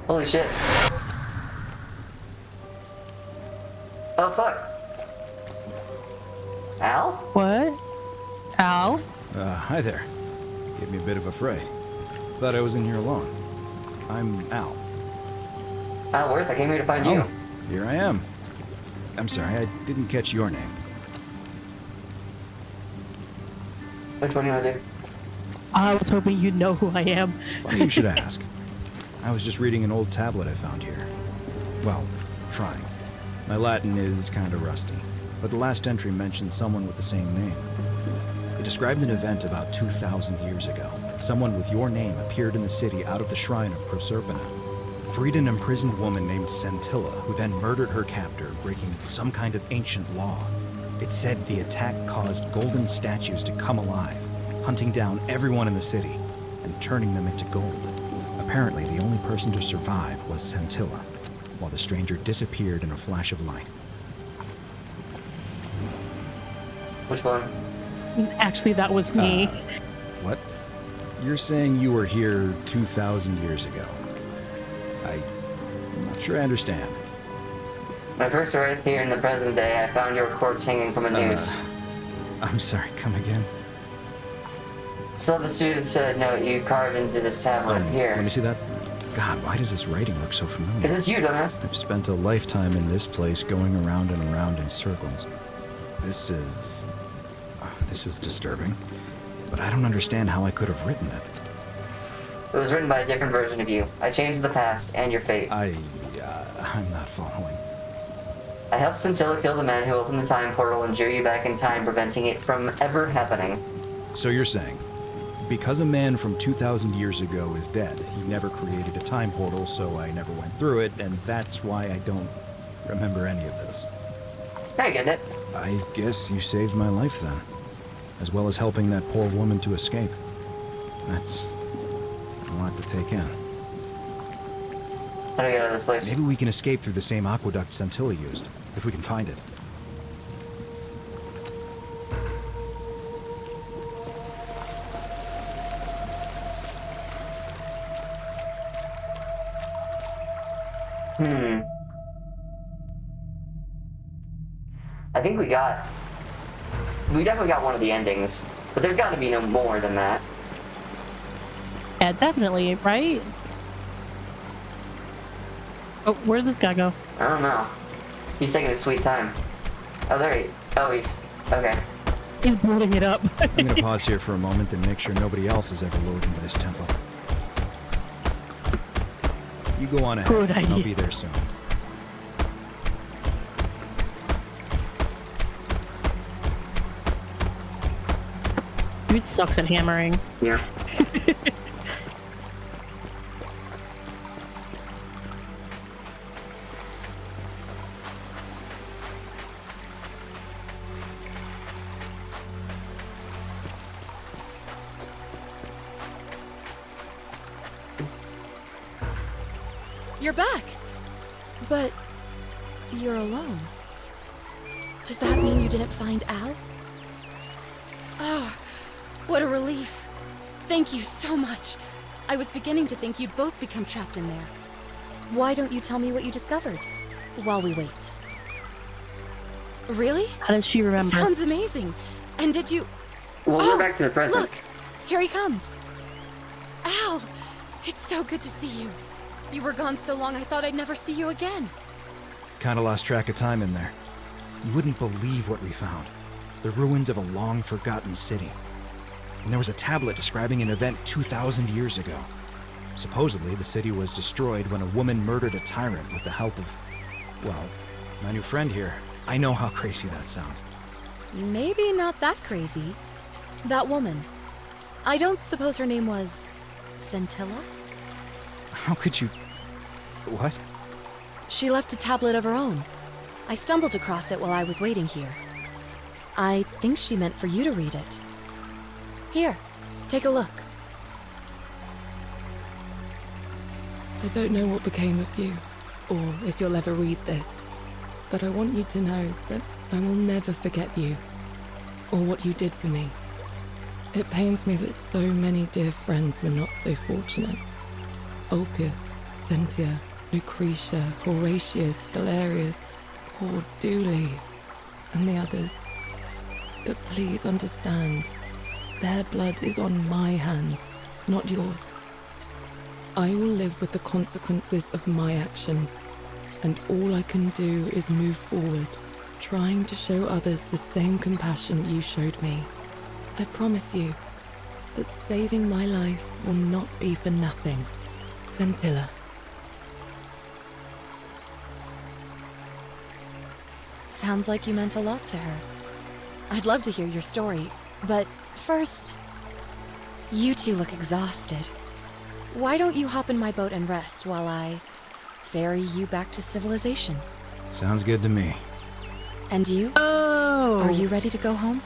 Holy shit. Oh fuck. Al? What? Al? Hi there. Gave me a bit of a fray. Thought I was in here alone. I'm Al. Al Worth, I came here to find you. Here I am. I'm sorry, I didn't catch your name. Which one do you want to do? I was hoping you'd know who I am. Funny you should ask. I was just reading an old tablet I found here. Well, trying. My Latin is kinda rusty, but the last entry mentioned someone with the same name. It described an event about 2,000 years ago. Someone with your name appeared in the city out of the shrine of Proserpina. Freed an imprisoned woman named Scintilla, who then murdered her captor, breaking some kind of ancient law. It said the attack caused golden statues to come alive, hunting down everyone in the city and turning them into gold. Apparently, the only person to survive was Scintilla, while the stranger disappeared in a flash of light. Which one? Actually, that was me. What? You're saying you were here 2,000 years ago? I'm not sure I understand. When I first arrived here in the present day, I found your corpse hanging from a noose. I'm sorry, come again? So the students said no, you carved into this tablet here. Let me see that. God, why does this writing look so familiar? Because it's you, dumbass. I've spent a lifetime in this place going around and around in circles. This is disturbing. But I don't understand how I could have written it. It was written by a different version of you. I changed the past and your fate. I'm not following. I helped Scintilla kill the man who opened the time portal and drew you back in time, preventing it from ever happening. So you're saying, because a man from 2,000 years ago is dead, he never created a time portal, so I never went through it, and that's why I don't remember any of this. I get it. I guess you saved my life then, as well as helping that poor woman to escape. That's a lot to take in. How do we get out of this place? Maybe we can escape through the same aqueduct Scintilla used, if we can find it. I think we definitely got one of the endings, but there's got to be no more than that. Yeah, definitely, right? Oh, where did this guy go? I don't know. He's taking his sweet time. Oh, there he... Oh, he's... Okay. He's building it up. I'm gonna pause here for a moment and make sure nobody else has ever lured into this temple. You go on ahead. Good idea. I'll be there soon. Dude sucks at hammering. Yeah. You're back! But you're alone. Does that mean you didn't find Al? Ah, what a relief. Thank you so much. I was beginning to think you'd both become trapped in there. Why don't you tell me what you discovered while we wait? Really? How does she remember? Sounds amazing. And did you... Well, we're back to the present. Look! Here he comes. Al! It's so good to see you. You were gone so long I thought I'd never see you again. Kinda lost track of time in there. You wouldn't believe what we found. The ruins of a long-forgotten city. And there was a tablet describing an event 2,000 years ago. Supposedly, the city was destroyed when a woman murdered a tyrant with the help of... well, my new friend here. I know how crazy that sounds. Maybe not that crazy. That woman. I don't suppose her name was... Scintilla? How could you... What? She left a tablet of her own. I stumbled across it while I was waiting here. I think she meant for you to read it. Here, take a look. I don't know what became of you, or if you'll ever read this, but I want you to know that I will never forget you, or what you did for me. It pains me that so many dear friends were not so fortunate. Ulpius, Sentia, Lucretia, Horatius, Galerius, poor Dooley, and the others. But please understand, their blood is on my hands, not yours. I will live with the consequences of my actions, and all I can do is move forward, trying to show others the same compassion you showed me. I promise you that saving my life will not be for nothing. Scintilla. Sounds like you meant a lot to her. I'd love to hear your story, but first, you two look exhausted. Why don't you hop in my boat and rest while I ferry you back to civilization? Sounds good to me. And you? Oh! Are you ready to go home?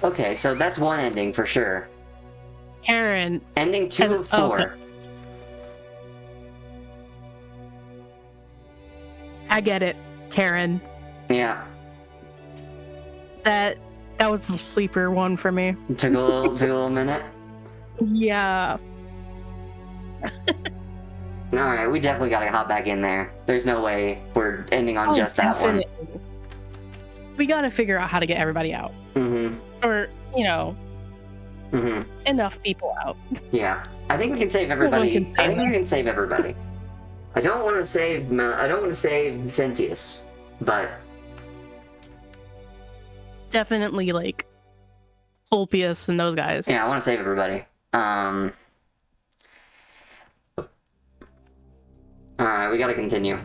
Okay, so that's one ending for sure. Aaron. Ending 2 of 4. Okay. I get it, Karen. Yeah. That was the sleeper one for me. Took a little minute. Yeah. Alright, we definitely gotta hop back in there. There's no way we're ending on just that one. We gotta figure out how to get everybody out. Mm-hmm. Or, Mm-hmm. enough people out. Yeah. I think we can save everybody. I think we can save everybody. I don't want to save Sentius, but definitely like Ulpius and those guys. Yeah, I want to save everybody. Alright, we gotta continue.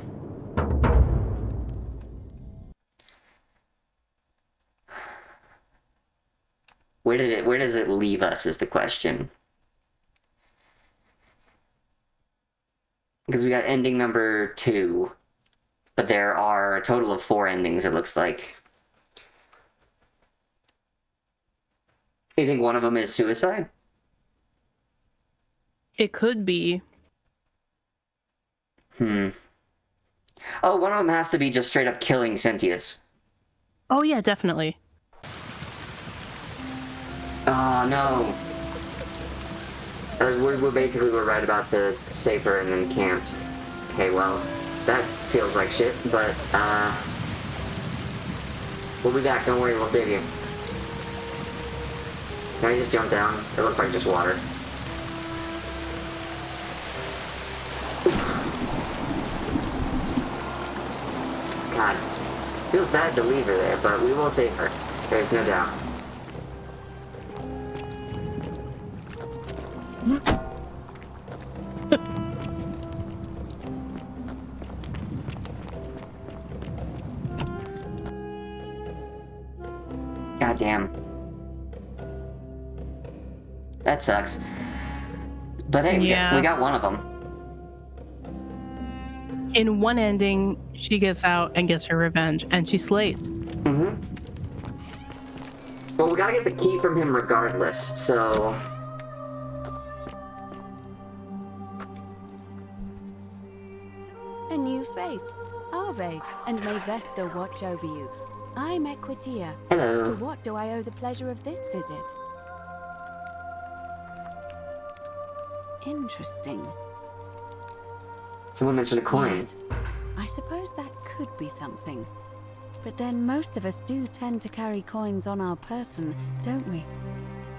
Where does it leave us is the question. Because we got ending number 2, but there are a total of 4 endings, it looks like. You think one of them is suicide? It could be. Oh, one of them has to be just straight up killing Sentius. Oh yeah, definitely. Oh no. We're right about to save her and then can't. Okay, well, that feels like shit, but we'll be back, don't worry, we'll save you. Can I just jump down? It looks like just water. God, feels bad to leave her there, but we will save her. There's no doubt. God damn. That sucks. But hey, we got one of them. In one ending, she gets out and gets her revenge, and she slays. Mm-hmm. Well, we gotta get the key from him regardless, so... A new face. Ave, and may Vesta watch over you. I'm Equitia. Hello. To what do I owe the pleasure of this visit? Interesting. Someone mentioned a coin. Yes, I suppose that could be something. But then most of us do tend to carry coins on our person, don't we?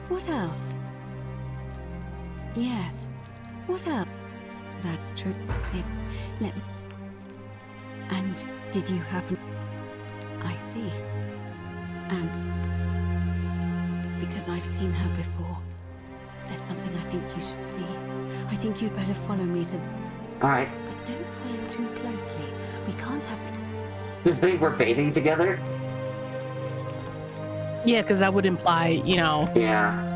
What else? Yes. What else? That's true. Let me... And did you happen... I see. And... Because I've seen her before. There's something I think you should see. I think you'd better follow me to... Alright. But don't follow too closely. We can't have... You think we're bathing together? Yeah, because that would imply, Yeah.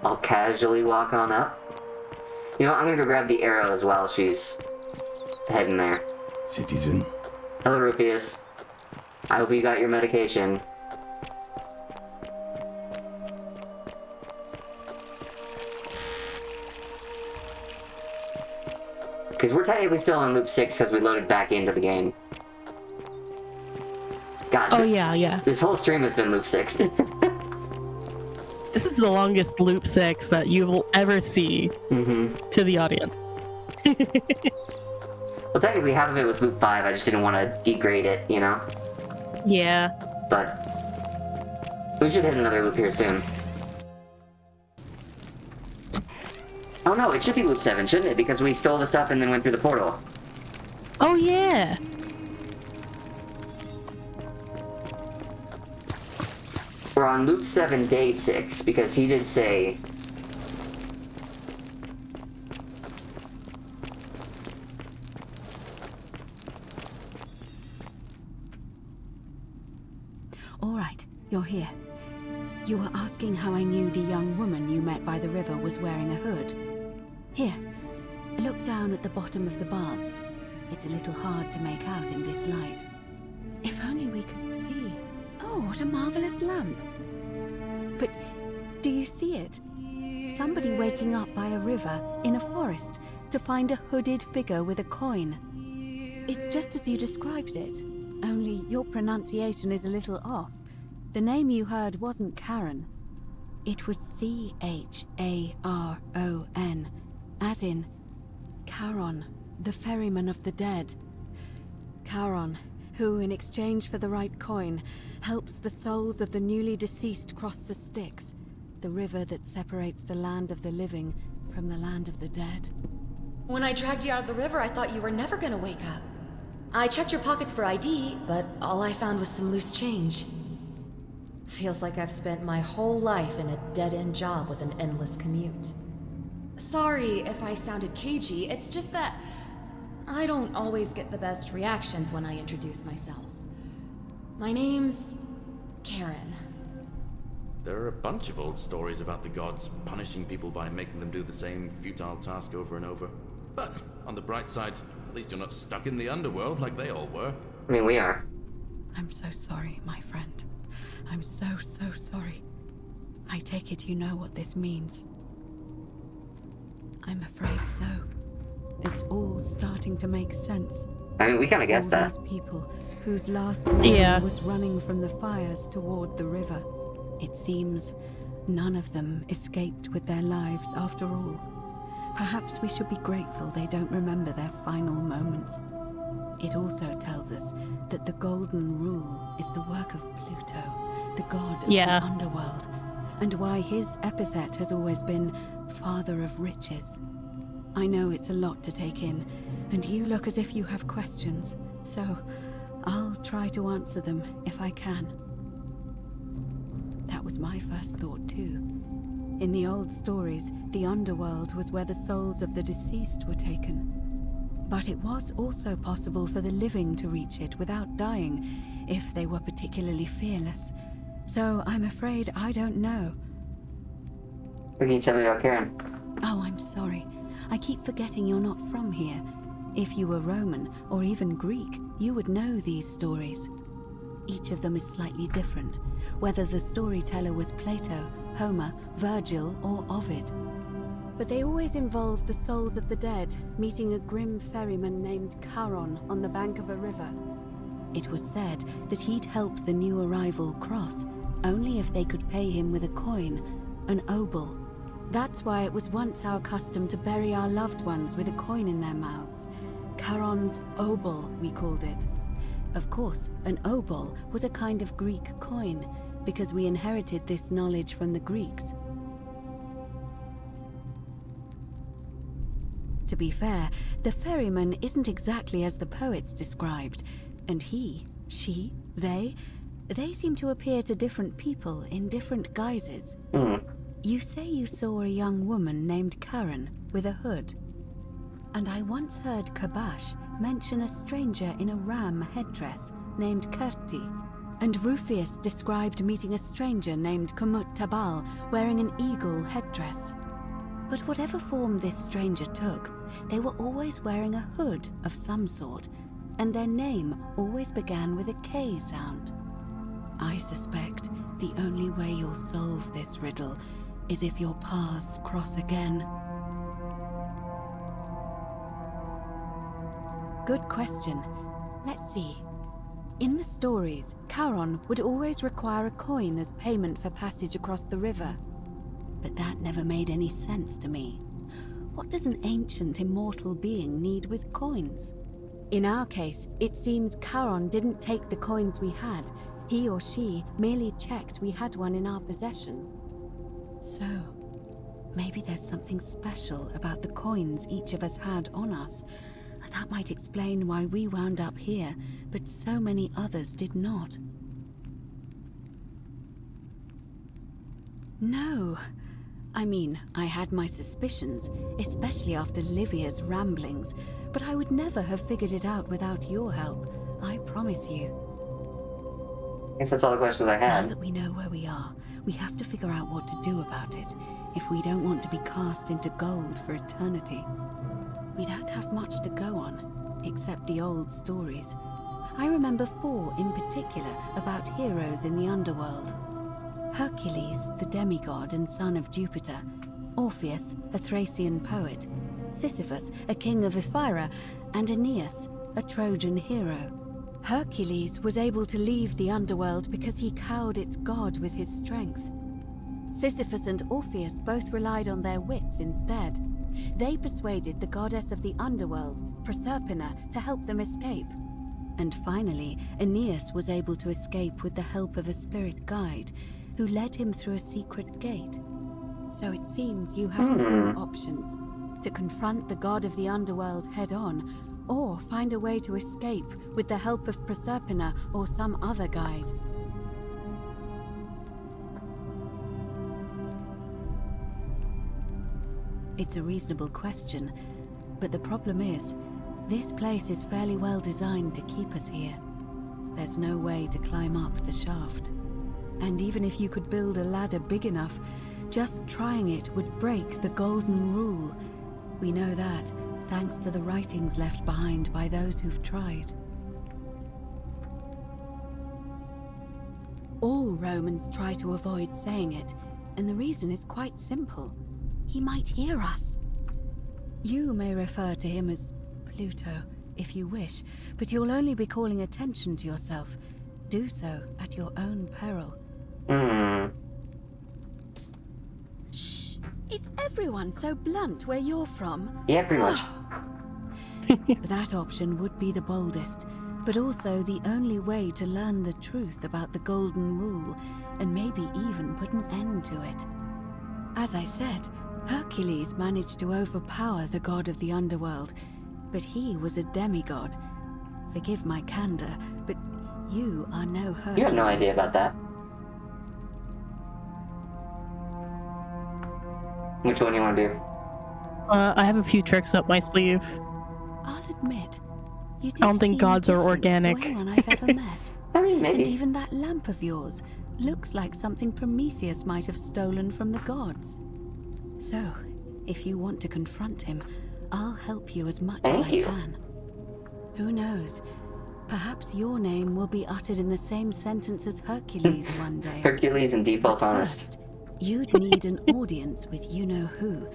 I'll casually walk on up. You know, I'm gonna go grab the arrow as well. She's heading there. Citizen. Hello, Rufius. I hope you got your medication. Because we're technically still on loop 6 because we loaded back into the game. God. Oh, yeah. This whole stream has been loop 6. This is the longest loop 6 that you will ever see to the audience. Well, technically half of it was loop 5. I just didn't want to degrade it, you know? Yeah. But we should hit another loop here soon. Oh no, it should be loop 7, shouldn't it? Because we stole the stuff and then went through the portal. Oh yeah! We're on loop 7, day 6, because he did say... All right, you're here. You were asking how I knew the young woman you met by the river was wearing a hood. Here, look down at the bottom of the baths. It's a little hard to make out in this light. If only we could see. Oh, what a marvelous lamp. But do you see it? Somebody waking up by a river in a forest to find a hooded figure with a coin. It's just as you described it, only your pronunciation is a little off. The name you heard wasn't Karen. It was C-H-A-R-O-N, as in Charon, the ferryman of the dead. Charon, who, in exchange for the right coin, helps the souls of the newly deceased cross the Styx, the river that separates the land of the living from the land of the dead. When I dragged you out of the river, I thought you were never gonna wake up. I checked your pockets for ID, but all I found was some loose change. Feels like I've spent my whole life in a dead-end job with an endless commute. Sorry if I sounded cagey, it's just that I don't always get the best reactions when I introduce myself. My name's Karen. There are a bunch of old stories about the gods punishing people by making them do the same futile task over and over. But on the bright side, at least you're not stuck in the underworld like they all were. I mean, we are. I'm so sorry, my friend. I'm so sorry. I take it you know what this means. I'm afraid so. It's all starting to make sense. I mean, we kind of guessed that. These people whose last meal was running from the fires toward the river. It seems none of them escaped with their lives after all. Perhaps we should be grateful they don't remember their final moments. It also tells us that the Golden Rule is the work of Pluto, the god of the underworld, and why his epithet has always been Father of Riches. I know it's a lot to take in, and you look as if you have questions, so I'll try to answer them if I can. That was my first thought too. In the old stories, the underworld was where the souls of the deceased were taken. But it was also possible for the living to reach it without dying, if they were particularly fearless. So I'm afraid I don't know. What can you tell me about Karen? Oh, I'm sorry. I keep forgetting you're not from here. If you were Roman, or even Greek, you would know these stories. Each of them is slightly different, whether the storyteller was Plato, Homer, Virgil, or Ovid. But they always involved the souls of the dead meeting a grim ferryman named Charon on the bank of a river. It was said that he'd help the new arrival cross, only if they could pay him with a coin, an obol. That's why it was once our custom to bury our loved ones with a coin in their mouths. Charon's obol, we called it. Of course, an obol was a kind of Greek coin, because we inherited this knowledge from the Greeks. To be fair, the ferryman isn't exactly as the poets described, and he, she, they seem to appear to different people in different guises. You say you saw a young woman named Karen with a hood. And I once heard Kabash mention a stranger in a ram headdress named Kerti. and Rufius described meeting a stranger named Kumut Tabal wearing an eagle headdress. But whatever form this stranger took, they were always wearing a hood of some sort, and their name always began with a K sound. I suspect the only way you'll solve this riddle is if your paths cross again. Good question. Let's see. In the stories, Charon would always require a coin as payment for passage across the river. But that never made any sense to me. What does an ancient immortal being need with coins? In our case, it seems Charon didn't take the coins we had. He or she merely checked we had one in our possession. So, maybe there's something special about the coins each of us had on us. That might explain why we wound up here, but so many others did not. No. I mean, I had my suspicions, especially after Livia's ramblings, but I would never have figured it out without your help, I promise you. I guess that's all the questions I had. Now that we know where we are, we have to figure out what to do about it, if we don't want to be cast into gold for eternity. We don't have much to go on, except the old stories. I remember 4 in particular about heroes in the underworld. Hercules, the demigod and son of Jupiter, Orpheus, a Thracian poet, Sisyphus, a king of Ephyra, and Aeneas, a Trojan hero. Hercules was able to leave the underworld because he cowed its god with his strength. Sisyphus and Orpheus both relied on their wits instead. They persuaded the goddess of the underworld, Proserpina, to help them escape. And finally, Aeneas was able to escape with the help of a spirit guide, who led him through a secret gate. So it seems you have 2 options: to confront the god of the underworld head-on, or find a way to escape with the help of Proserpina or some other guide. It's a reasonable question, but the problem is, this place is fairly well designed to keep us here. There's no way to climb up the shaft. And even if you could build a ladder big enough, just trying it would break the golden rule. We know that, thanks to the writings left behind by those who've tried. All Romans try to avoid saying it, and the reason is quite simple. He might hear us. You may refer to him as Pluto, if you wish, but you'll only be calling attention to yourself. Do so at your own peril. Shh! Is everyone so blunt where you're from? Yeah, pretty much. That option would be the boldest, but also the only way to learn the truth about the Golden Rule, and maybe even put an end to it. As I said, Hercules managed to overpower the god of the underworld, but he was a demigod. Forgive my candor, but you are no Hercules. You had no idea about that. Which one do you want to do? I have a few tricks up my sleeve. I'll admit, you I don't think gods are organic. To anyone I've ever met. I mean, maybe. And even that lamp of yours looks like something Prometheus might have stolen from the gods. So, if you want to confront him, I'll help you as much as I can. Who knows? Perhaps your name will be uttered in the same sentence as Hercules one day. Hercules and default honest. You'd need an audience with you-know-who,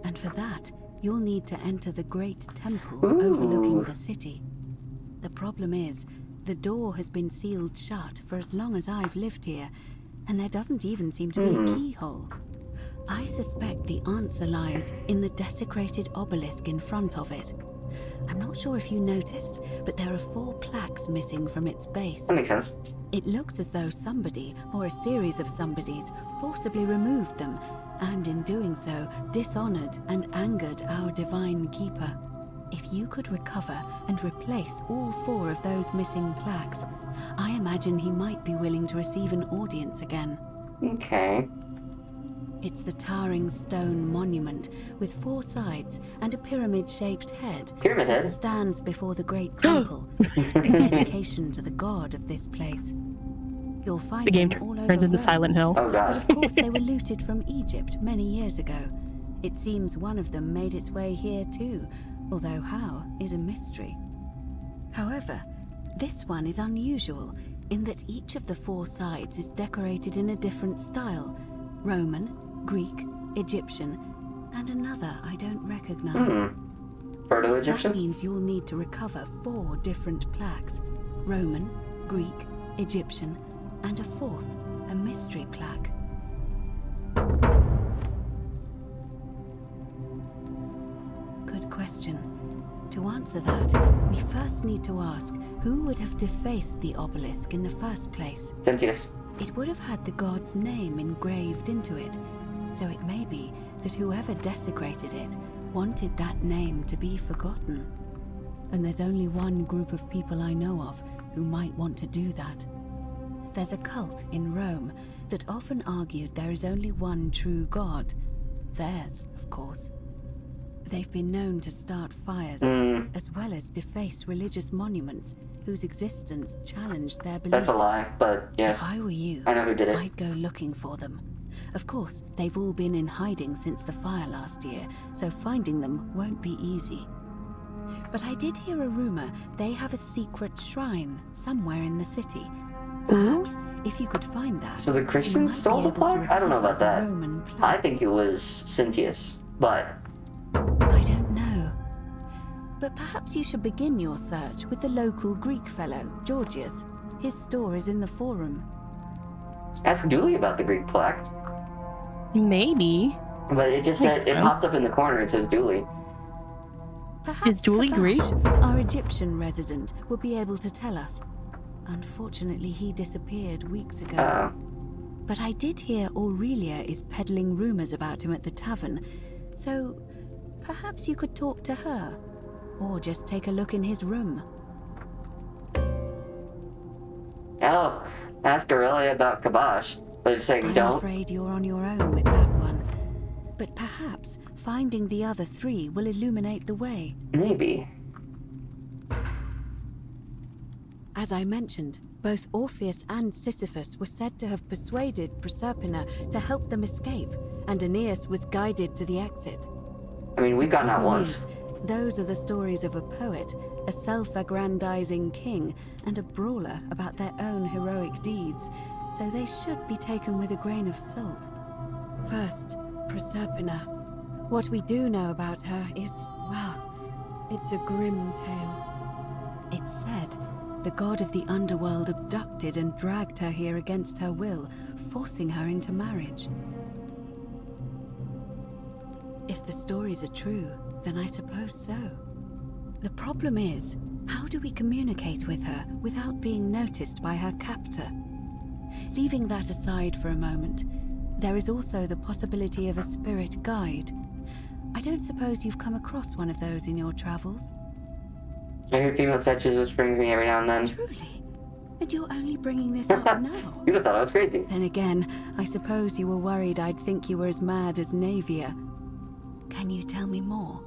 and for that, you'll need to enter the great temple overlooking the city. The problem is, the door has been sealed shut for as long as I've lived here, and there doesn't even seem to be a keyhole. I suspect the answer lies in the desecrated obelisk in front of it. I'm not sure if you noticed, but there are 4 plaques missing from its base. That makes sense. It looks as though somebody, or a series of somebodies, forcibly removed them, and in doing so, dishonored and angered our divine keeper. If you could recover and replace all 4 of those missing plaques, I imagine he might be willing to receive an audience again. Okay. It's the towering stone monument with 4 sides and a pyramid-shaped head that stands before the great temple, in dedication to the god of this place. You'll find The game them all over turns into Rome. Silent Hill. Oh But god. of course, they were looted from Egypt many years ago. It seems one of them made its way here too, although how is a mystery. However, this one is unusual in that each of the 4 sides is decorated in a different style: Roman, Greek, Egyptian, and another I don't recognize. Proto-Egyptian? That means you'll need to recover 4 different plaques: Roman, Greek, Egyptian, and a 4th, a mystery plaque. Good question. To answer that, we first need to ask who would have defaced the obelisk in the first place. Sentius. It would have had the god's name engraved into it, so it may be that whoever desecrated it wanted that name to be forgotten. And there's only one group of people I know of who might want to do that. There's a cult in Rome that often argued there is only one true god. Theirs, of course. They've been known to start fires, as well as deface religious monuments whose existence challenged their beliefs. That's a lie, but yes. If I were you, I know who did it. I'd go looking for them. Of course, they've all been in hiding since the fire last year, so finding them won't be easy. But I did hear a rumor they have a secret shrine somewhere in the city. Perhaps, if you could find that... So the Christians stole the plaque? I don't know about that. I think it was Sentius, but... I don't know. But perhaps you should begin your search with the local Greek fellow, Georgius. His store is in the forum. Ask Dooley about the Greek plaque. Maybe. But it just said, it popped up in the corner, it says Dooley. Perhaps Is Dooley Greek? Our Egyptian resident will be able to tell us. Unfortunately, he disappeared weeks ago. But I did hear Aurelia is peddling rumors about him at the tavern, so perhaps you could talk to her, or just take a look in his room. Oh, ask Aurelia about Kabosh, but it's saying I'm don't. afraid you're on your own with that one. But perhaps finding the other 3 will illuminate the way. Maybe. As I mentioned, both Orpheus and Sisyphus were said to have persuaded Proserpina to help them escape, and Aeneas was guided to the exit. I mean, we've gotten out once. Those are the stories of a poet, a self-aggrandizing king, and a brawler about their own heroic deeds, so they should be taken with a grain of salt. First, Proserpina. What we do know about her is, well, it's a grim tale. It's said the god of the underworld abducted and dragged her here against her will, forcing her into marriage. If the stories are true, then I suppose so. The problem is, how do we communicate with her without being noticed by her captor? Leaving that aside for a moment, there is also the possibility of a spirit guide. I don't suppose you've come across one of those in your travels? I hear female statues which brings me every now and then. Truly? And you're only bringing this up now? You'd have thought I was crazy. Then again, I suppose you were worried I'd think you were as mad as Navia. Can you tell me more?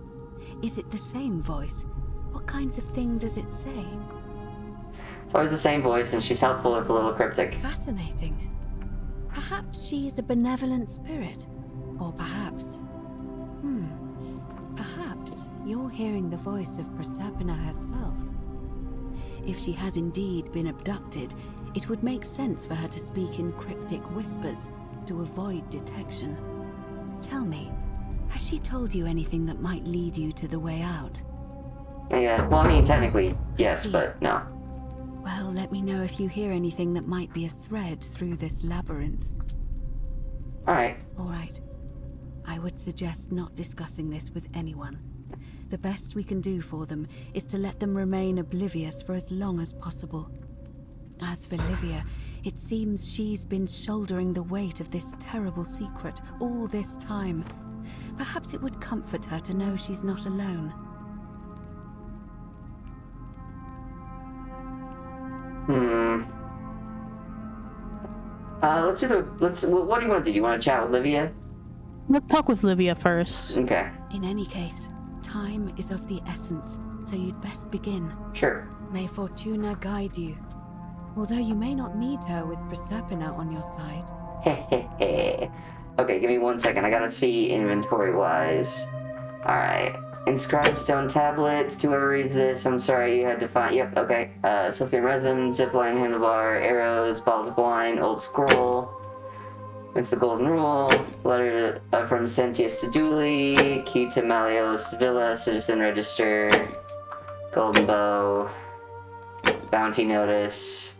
Is it the same voice? What kinds of thing does it say? It's always the same voice, and she's helpful if a little cryptic. Fascinating. Perhaps she's a benevolent spirit. Or perhaps... Perhaps you're hearing the voice of Proserpina herself. If she has indeed been abducted, it would make sense for her to speak in cryptic whispers to avoid detection. Tell me, has she told you anything that might lead you to the way out? Yeah, well, I mean, technically, yes, but no. Well, let me know if you hear anything that might be a thread through this labyrinth. Alright. Alright. I would suggest not discussing this with anyone. The best we can do for them is to let them remain oblivious for as long as possible. As for Livia, it seems she's been shouldering the weight of this terrible secret all this time. Perhaps it would comfort her to know she's not alone. What do you want to do? Do you want to chat with Livia? Let's talk with Livia first. Okay. In any case, time is of the essence, so you'd best begin. Sure. May Fortuna guide you. Although you may not need her with Proserpina on your side. Okay, give me 1 second. I gotta see inventory-wise. Alright. Inscribed stone tablets. To whoever reads this, I'm sorry you had to find... Yep, okay. Sylphian resin, zipline handlebar, arrows, bottles of wine, old scroll. With the golden rule. Letter from Sentius to Dooley. Key to Malleus Villa. Citizen register. Golden bow. Bounty notice.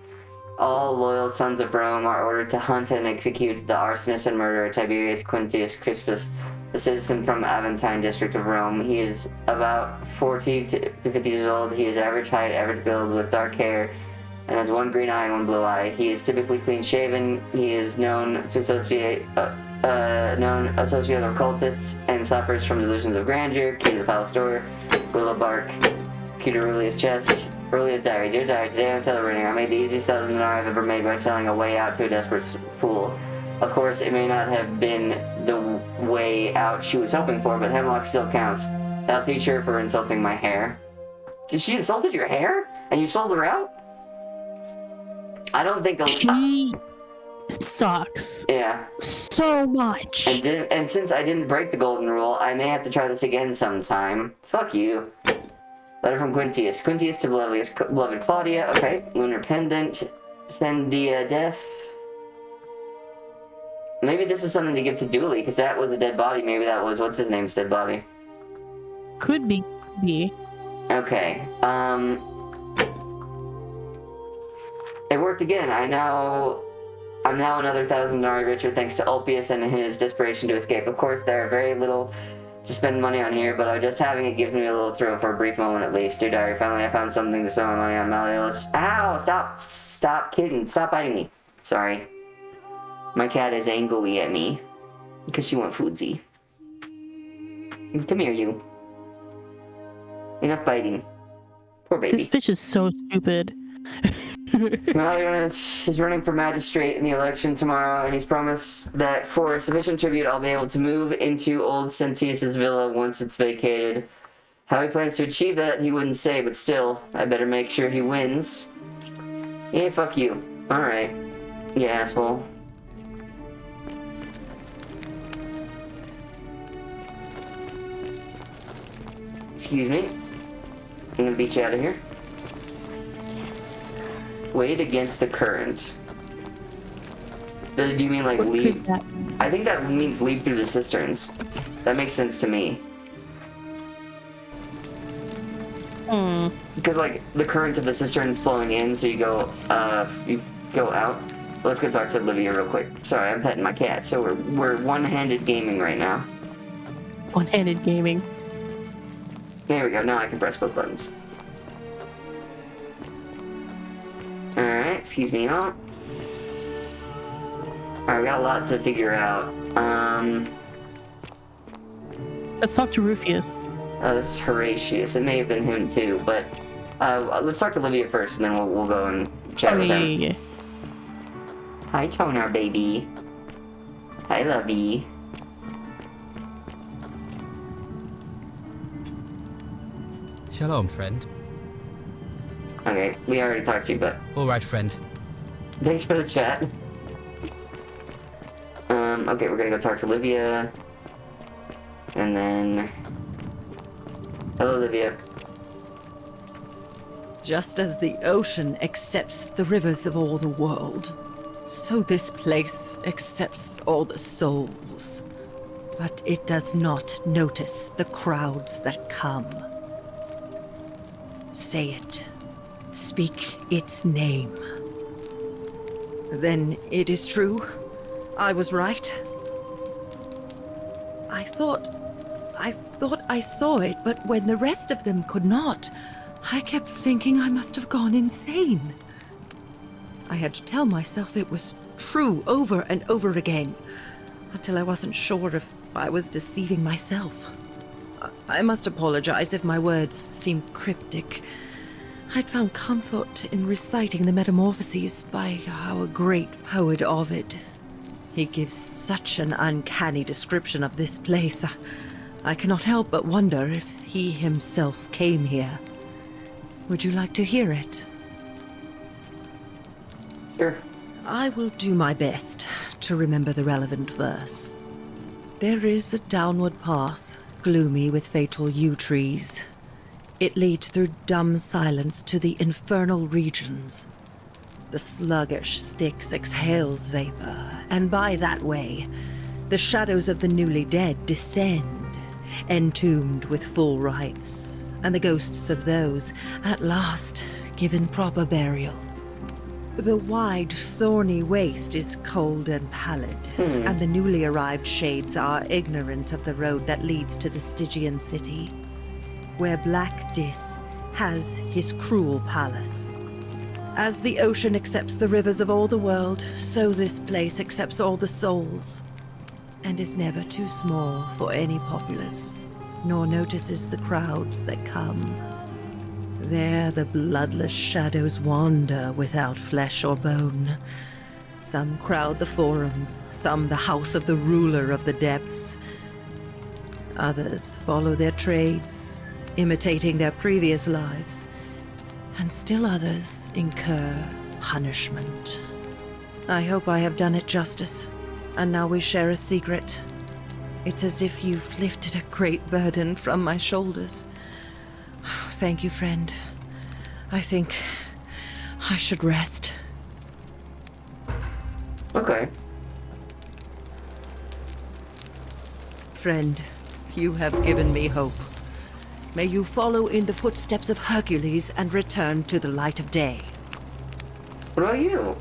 All loyal sons of Rome are ordered to hunt and execute the arsonist and murderer Tiberius Quintius Crispus, a citizen from Aventine district of Rome. He is about 40 to 50 years old. He is average height, average build, with dark hair, and has one green eye and one blue eye. He is typically clean-shaven. He is known to associate of cultists and suffers from delusions of grandeur. Key to the palace door. Willow bark. Key to Aurelia's chest. Aurelia's diary. Dear diary, today I'm celebrating. I made the easiest $1,000 I've ever made by selling a way out to a desperate fool. Of course, it may not have been the way out she was hoping for, but hemlock still counts. I'll teach her for insulting my hair. Did she insulted your hair? And you sold her out? I don't think He sucks. Yeah. So much. And since I didn't break the golden rule, I may have to try this again sometime. Fuck you. Letter from Quintius. Quintius to beloved Claudia. Okay. Lunar pendant. Sendia def. Maybe this is something to give to Dooley, because that was a dead body. Maybe that was what's his name's dead body. Could be. Okay. It worked again. I'm now another $1,000 richer thanks to Ulpius and his desperation to escape. Of course, there are very little to spend money on here, but just having it gives me a little thrill for a brief moment at least. Dear diary, finally I found something to spend my money on. Malleus. Ow! Stop kidding. Stop biting me. Sorry. My cat is angry at me because she wants foodsy. Come here, you. Enough biting. Poor baby. This bitch is so stupid. Malleus is running for magistrate in the election tomorrow, and he's promised that for sufficient tribute, I'll be able to move into old Sentius' villa once it's vacated. How he plans to achieve that, he wouldn't say, but still, I better make sure he wins. Yeah, fuck you. Alright. You asshole. Excuse me. I'm gonna beat you out of here. Wade against the current. Do you mean like leave? I think that means leave through the cisterns. That makes sense to me. Because like the current of the cisterns flowing in, so you go out. Let's go talk to Olivia real quick. Sorry, I'm petting my cat, so we're one-handed gaming right now. One-handed gaming. There we go. Now I can press both buttons. Alright, excuse me. Alright, we got a lot to figure out. Let's talk to Rufius. This is Horatius. It may have been him too, but let's talk to Olivia first, and then we'll go and chat with him. Yeah. Hi, Toner, baby. Hi, Lovey. Shalom, friend. Okay, we already talked to you, but... Alright, friend. Thanks for the chat. Okay, we're gonna go talk to Olivia. And then... Hello, Olivia. Just as the ocean accepts the rivers of all the world, so this place accepts all the souls. But it does not notice the crowds that come. Say it. Speak its name. Then it is true. I was right. I thought I saw it, but when the rest of them could not, I kept thinking I must have gone insane. I had to tell myself it was true over and over again, until I wasn't sure if I was deceiving myself. I must apologize if my words seem cryptic. I'd found comfort in reciting the Metamorphoses by our great poet Ovid. He gives such an uncanny description of this place. I cannot help but wonder if he himself came here. Would you like to hear it? Sure. I will do my best to remember the relevant verse. There is a downward path, gloomy with fatal yew trees. It leads through dumb silence to the infernal regions. The sluggish Styx exhales vapor, and by that way, the shadows of the newly dead descend, entombed with full rites, and the ghosts of those, at last, given proper burial. The wide, thorny waste is cold and pallid, and the newly arrived shades are ignorant of the road that leads to the Stygian city, where Black Dis has his cruel palace. As the ocean accepts the rivers of all the world, so this place accepts all the souls, and is never too small for any populace, nor notices the crowds that come. There the bloodless shadows wander without flesh or bone. Some crowd the forum, some the house of the ruler of the depths. Others follow their trades, imitating their previous lives, and still others incur punishment. I hope I have done it justice, and now we share a secret. It's as if you've lifted a great burden from my shoulders. Thank you, friend. I think I should rest. Okay. Friend, you have given me hope. May you follow in the footsteps of Hercules and return to the light of day. What about you?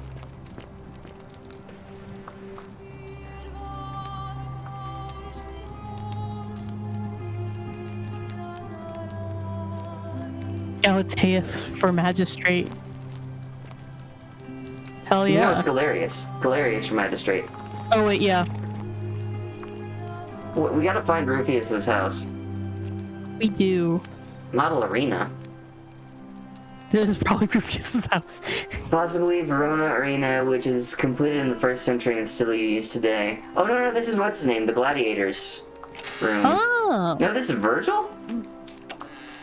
Galateus for magistrate. Hell No, yeah. it's Galerius. Galerius for magistrate. Oh wait, yeah. We gotta find Rufius's house. We do. Model Arena. This is probably Rufius's house. Possibly Verona Arena, which is completed in the 1st century and still used today. Oh no, this is what's his name, the Gladiators room. Oh. No, this is Virgil?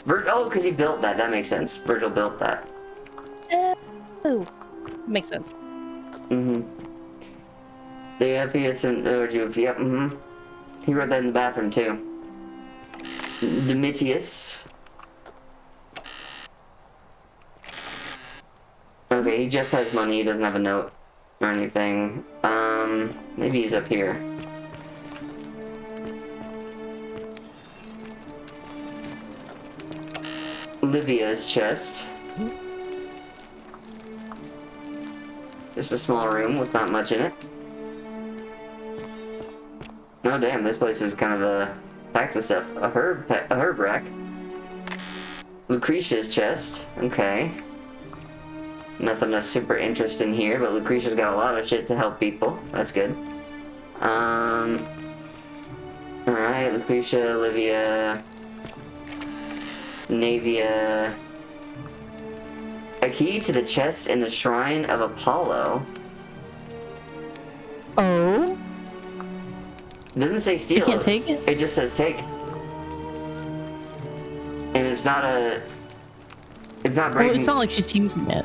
Oh, because he built that. That makes sense. Virgil built that. Oh, makes sense. Mm-hmm. The FPS and yep. Mm-hmm. He wrote that in the bathroom too. Domitius. Okay, he just has money. He doesn't have a note or anything. Maybe he's up here. Livia's chest. Just a small room with not much in it. Oh damn, this place is kind of packed with stuff. A herb rack. Lucretia's chest. Okay. Nothing of super interest in here, but Lucretia's got a lot of shit to help people. That's good. Alright, Lucretia, Olivia, Navia. A key to the chest in the shrine of Apollo. Oh? It doesn't say steal. You can't take it? It just says take. And it's not breaking. Well, it's not like she's using it.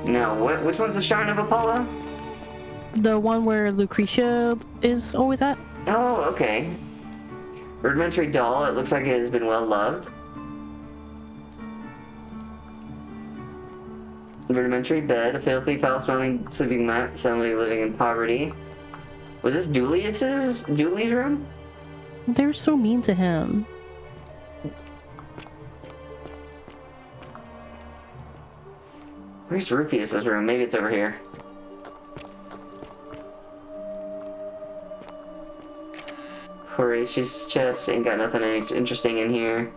No, which one's the shrine of Apollo? The one where Lucretia is always at? Oh, okay. Rudimentary doll, it looks like it has been well loved. Rudimentary bed, a filthy, foul-smelling sleeping mat, somebody living in poverty. Was this Julius's room? They're so mean to him. Where's Rufius's room? Maybe it's over here. Horatius' chest, ain't got nothing interesting in here.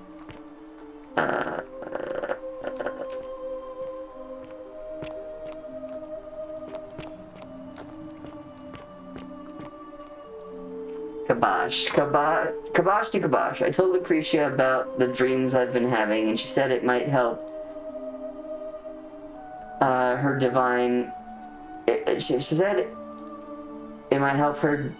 Kabosh to Kabosh. I told Lucretia about the dreams I've been having, and she said it might help her divine. She said it might help her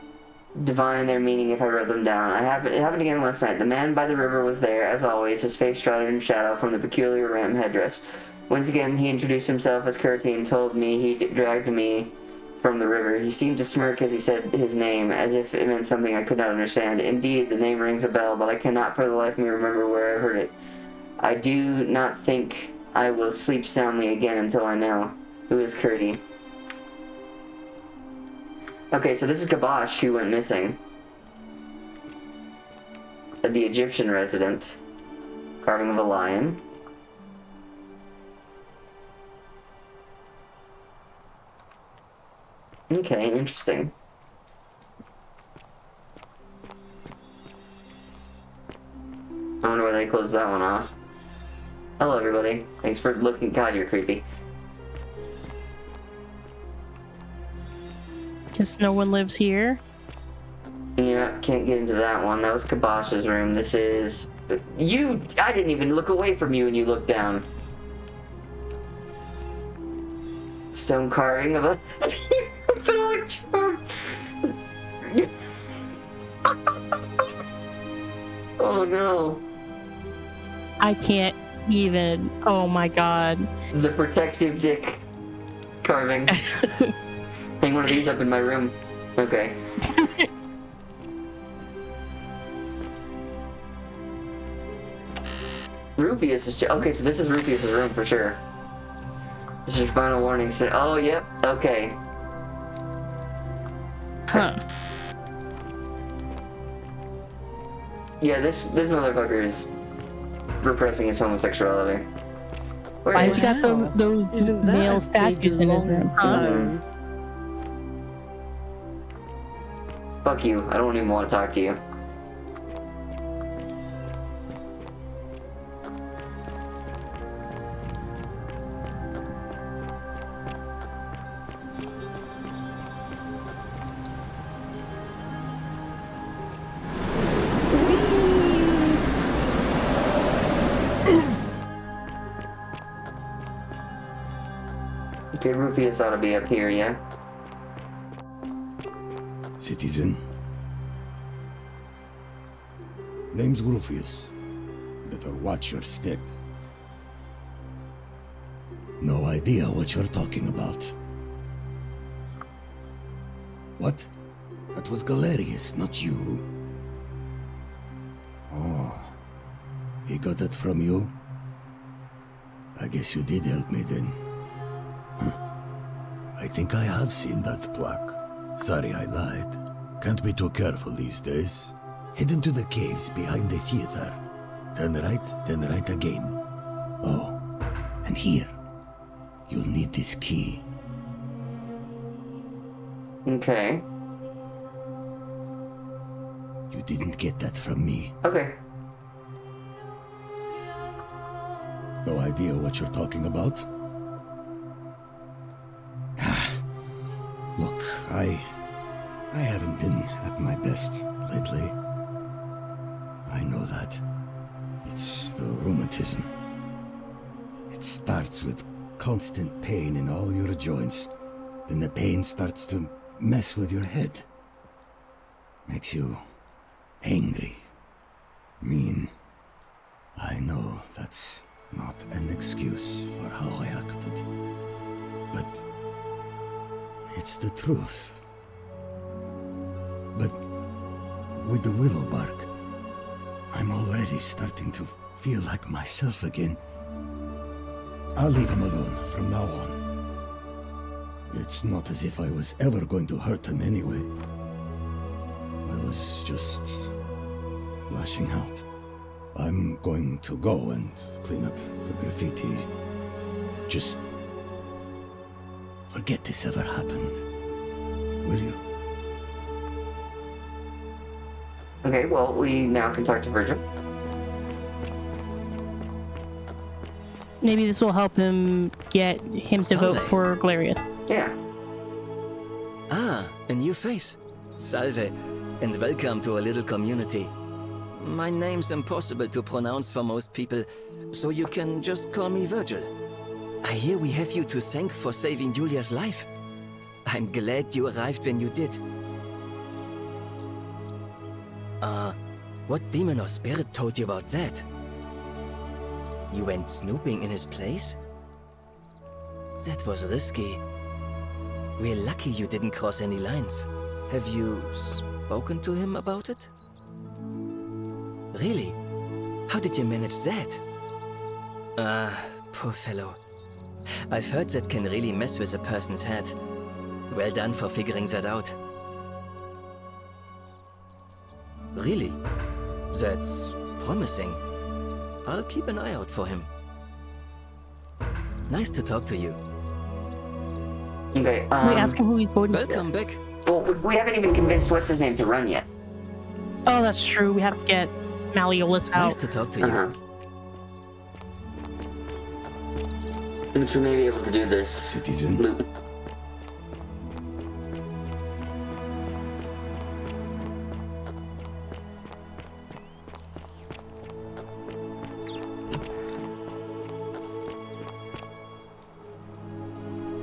divine their meaning if I wrote them down. It happened again last night. The man by the river was there, as always, his face shrouded in shadow from the peculiar ram headdress. Once again, he introduced himself as Curti and told me he'd dragged me from the river. He seemed to smirk as he said his name, as if it meant something I could not understand. Indeed, the name rings a bell, but I cannot for the life of me remember where I heard it. I do not think I will sleep soundly again until I know who is Curti. Okay, so this is Kabosh, who went missing. The Egyptian resident. Carving of a lion. Okay, interesting. I wonder why they closed that one off. Hello, everybody. Thanks for looking. God, you're creepy. Guess no one lives here. Yeah, can't get into that one. That was Kabosh's room. This is... You! I didn't even look away from you when you looked down. Stone carving of a... Oh no. I can't even. Oh my god. The protective dick carving. Hang one of these up in my room. Okay. Rufius is... Okay, so this is Rufius' room for sure. This is your final warning. So, oh, yep. Okay. Huh. Yeah, this motherfucker is repressing his homosexuality. Why has he got those male statues in his room? Huh? Fuck you. I don't even want to talk to you. Okay, Rufius ought to be up here, yeah? Citizen. Name's Rufius. Better watch your step. No idea what you're talking about. What? That was Galerius, not you. Oh. He got that from you? I guess you did help me then. I think I have seen that plaque. Sorry I lied. Can't be too careful these days. Head into the caves behind the theater. Turn right, then right again. Oh, and here. You'll need this key. Okay. You didn't get that from me. Okay. No idea what you're talking about? Look, I haven't been at my best lately. I know that. It's the rheumatism. It starts with constant pain in all your joints. Then the pain starts to mess with your head. Makes you angry, mean. I know that's not an excuse for how I acted. But it's the truth. But with the willow bark, I'm already starting to feel like myself again. I'll leave him alone from now on. It's not as if I was ever going to hurt him anyway. I was just lashing out. I'm going to go and clean up the graffiti. Just forget this ever happened. Will you? Okay, well, we now can talk to Virgil. Maybe this will help him get him to vote for Galerius. Yeah. Ah, a new face. Salve, and welcome to a little community. My name's impossible to pronounce for most people, so you can just call me Virgil. I hear we have you to thank for saving Julia's life. I'm glad you arrived when you did. What demon or spirit told you about that? You went snooping in his place? That was risky. We're lucky you didn't cross any lines. Have you spoken to him about it? Really? How did you manage that? Poor fellow. I've heard that can really mess with a person's head. Well done for figuring that out. Really? That's promising. I'll keep an eye out for him. Nice to talk to you. Okay, we ask him who he's voting Welcome back. Well, we haven't even convinced what's his name to run yet. Oh, that's true. We have to get Malleolus out. Nice to talk to you. Which we may be able to do this Citizen. loop.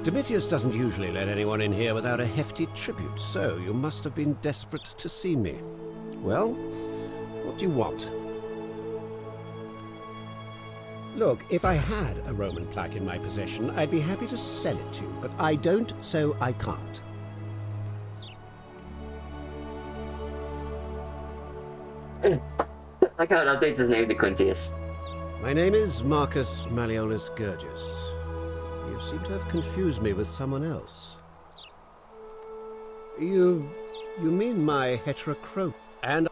Domitius doesn't usually let anyone in here without a hefty tribute, so you must have been desperate to see me. Well, what do you want? Look, if I had a Roman plaque in my possession, I'd be happy to sell it to you, but I don't, so I can't. Like how it updates his name to Quintius. My name is Marcus Malleolus Gurgis. You seem to have confused me with someone else. You mean my heterochrome and...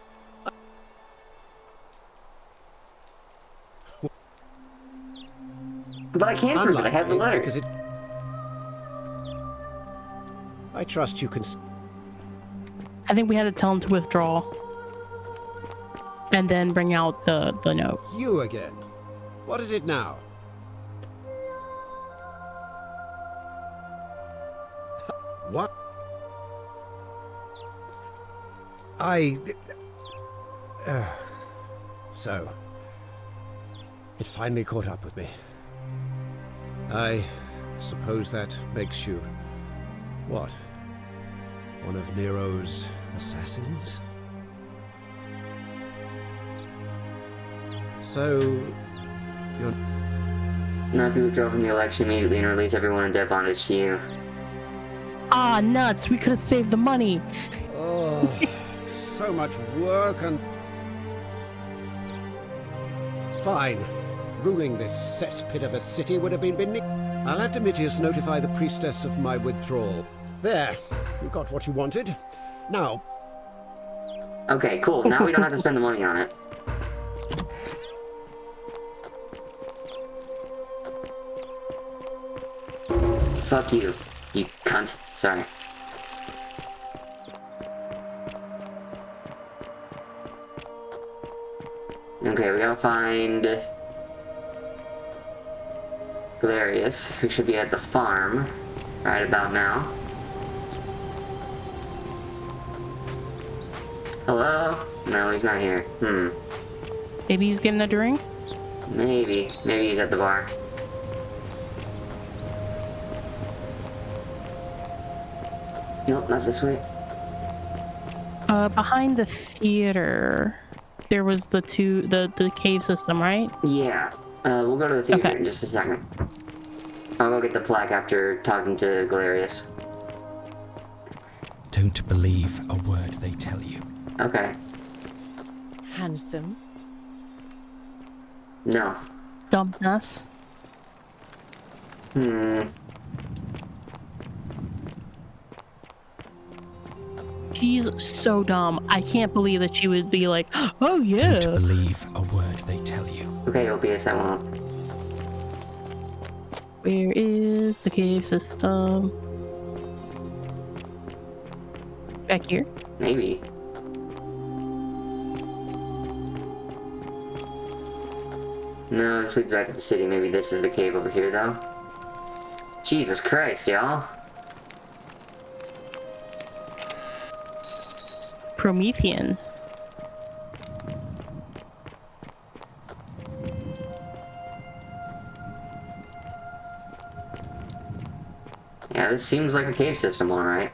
But I can't prove it, I have the letter. Because I trust you can... I think we had to tell him to withdraw. And then bring out the note. You again. What is it now? What? So, it finally caught up with me. I suppose that makes you... what? One of Nero's assassins? So, you're... Now if you withdraw from the election immediately and release everyone in debt bondage to you. Ah, nuts! We could have saved the money! Oh, so much work and... Fine. Ruling this cesspit of a city would have been beneath... I'll have Domitius notify the priestess of my withdrawal. There. You got what you wanted. Now... Okay, cool. Now we don't have to spend the money on it. Fuck you, you cunt. Sorry. Okay, we gotta find Galerius, who should be at the farm right about now. Hello? No, he's not here. Maybe he's getting a drink? Maybe. Maybe he's at the bar. Nope, not this way. Behind the theater, there was the cave system, right? Yeah. We'll go to the theater in just a second. I'll go get the plaque after talking to Galerius. Don't believe a word they tell you. Okay. Handsome. No. Dumbass. She's so dumb. I can't believe that she would be like, oh yeah. Don't believe a word they tell you. Okay, Opius, I won't. Where is the cave system? Back here? Maybe. No, this leads back to the city. Maybe this is the cave over here, though. Jesus Christ, y'all. Promethean. Yeah, this seems like a cave system, alright.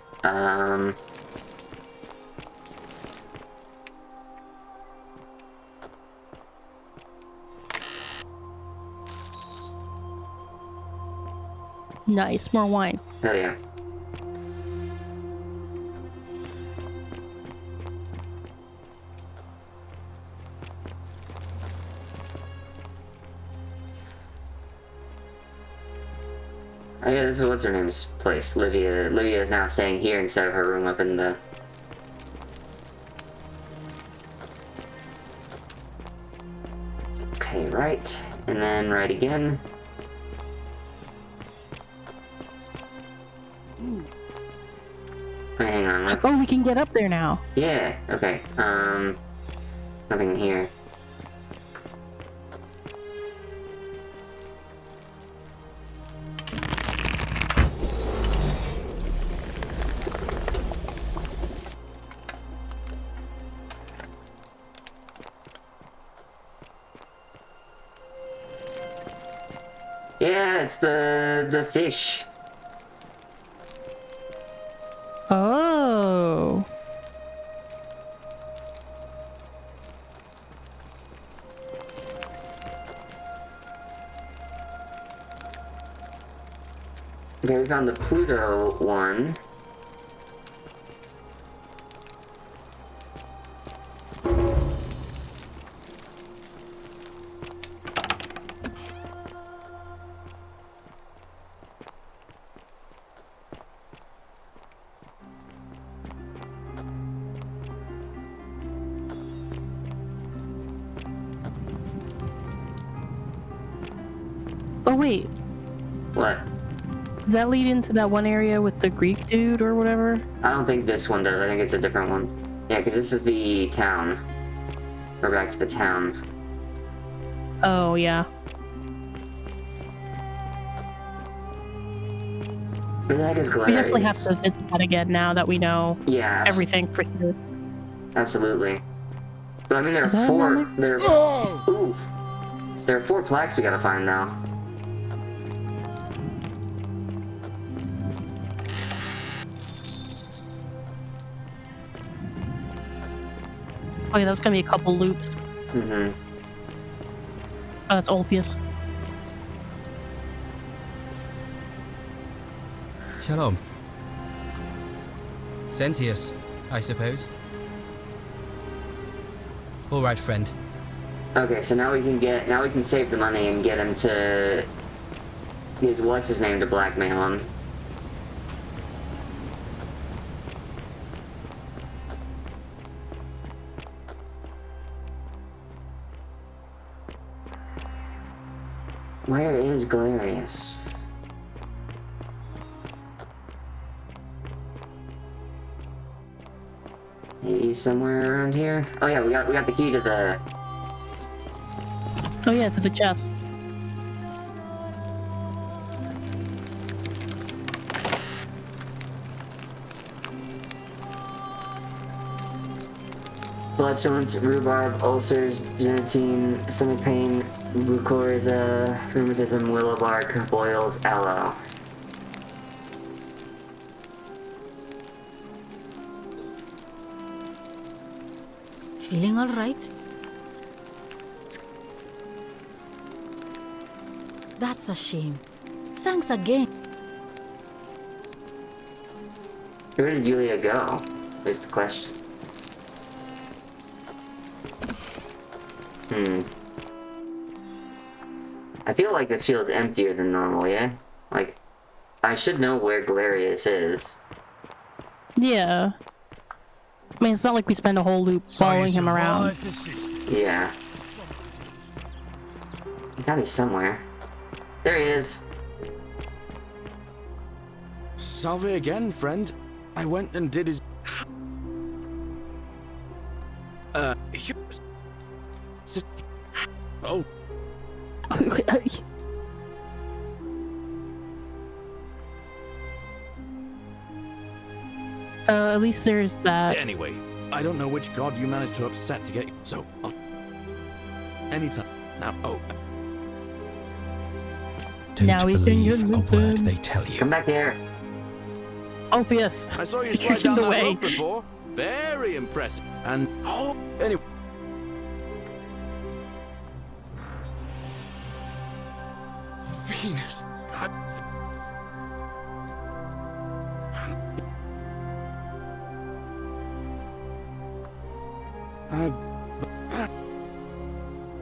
Nice, more wine. Hell yeah. Oh yeah, this is what's her name's place. Livia. Livia is now staying here instead of her room up in the... Okay, right. And then right again. Wait, hang on, let's... Oh, we can get up there now. Yeah, okay. Nothing in here. Yeah, it's the fish. Oh. Okay, we found the Pluto one. Oh wait, What? does that lead into that one area with the Greek dude or whatever? I don't think this one does. I think it's a different one. Yeah, because this is the town. We're back to the town. Oh yeah. Where the heck is We Galerius? definitely have to visit that again now that we know everything for sure. Absolutely. But I mean, there Is are that four. another- There are, ooh, there are 4 plaques we gotta find now. Oh yeah, that's gonna be a couple loops. Mm-hmm. Oh, that's Ulpius. Shalom. Sentius, I suppose. All right, friend. Okay, so now we can save the money and get him to use what's his name to blackmail him. Where is Galerius? Maybe somewhere around here. Oh yeah, we got the key to the... Oh yeah, to the chest. Flatulence, rhubarb, ulcers, genitine, stomach pain, mucosa, rheumatism, willow bark, boils, aloe. Feeling all right? That's a shame. Thanks again. Where did Yulia go? Is the question. I feel like this feels emptier than normal, yeah? Like, I should know where Galerius is. Yeah. I mean, it's not like we spend a whole loop following him around. Yeah. He gotta be somewhere. There he is. Salve again, friend. I went and did his... Oh. At least there's that. Anyway, I don't know which god you managed to upset to get... So, I'll... Anytime. Now, oh... Now we can believe get a with word him. they tell you. Come back here. Ulpius. I saw you You're slide in down the that way. rope before. Very impressive. And, oh, anyway... Venus,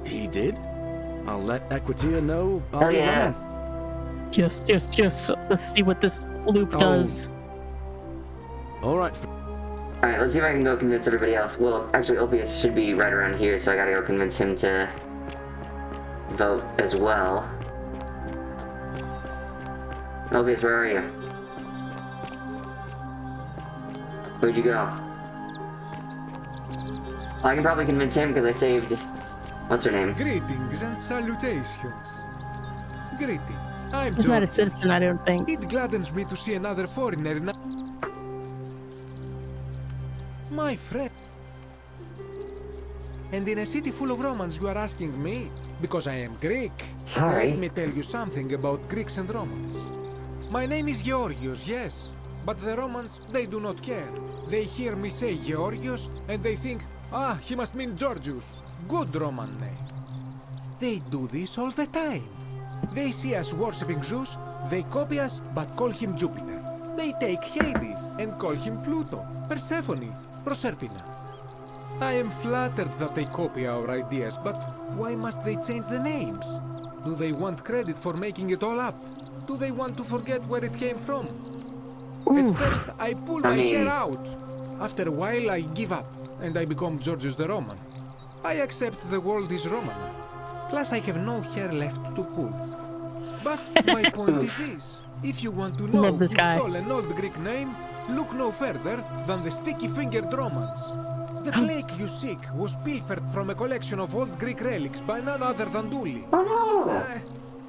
He did? I'll let Equitia know. Hell yeah. Just. Let's see what this loop does. Alright. Alright, let's see if I can go convince everybody else. Well, actually, Opius should be right around here, so I gotta go convince him to vote as well. Opius, where are you? Where'd you go? I can probably convince him because I saved... What's her name? Greetings and salutations. Greetings. I'm He's not a citizen, I don't think. It gladdens me to see another foreigner now. My friend. And in a city full of Romans, you are asking me? Because I am Greek. Sorry. Let me tell you something about Greeks and Romans. My name is Georgios, yes. But the Romans, they do not care. They hear me say Georgios, and they think, ah, he must mean Georgius. Good Roman name. They do this all the time. They see us worshipping Zeus, they copy us, but call him Jupiter. They take Hades and call him Pluto, Persephone, Proserpina. I am flattered that they copy our ideas, but why must they change the names? Do they want credit for making it all up? Do they want to forget where it came from? At first, I pull my hair out. After a while, I give up, and I become Georgius the Roman. I accept the world is Roman. Plus, I have no hair left to pull. But my point is this. If you want to know who stole an old Greek name, look no further than the sticky-fingered Romans. The plague you seek was pilfered from a collection of old Greek relics by none other than Duli.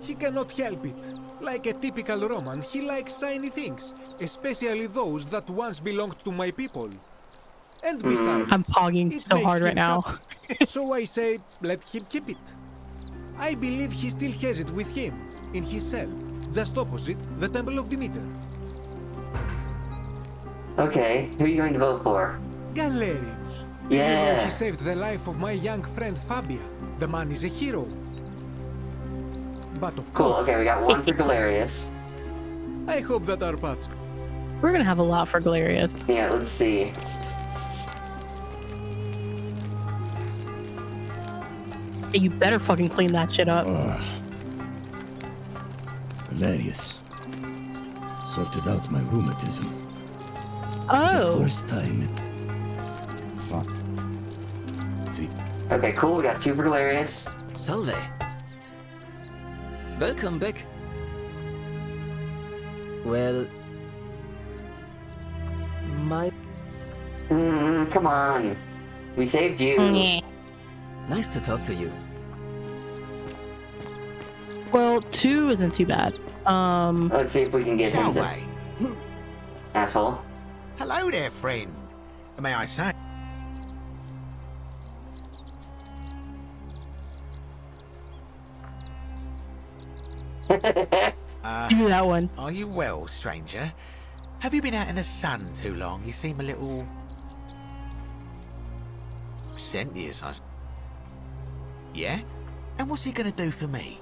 He cannot help it. Like a typical Roman, he likes shiny things, especially those that once belonged to my people. And besides, I'm pogging so hard right now. So I say, let him keep it. I believe he still has it with him, in his cell, just opposite the Temple of Demeter. Okay, who are you going to vote for? Galerius. Yeah. He saved the life of my young friend Fabia. The man is a hero. But of Cool, course... okay, we got one for Galerius. I hope that our paths... We're gonna have a lot for Galerius. Yeah, let's see. Hey, you better fucking clean that shit up. Hilarious. Sorted out my rheumatism. Oh. The first time. Fuck. See. Okay, cool. We got two for Galerius. Salve. Welcome back. Well, my... Come on. We saved you. Nice to talk to you. Well, 2 isn't too bad. Let's see if we can get him to... Asshole. Hello there, friend. May I say? Do that one. Are you well, stranger? Have you been out in the sun too long? You seem a little... sentious, I... Yeah? And what's he gonna do for me?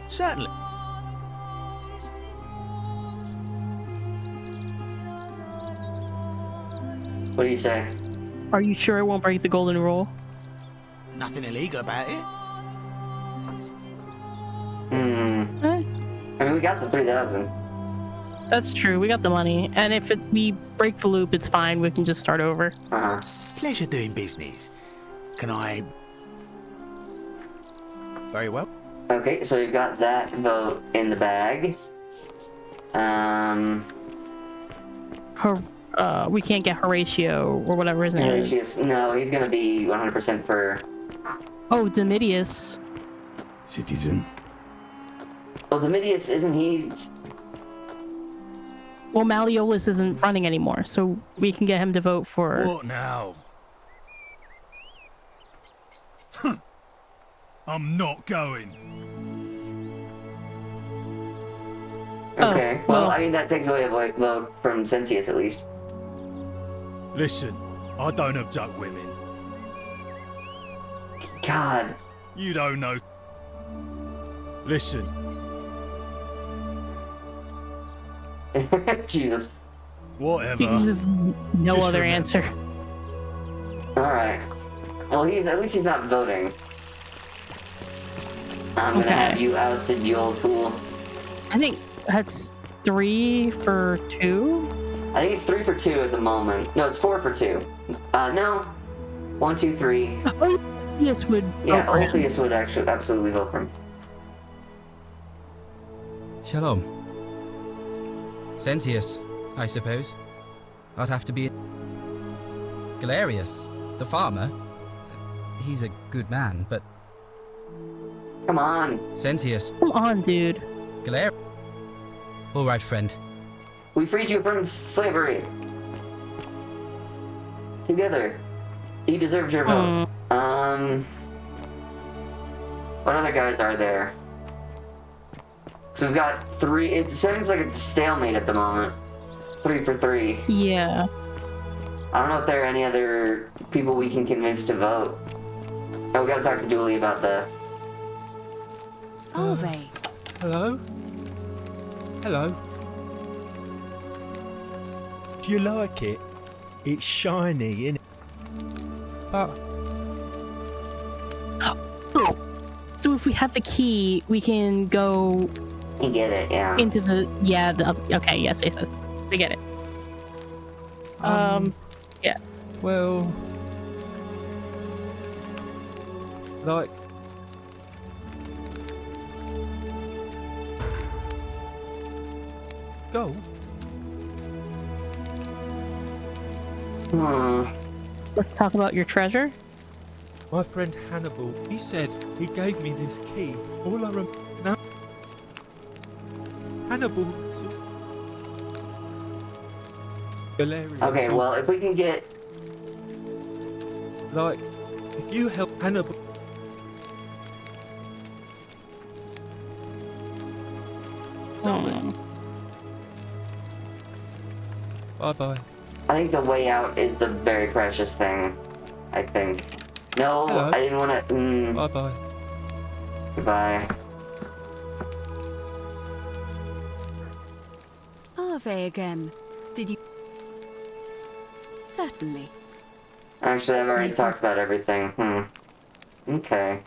Certainly. What do you say? Are you sure it won't break the golden rule? Nothing illegal about it. I mean, we got the 3,000. That's true. We got the money, and if we break the loop, it's fine. We can just start over. Pleasure doing business. Can I... Very well. Okay, so we've got that vote in the bag. We can't get Horatio or whatever his name is. No, he's gonna be 100% for... Oh, Domitius. Citizen. Well, Domitius, isn't he... Well, Malleolus isn't running anymore, so we can get him to vote for... What now? I'm not going. Okay, well, I mean, that takes away a vote from Sentius, at least. Listen, I don't abduct women. God. You don't know. Listen. Jesus. Whatever. There's no Just other remember, answer. Alright. Well, at least he's not voting. I'm gonna have you ousted, you old fool. I think that's 3 for 2. I think it's 3 for 2 at the moment. No, it's 4 for 2. No. 1, 2, 3. Ulfius would. Yeah, Ulfius would actually absolutely vote for him. Shalom. Sentius, I suppose. I'd have to be Galerius, the farmer. He's a good man, but... Come on. Sentius. Come on, dude. Galerius. All right, friend. We freed you from slavery. Together. He deserves your vote. What other guys are there? So we've got 3. It seems like it's stalemate at the moment. 3 for 3. Yeah. I don't know if there are any other people we can convince to vote. Oh, we gotta talk to Dooley about the... Ove. Hello? Hello? Do you like it? It's shiny, innit? But... So if we have the key, we can go... You get it, yeah. Into the... Yeah, okay, yes. I get it. Yeah. Well... Like... Go. Let's talk about your treasure. My friend Hannibal, he said he gave me this key. All I remember now... Hannibal... Hilarious. Okay, well, if we can get... Like, if you help Hannibal... Bye-bye. I think the way out is the very precious thing. I think. No, Hello. I didn't want to... Bye-bye. Goodbye. Ove again. Did you... Certainly. Actually, I've already talked about everything. Okay.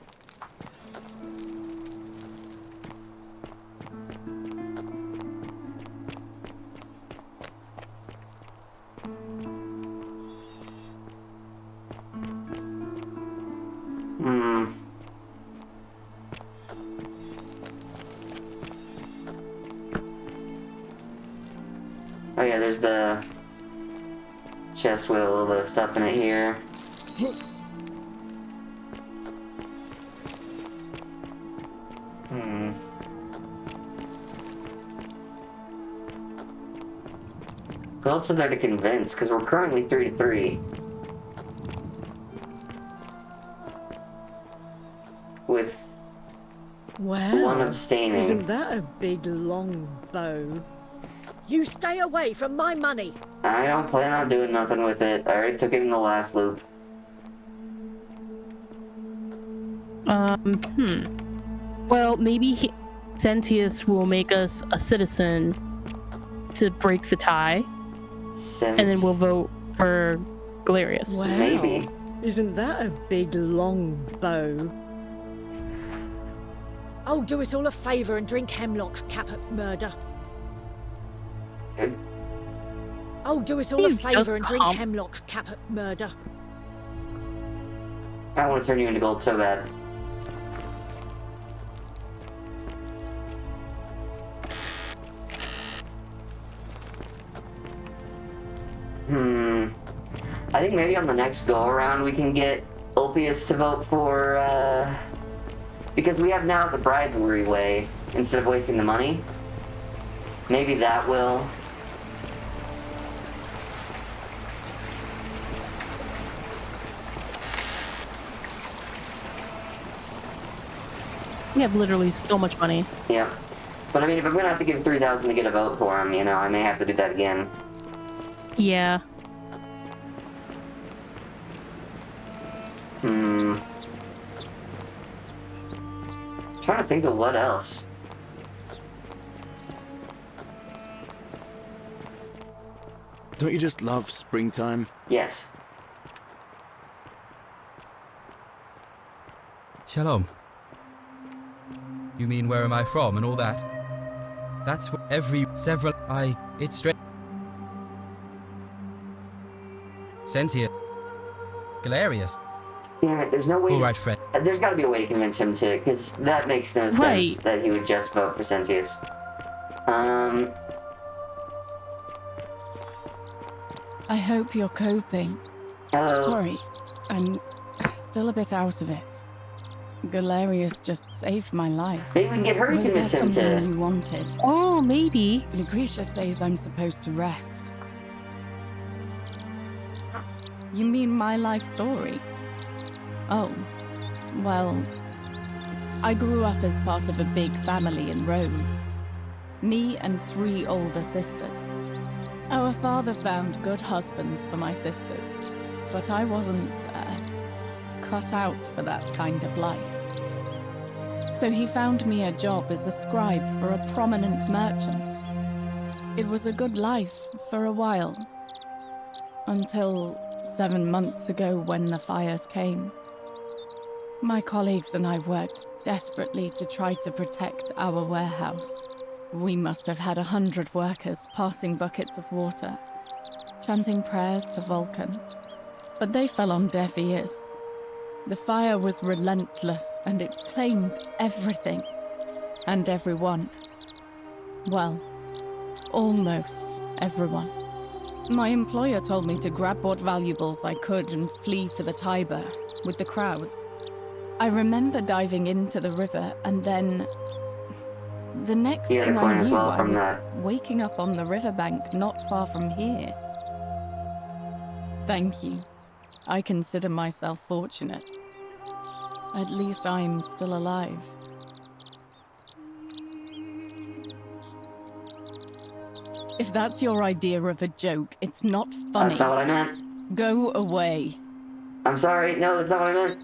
Oh yeah, there's the chest with a little bit of stuff in it here. Who else is there to convince? Because we're currently 3 to 3. With Well, one abstaining. Isn't that a big long bow? You stay away from my money. I don't plan on doing nothing with it. I already took it in the last loop. Well, maybe Sentius will make us a citizen to break the tie. And then we'll vote for Galerius. Wow. Maybe. Isn't that a big long bow? Oh, do us all a favour and drink hemlock, Caput Murder. Oh, do us all a favour and drink hemlock, Caput Murder. I want to turn you into gold so bad. I think maybe on the next go-around we can get Ulpius to vote for, because we have now the bribery way, instead of wasting the money. Maybe that will... We have literally so much money. Yeah. But I mean, if I'm gonna have to give 3,000 to get a vote for him, you know, I may have to do that again. Yeah. Trying to think of what else. Don't you just love springtime? Yes. Shalom. You mean where am I from and all that? That's what it's straight. Sentia. Galerius. Damn it, there's no way. Alright, Fred. There's gotta be a way to convince him to, because that makes no sense that he would just vote for Sentius. I hope you're coping. Hello. Sorry, I'm still a bit out of it. Galerius just saved my life. Maybe we can get her to convince him to. Was there something you wanted? Oh, maybe. Lucretia says I'm supposed to rest. You mean my life story? Oh, well, I grew up as part of a big family in Rome. Me and 3 older sisters. Our father found good husbands for my sisters, but I wasn't cut out for that kind of life. So he found me a job as a scribe for a prominent merchant. It was a good life for a while, until 7 months ago when the fires came. My colleagues and I worked desperately to try to protect our warehouse. We must have had 100 workers passing buckets of water, chanting prayers to Vulcan. But they fell on deaf ears. The fire was relentless and it claimed everything and everyone. Well, almost everyone. My employer told me to grab what valuables I could and flee for the Tiber with the crowds. I remember diving into the river and then the next thing I knew, I was waking up on the riverbank not far from here. Thank you. I consider myself fortunate. At least I'm still alive. If that's your idea of a joke, it's not funny. That's not what I meant. Go away. I'm sorry. No, that's not what I meant.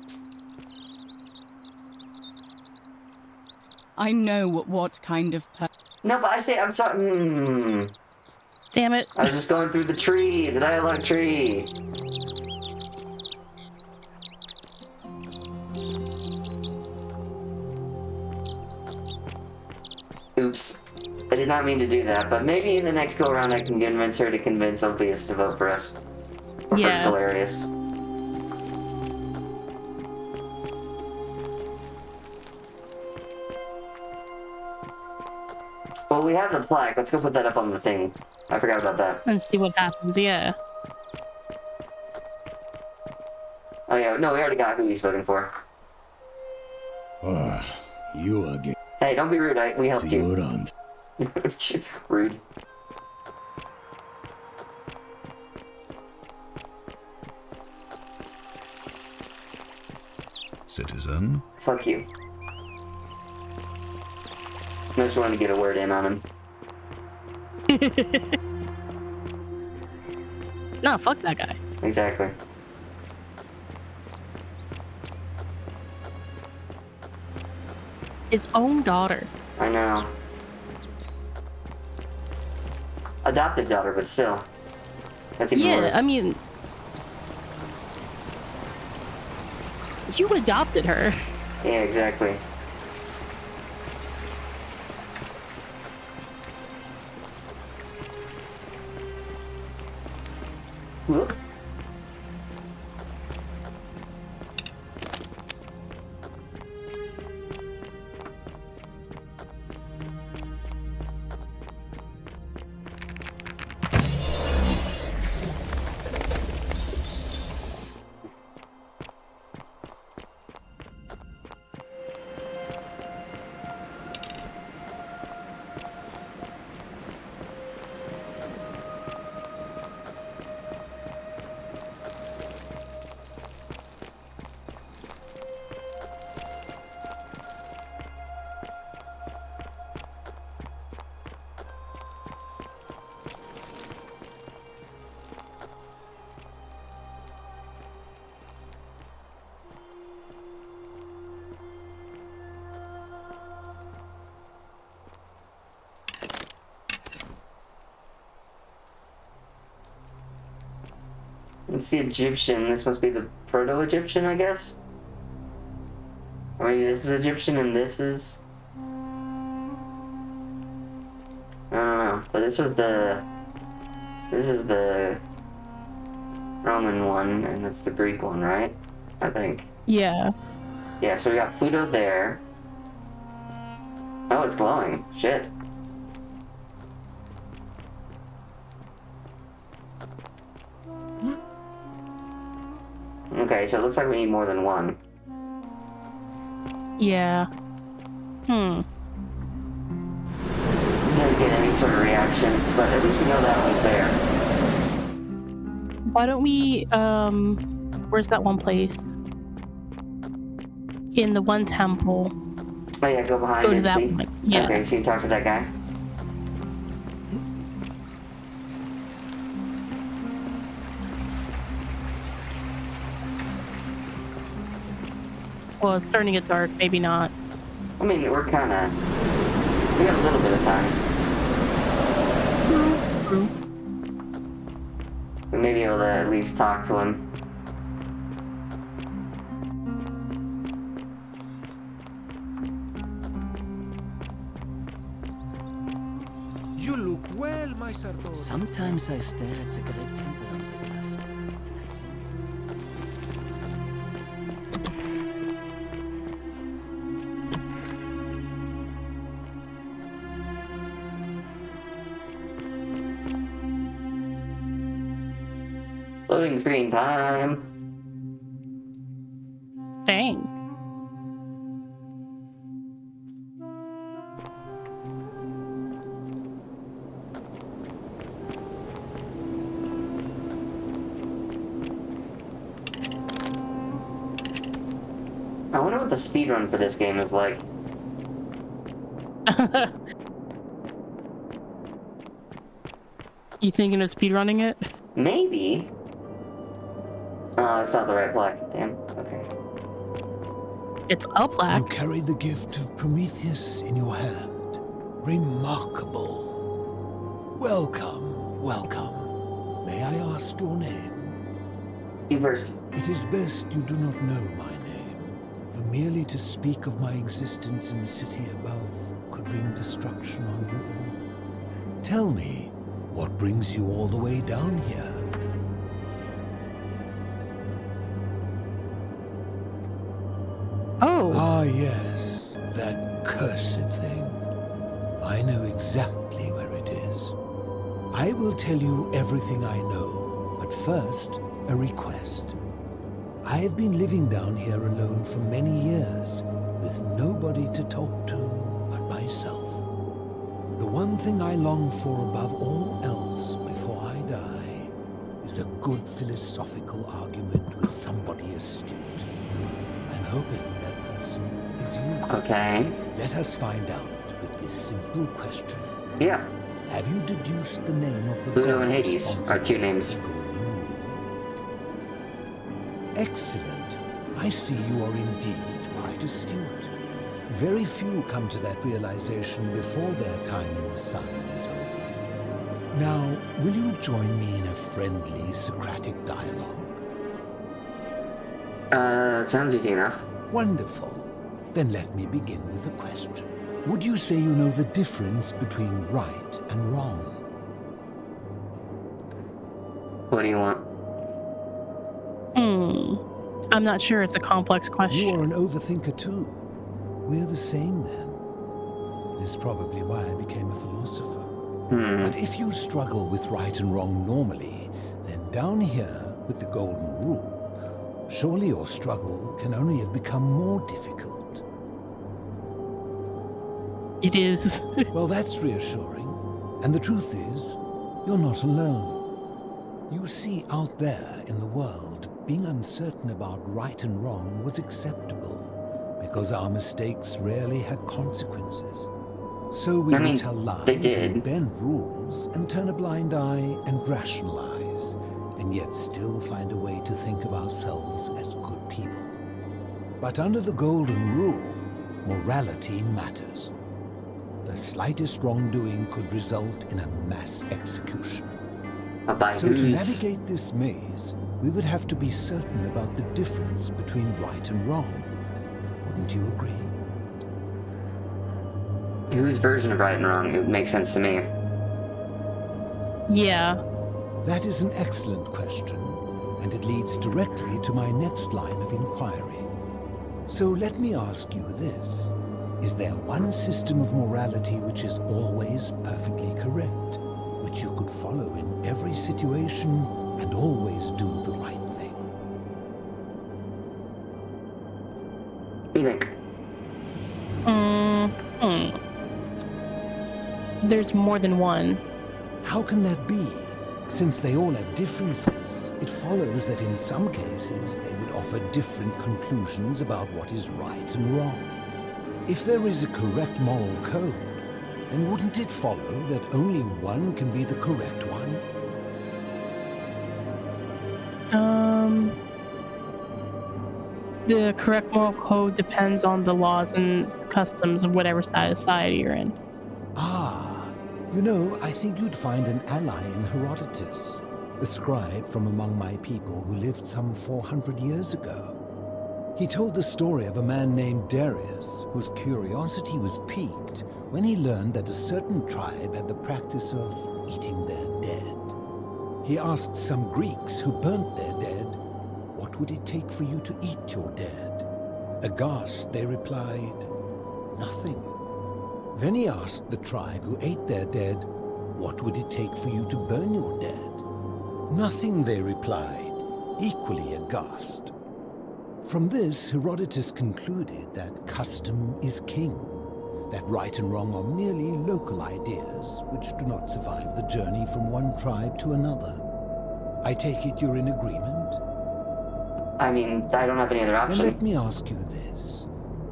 I know what kind of No, but I say I'm sorry. Damn it. I was just going through the tree, the dialogue tree. Oops. I did not mean to do that, but maybe in the next go around I can convince her to convince Ulpius to vote for us. Or for Galerius. Well, we have the plaque. Let's go put that up on the thing. I forgot about that. And see what happens, yeah. Oh yeah, no, we already got who he's voting for. You again. Hey, don't be rude. We helped See you. you around. Rude. Citizen. Fuck you. I just wanted to get a word in on him. No, fuck that guy. Exactly. His own daughter. I know. Adopted daughter, but still. That's even worse. I mean... You adopted her. Yeah, exactly. Whoop. It's the Egyptian. This must be the Proto-Egyptian, I guess? Or maybe this is Egyptian and this is... I don't know. But this is the Roman one, and that's the Greek one, right? I think. Yeah. Yeah, so we got Pluto there. Oh, it's glowing. Shit. Okay, so it looks like we need more than one. Yeah. Didn't get any sort of reaction, but at least we know that one's there. Why don't we, where's that one place? In the one temple. Oh yeah, go behind Go to and that see. one. Yeah. Okay, so you talk to that guy. Well, it's starting to get dark. Maybe not. I mean, we got a little bit of time. True. We may be able to at least talk to him. You look well, my Sartor. Sometimes I stare at the great temple on the bluff, and I think... Loading screen time. Dang. I wonder what the speedrun for this game is like. You thinking of speedrunning it? Maybe. Oh, it's not the right plaque. Damn. Okay. It's a plaque. You carry the gift of Prometheus in your hand. Remarkable. Welcome, welcome. May I ask your name? You first. It is best you do not know my name, for merely to speak of my existence in the city above could bring destruction on you all. Tell me, what brings you all the way down here? Oh. Ah, yes, that cursed thing. I know exactly where it is. I will tell you everything I know, but first, a request. I have been living down here alone for many years, with nobody to talk to but myself. The one thing I long for above all else before I die is a good philosophical argument with somebody astute. I'm hoping that person is you. Okay. Let us find out with this simple question. Yeah. Have you deduced the name of the Pluto god and Hades are two names. Excellent. I see you are indeed quite astute. Very few come to that realization before their time in the sun is over. Now, will you join me in a friendly Socratic dialogue? Sounds easy enough. Wonderful. Then let me begin with a question. Would you say you know the difference between right and wrong? What do you want? I'm not sure. It's a complex question. You are an overthinker too. We're the same then. It is probably why I became a philosopher. But if you struggle with right and wrong normally, then down here with the golden rule, surely your struggle can only have become more difficult. It is. Well, that's reassuring. And the truth is, you're not alone. You see, out there in the world, being uncertain about right and wrong was acceptable, because our mistakes rarely had consequences. So we would tell lies and bend rules and turn a blind eye and rationalize, and yet still find a way to think of ourselves as good people. But under the golden rule, morality matters. The slightest wrongdoing could result in a mass execution. So to navigate this maze, we would have to be certain about the difference between right and wrong. Wouldn't you agree? Whose version of right and wrong? It makes sense to me. Yeah. That is an excellent question, and it leads directly to my next line of inquiry. So let me ask you this. Is there one system of morality which is always perfectly correct, which you could follow in every situation and always do the right thing? Enoch. There's more than one. How can that be? Since they all have differences, it follows that in some cases they would offer different conclusions about what is right and wrong. If there is a correct moral code, then wouldn't it follow that only one can be the correct one? The correct moral code depends on the laws and customs of whatever society you're in. Ah, you know, I think you'd find an ally in Herodotus, a scribe from among my people who lived some 400 years ago. He told the story of a man named Darius, whose curiosity was piqued when he learned that a certain tribe had the practice of eating their dead. He asked some Greeks who burnt their dead, "What would it take for you to eat your dead?" Aghast, they replied, "Nothing." Then he asked the tribe who ate their dead, "What would it take for you to burn your dead?" "Nothing," they replied, equally aghast. From this, Herodotus concluded that custom is king, that right and wrong are merely local ideas which do not survive the journey from one tribe to another. I take it you're in agreement? I mean, I don't have any other option. Then let me ask you this.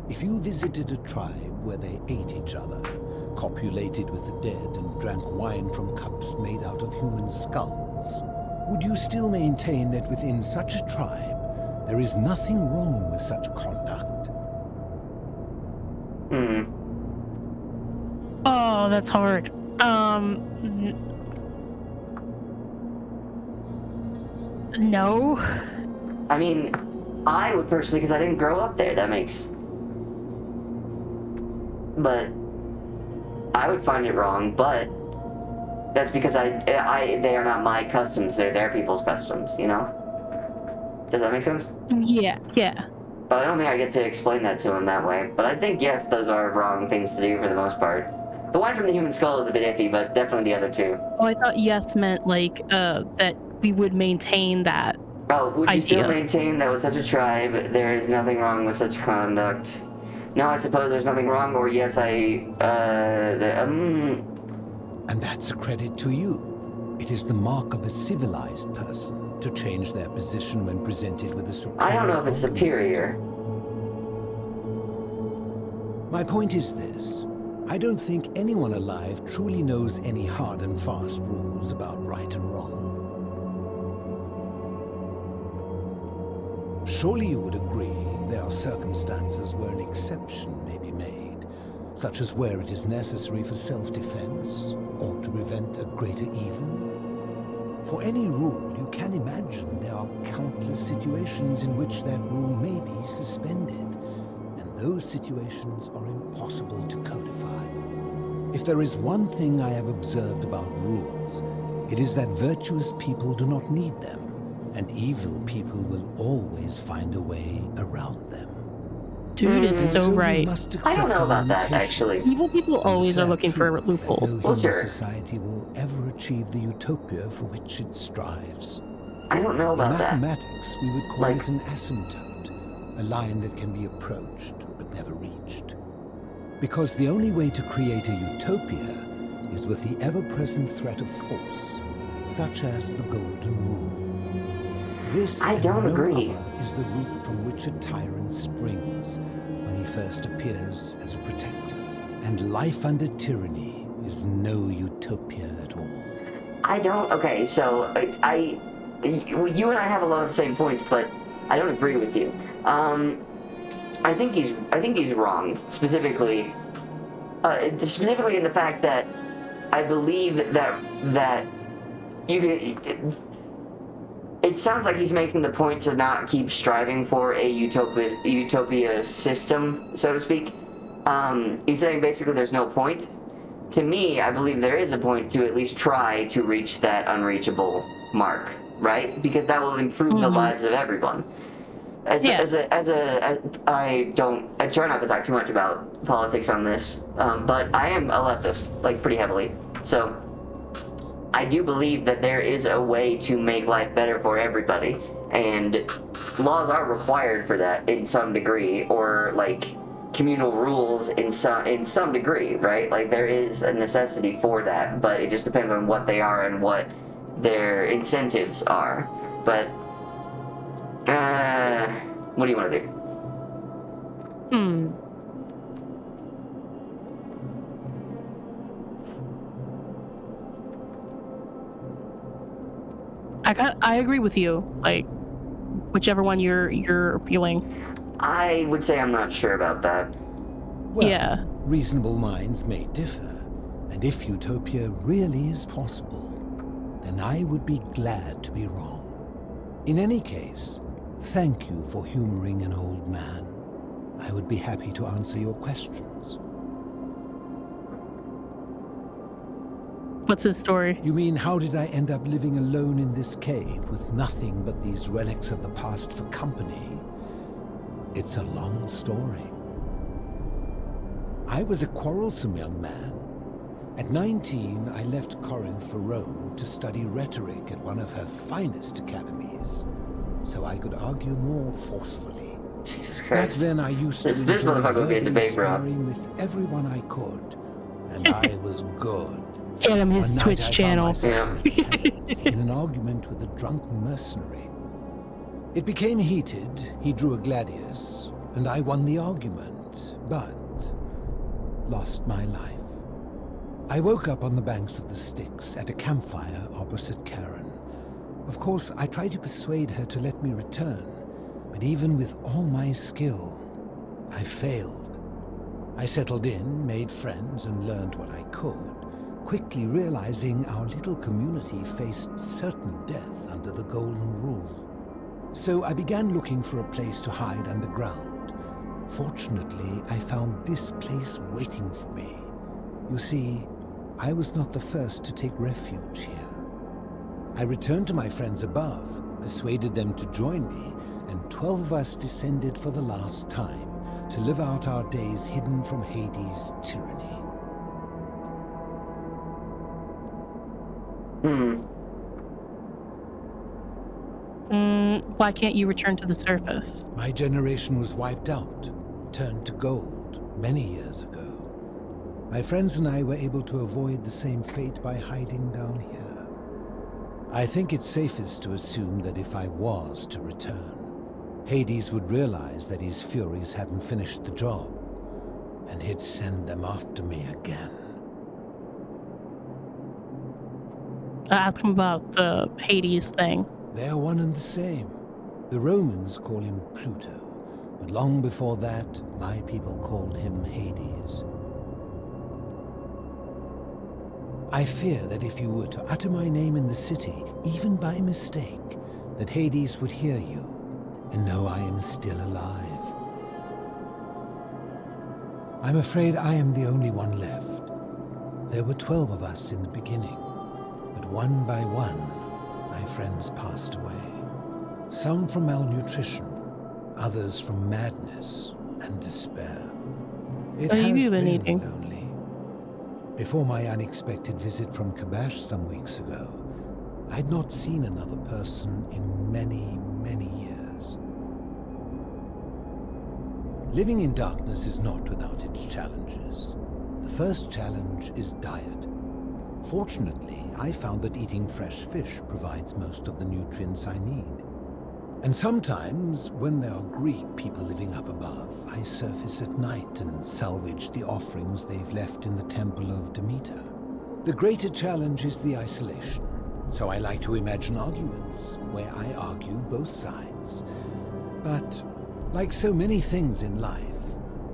If you visited a tribe where they ate each other, copulated with the dead, and drank wine from cups made out of human skulls, would you still maintain that within such a tribe there is nothing wrong with such conduct? Oh, that's hard. No. I mean, I would personally, because I didn't grow up there, that makes... But I would find it wrong, but that's because they are not my customs, they're their people's customs, you know? Does that make sense? Yeah. But I don't think I get to explain that to him that way. But I think, yes, those are wrong things to do for the most part. The one from the human skull is a bit iffy, but definitely the other two. Oh, I thought yes meant like that we would maintain that. Oh, would you idea. still maintain that with such a tribe, there is nothing wrong with such conduct? No, I suppose there's nothing wrong, or yes, And that's a credit to you. It is the mark of a civilized person to change their position when presented with a superior I don't know if it's superior. My point is this. I don't think anyone alive truly knows any hard and fast rules about right and wrong. Surely you would agree there are circumstances where an exception may be made, such as where it is necessary for self-defense or to prevent a greater evil. For any rule, you can imagine there are countless situations in which that rule may be suspended, and those situations are impossible to codify. If there is one thing I have observed about rules, it is that virtuous people do not need them, and evil people will always find a way around them. Dude is so right. I don't know about that, actually. Evil people always are looking for loopholes. No human society will ever achieve the utopia for which it strives. I don't know about that. In mathematics, we would call it an asymptote, a line that can be approached but never reached. Because the only way to create a utopia is with the ever-present threat of force, such as the Golden Rule. This I don't agree. Is the root from which a tyrant springs when he first appears as a protector. And life under tyranny is no utopia at all. I don't. Okay, so you and I have a lot of the same points, but I don't agree with you. I think he's wrong, specifically in the fact that I believe that you can. it sounds like he's making the point to not keep striving for a utopia system, so to speak. He's saying basically there's no point. To me, I believe there is a point to at least try to reach that unreachable mark, right? Because that will improve the lives of everyone. I try not to talk too much about politics on this, but I am a leftist, like pretty heavily. So I do believe that there is a way to make life better for everybody, and laws are required for that in some degree, or like communal rules in some degree, right? Like there is a necessity for that, but it just depends on what they are and what their incentives are. But what do you want to do? I agree with you. Like, whichever one you're appealing. I would say I'm not sure about that. Well, reasonable minds may differ, and if utopia really is possible, then I would be glad to be wrong. In any case, thank you for humoring an old man. I would be happy to answer your questions. What's his story? You mean, how did I end up living alone in this cave with nothing but these relics of the past for company? It's a long story. I was a quarrelsome young man. At 19, I left Corinth for Rome to study rhetoric at one of her finest academies, so I could argue more forcefully. Jesus Back Christ. then, I used this to enjoy motherfucker would be a verbally debate, bro. sparring with everyone I could, and I was good. Get him his One night Twitch I found channel. myself in an argument with a drunk mercenary. It became heated, he drew a gladius, and I won the argument, but lost my life. I woke up on the banks of the Styx at a campfire opposite Karen. Of course, I tried to persuade her to let me return, but even with all my skill, I failed. I settled in, made friends, and learned what I could, quickly realizing our little community faced certain death under the Golden Rule. So I began looking for a place to hide underground. Fortunately, I found this place waiting for me. You see, I was not the first to take refuge here. I returned to my friends above, persuaded them to join me, and 12 of us descended for the last time to live out our days hidden from Hades' tyranny. Why can't you return to the surface? My generation was wiped out, turned to gold, many years ago. My friends and I were able to avoid the same fate by hiding down here. I think it's safest to assume that if I was to return, Hades would realize that his furies hadn't finished the job, and he'd send them after me again. Ask him about the Hades thing. They're one and the same. The Romans call him Pluto, but long before that, my people called him Hades. I fear that if you were to utter my name in the city, even by mistake, that Hades would hear you and know I am still alive. I'm afraid I am the only one left. There were 12 of us in the beginning, but one by one, my friends passed away. Some from malnutrition, others from madness and despair. It What have has you been been eating? lonely. Before my unexpected visit from Kabash some weeks ago, I'd not seen another person in many, many years. Living in darkness is not without its challenges. The first challenge is diet. Fortunately, I found that eating fresh fish provides most of the nutrients I need. And sometimes, when there are Greek people living up above, I surface at night and salvage the offerings they've left in the temple of Demeter. The greater challenge is the isolation, so I like to imagine arguments where I argue both sides. But, like so many things in life,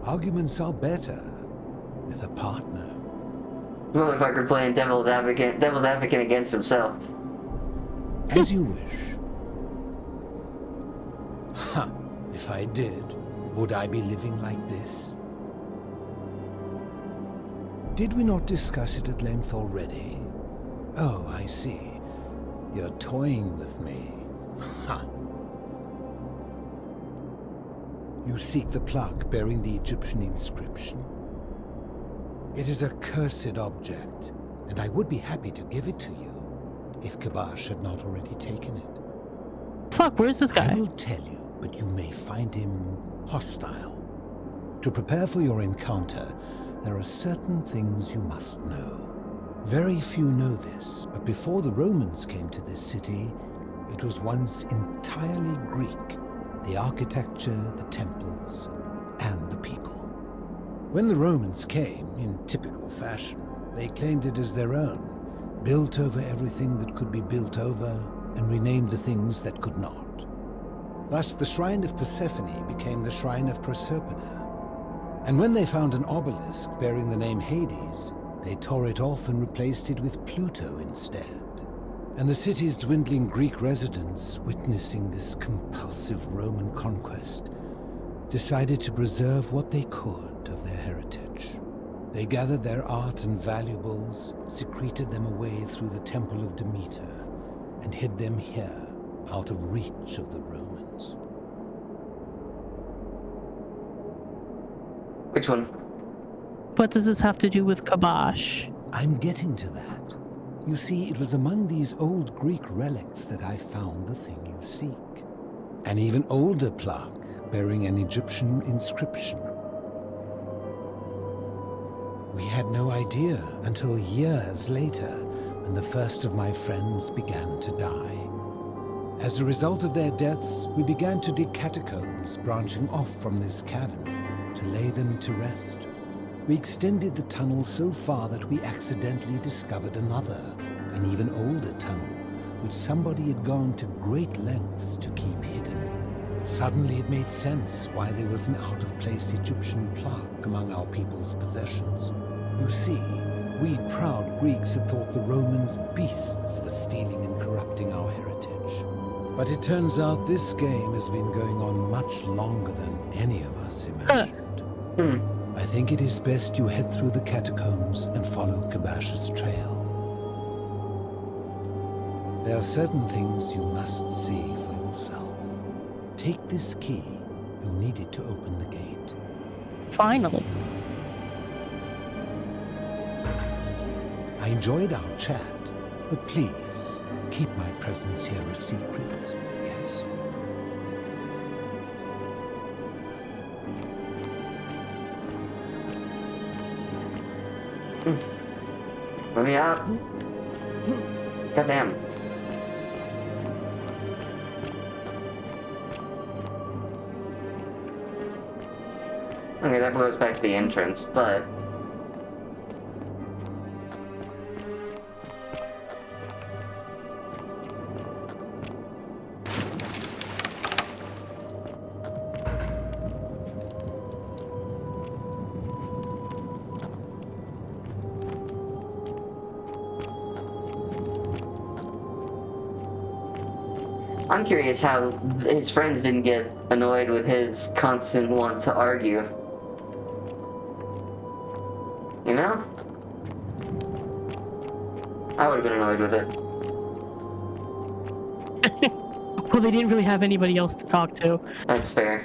arguments are better with a partner. Motherfucker playing devil's advocate against himself. As you wish. if I did, would I be living like this? Did we not discuss it at length already? Oh, I see. You're toying with me. Ha! You seek the plaque bearing the Egyptian inscription? It is a cursed object, and I would be happy to give it to you, if Kabash had not already taken it. Fuck, where's this guy? I will tell you, but you may find him hostile. To prepare for your encounter, there are certain things you must know. Very few know this, but before the Romans came to this city, it was once entirely Greek. The architecture, the temples, and the people. When the Romans came, in typical fashion, they claimed it as their own, built over everything that could be built over, and renamed the things that could not. Thus, the shrine of Persephone became the shrine of Proserpina. And when they found an obelisk bearing the name Hades, they tore it off and replaced it with Pluto instead. And the city's dwindling Greek residents, witnessing this compulsive Roman conquest, decided to preserve what they could of their heritage. They gathered their art and valuables, secreted them away through the Temple of Demeter, and hid them here, out of reach of the Romans. Which one? What does this have to do with Kabash? I'm getting to that. You see, it was among these old Greek relics that I found the thing you seek. An even older plaque bearing an Egyptian inscription. We had no idea until years later when the first of my friends began to die. As a result of their deaths, we began to dig catacombs branching off from this cavern to lay them to rest. We extended the tunnel so far that we accidentally discovered another, an even older tunnel, which somebody had gone to great lengths to keep hidden. Suddenly it made sense why there was an out-of-place Egyptian plaque among our people's possessions. You see, we proud Greeks had thought the Romans beasts for stealing and corrupting our heritage. But it turns out this game has been going on much longer than any of us imagined. I think it is best you head through the catacombs and follow Kabash's trail. There are certain things you must see for yourself. Take this key. You'll need it to open the gate. Finally. I enjoyed our chat, but please, keep my presence here a secret, yes? Let me out. Goddamn. Okay, that goes back to the entrance, but... I'm curious how his friends didn't get annoyed with his constant want to argue. You know? I would have been annoyed with it. Well, they didn't really have anybody else to talk to. That's fair.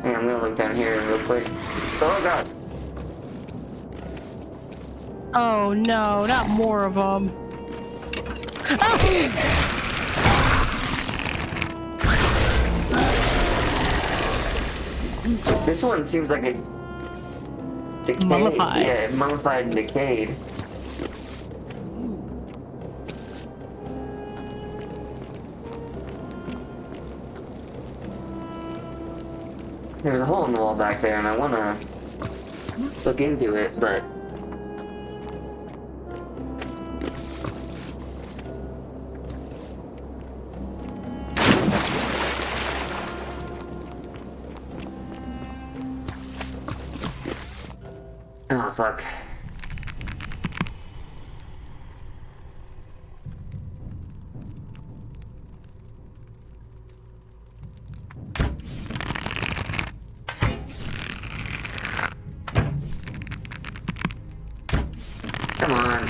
Hey, I'm gonna look down here real quick. Oh god! Oh no, not more of them. This one seems like a decayed. Mummified. Yeah, mummified and decayed. There's a hole in the wall back there, and I want to look into it, but... Oh, fuck.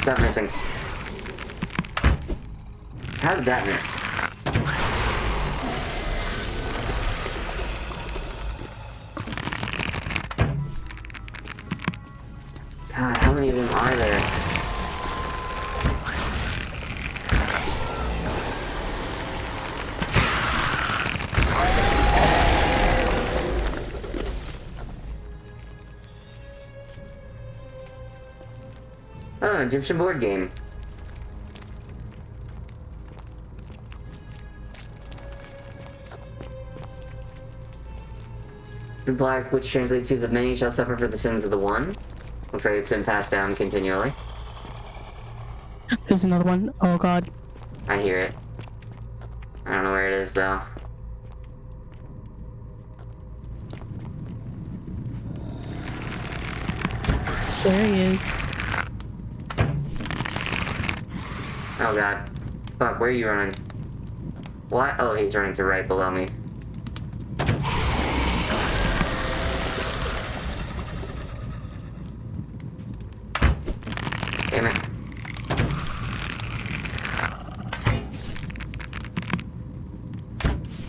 Stop missing. How did that miss? God, how many of them are there? Oh, Egyptian board game. The black, which translates to the many shall suffer for the sins of the one. Looks like it's been passed down continually. There's another one. Oh god. I hear it. I don't know where it is though. There he is. Oh god. Fuck, where are you running? What? Oh, he's running to right below me. Damn it.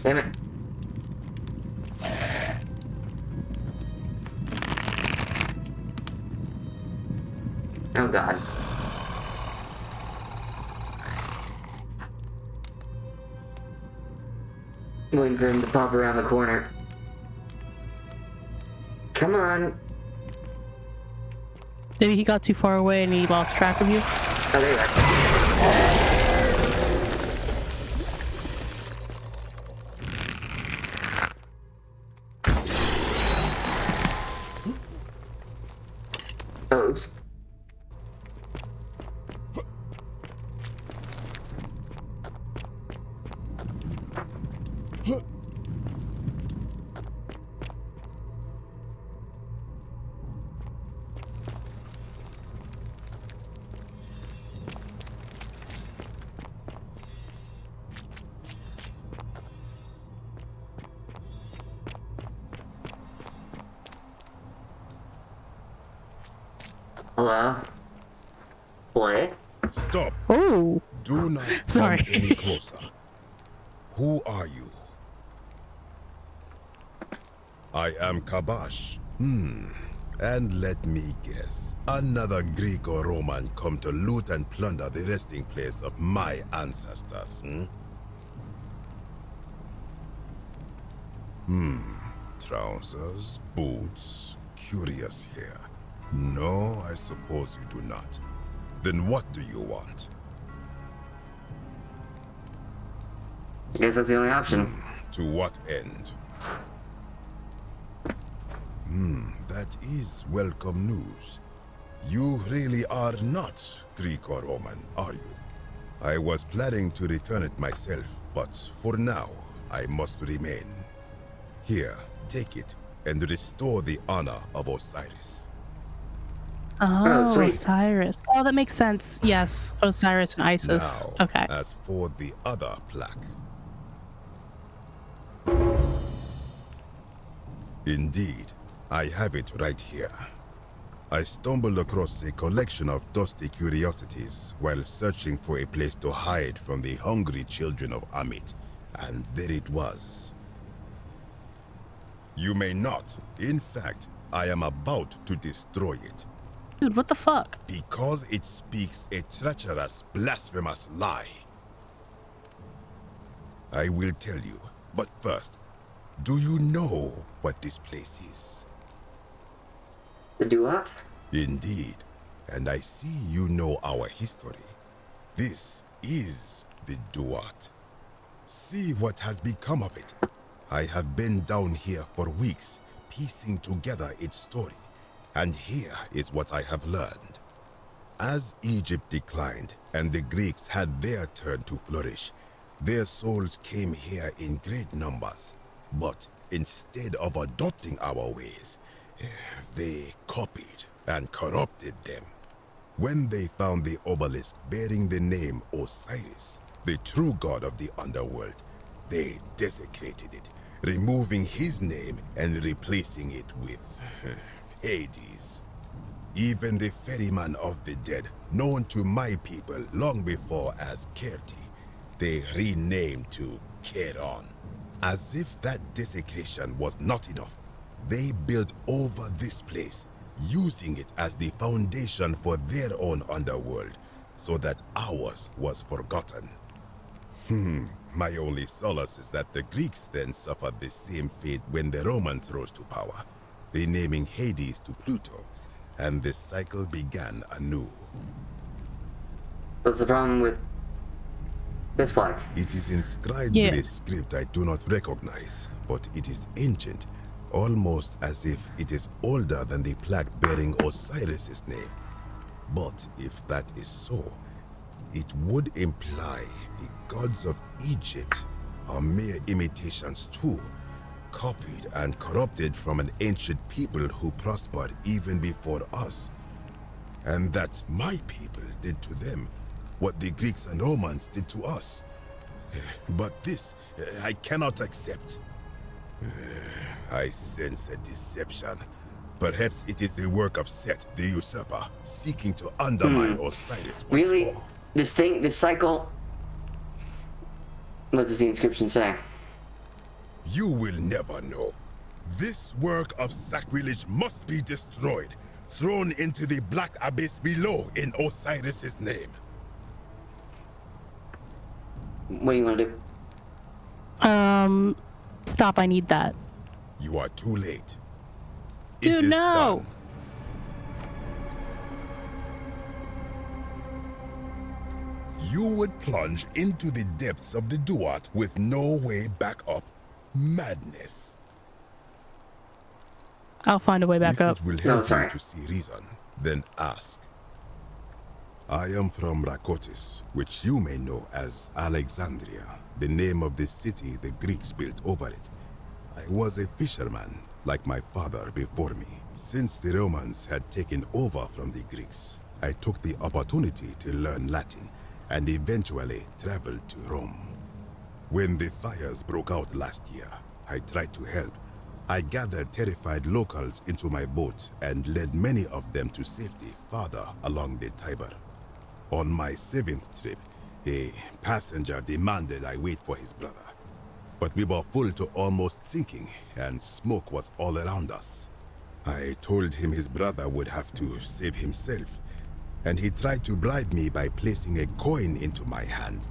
Damn it. Oh god. Waiting for him to pop around the corner. Come on. Maybe he got too far away and he lost track of you. Oh, there you are. Oh, oops. Hello? What? Stop. Oh. Do not Sorry. come any closer. Who are you? I am Kabash. And let me guess. Another Greek or Roman come to loot and plunder the resting place of my ancestors, Trousers, boots. Curious here. No, I suppose you do not. Then what do you want? I guess that's the only option. To what end? That is welcome news. You really are not Greek or Roman, are you? I was planning to return it myself, but for now, I must remain. Here, take it, and restore the honor of Osiris. Oh, sweet. Osiris. Oh, that makes sense. Yes, Osiris and Isis. Now, Okay. as for the other plaque. Indeed, I have it right here. I stumbled across a collection of dusty curiosities while searching for a place to hide from the hungry children of Amit, and there it was. You may not. In fact, I am about to destroy it. Dude, what the fuck? Because it speaks a treacherous, blasphemous lie. I will tell you, but first, do you know what this place is? The Duat? Indeed, and I see you know our history. This is the Duat. See what has become of it. I have been down here for weeks, piecing together its story, and here is what I have learned. As Egypt declined and the Greeks had their turn to flourish, their souls came here in great numbers, but instead of adopting our ways, they copied and corrupted them. When they found the obelisk bearing the name Osiris, the true god of the underworld, they desecrated it, removing his name and replacing it with Hades. Even the ferryman of the dead, known to my people long before as Kerti, they renamed to Keron. As if that desecration was not enough, they built over this place, using it as the foundation for their own underworld, so that ours was forgotten. My only solace is that the Greeks then suffered the same fate when the Romans rose to power, renaming Hades to Pluto, and the cycle began anew. What's the problem with this flag? It is inscribed with a script I do not recognize, but it is ancient, almost as if it is older than the plaque bearing Osiris's name. But if that is so, it would imply the gods of Egypt are mere imitations too, copied and corrupted from an ancient people who prospered even before us. And that my people did to them what the Greeks and Romans did to us. But this, I cannot accept. I sense a deception. Perhaps it is the work of Set, the usurper, seeking to undermine Osiris once more. This cycle... What does the inscription say? You will never know. This work of sacrilege must be destroyed, thrown into the black abyss below in Osiris's name. What do you want to do? Stop, I need that. You are too late. Dude, it is no! Done. You would plunge into the depths of the Duat with no way back up. Madness. I'll find a way back up. If it will help you to see reason, then ask. I am from Rakotis, which you may know as Alexandria, the name of the city the Greeks built over it. I was a fisherman, like my father before me. Since the Romans had taken over from the Greeks, I took the opportunity to learn Latin and eventually traveled to Rome. When the fires broke out last year, I tried to help. I gathered terrified locals into my boat and led many of them to safety farther along the Tiber. On my 7th trip, a passenger demanded I wait for his brother. But we were full to almost sinking, and smoke was all around us. I told him his brother would have to save himself, and he tried to bribe me by placing a coin into my hand.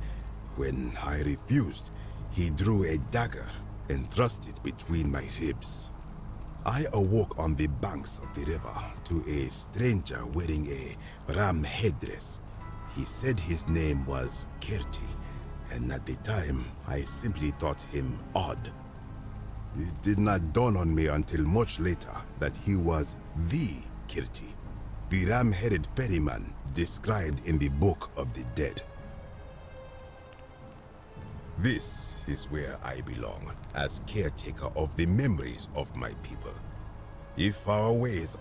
When I refused, he drew a dagger and thrust it between my ribs. I awoke on the banks of the river to a stranger wearing a ram headdress. He said his name was Kerti, and at the time, I simply thought him odd. It did not dawn on me until much later that he was the Kerti, the ram-headed ferryman described in the Book of the Dead. This is where I belong, as caretaker of the memories of my people. If our ways...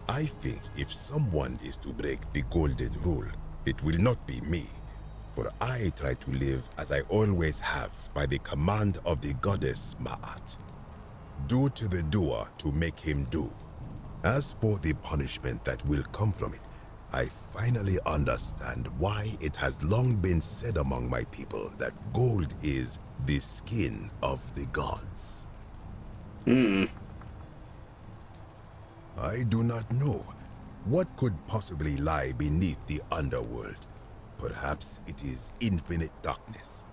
I think if someone is to break the golden rule, it will not be me, for I try to live as I always have by the command of the goddess Ma'at. Do to the doer to make him do. As for the punishment that will come from it, I finally understand why it has long been said among my people that gold is the skin of the gods. I do not know. What could possibly lie beneath the underworld? Perhaps it is infinite darkness.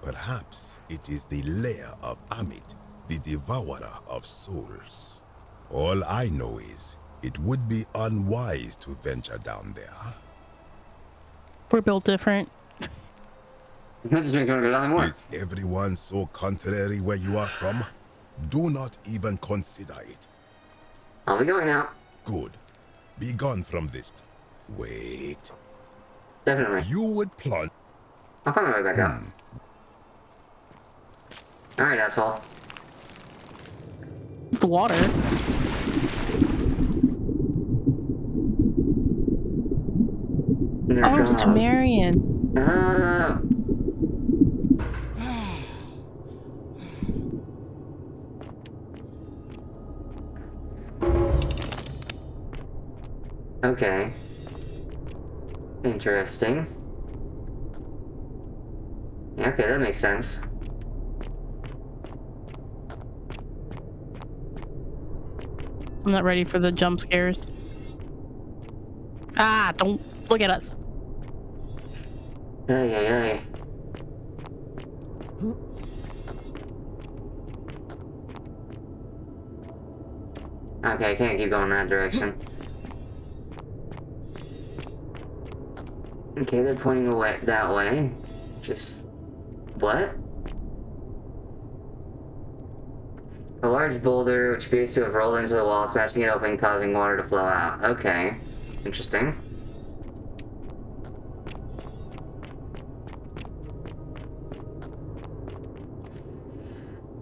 Perhaps it is the lair of Amit, the devourer of souls. All I know is, it would be unwise to venture down there. We're built different. Is everyone so contrary where you are from? Do not even consider it. Are we going out? Good. Be gone from this. Wait. Definitely. You would plunge. I'll find my way back up. Alright, asshole. It's the water. Oh, Sumerian. Okay. Interesting. Yeah, okay, that makes sense. I'm not ready for the jump scares. Ah, don't look at us. Ay, ay, ay. Okay, I can't keep going that direction. Okay, they're pointing away that way. Just... what? A large boulder which appears to have rolled into the wall, smashing it open, causing water to flow out. Okay. Interesting.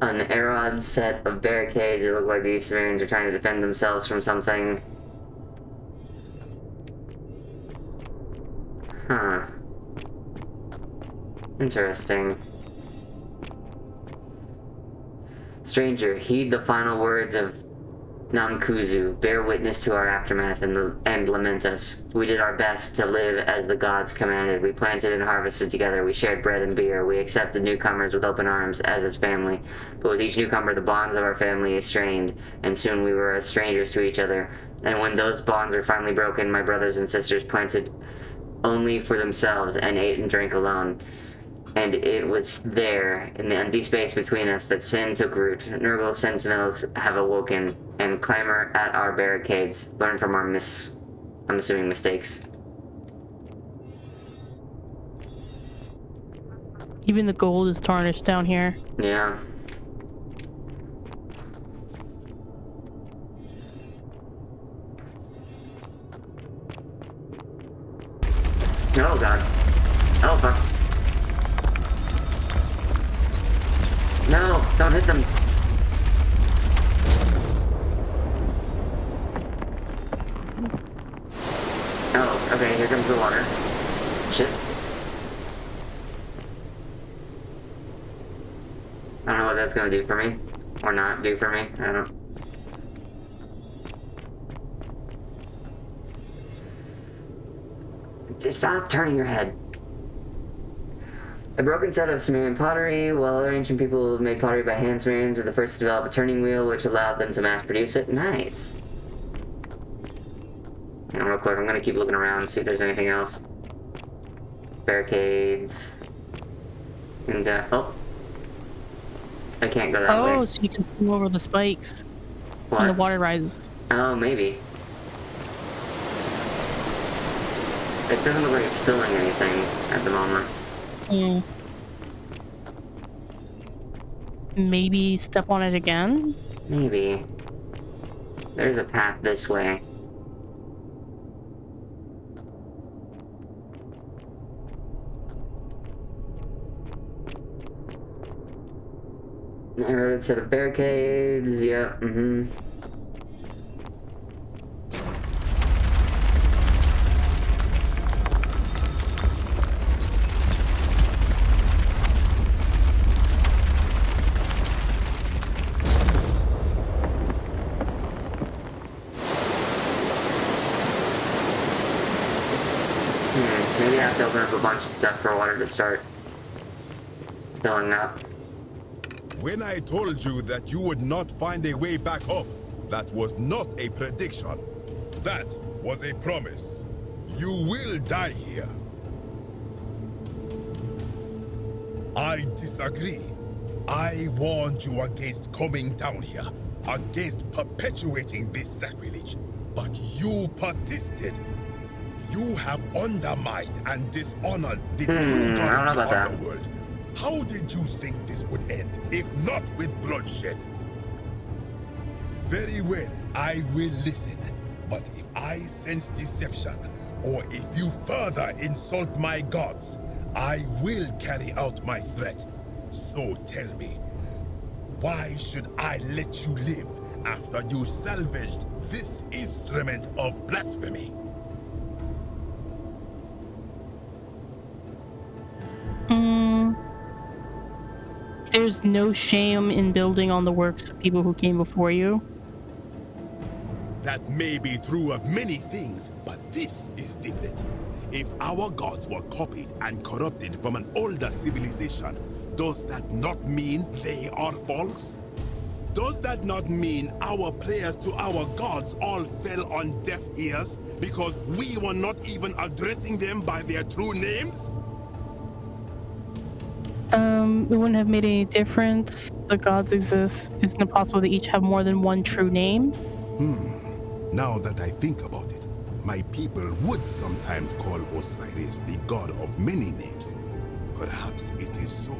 An Arod set of barricades. It looked like the Sumerians are trying to defend themselves from something. Huh. Interesting. Stranger, heed the final words of Namkuzu. Bear witness to our aftermath and lament us. We did our best to live as the gods commanded. We planted and harvested together. We shared bread and beer. We accepted newcomers with open arms as his family. But with each newcomer, the bonds of our family is strained, and soon we were as strangers to each other. And when those bonds were finally broken, my brothers and sisters planted only for themselves and ate and drank alone. And it was there, in the empty space between us, that sin took root. Nurgle sentinels have awoken and clamor at our barricades. Learn from our I'm assuming mistakes. Even the gold is tarnished down here. Yeah. Oh god. Oh fuck. No, don't hit them. Oh, okay, here comes the water. Shit. I don't know what that's gonna do for me. Or not do for me. I don't... Just stop turning your head. A broken set of Sumerian pottery. While other ancient people made pottery by hand, Sumerians were the first to develop a turning wheel, which allowed them to mass produce it. Nice. And real quick, I'm gonna keep looking around, see if there's anything else. Barricades. And, oh. I can't go that way. Oh, so you can swim over the spikes What? when the water rises. Oh, maybe. It doesn't look like it's filling anything at the moment. Hmm. Maybe step on it again? Maybe. There's a path this way. Narrowed set of barricades, yeah, Maybe I have to open up a bunch of stuff for water to start filling up. When I told you that you would not find a way back up, that was not a prediction. That was a promise. You will die here. I disagree. I warned you against coming down here, against perpetuating this sacrilege, but you persisted. You have undermined and dishonored the true God of the underworld. How did you think this would end, if not with bloodshed? Very well, I will listen. But if I sense deception, or if you further insult my gods, I will carry out my threat. So tell me, why should I let you live after you salvaged this instrument of blasphemy? There's no shame in building on the works of people who came before you. That may be true of many things, but this is different. If our gods were copied and corrupted from an older civilization, does that not mean they are false? Does that not mean our prayers to our gods all fell on deaf ears because we were not even addressing them by their true names? It wouldn't have made any difference. The gods exist. Isn't it possible they each have more than one true name? Now that I think about it, my people would sometimes call Osiris the god of many names. Perhaps it is so.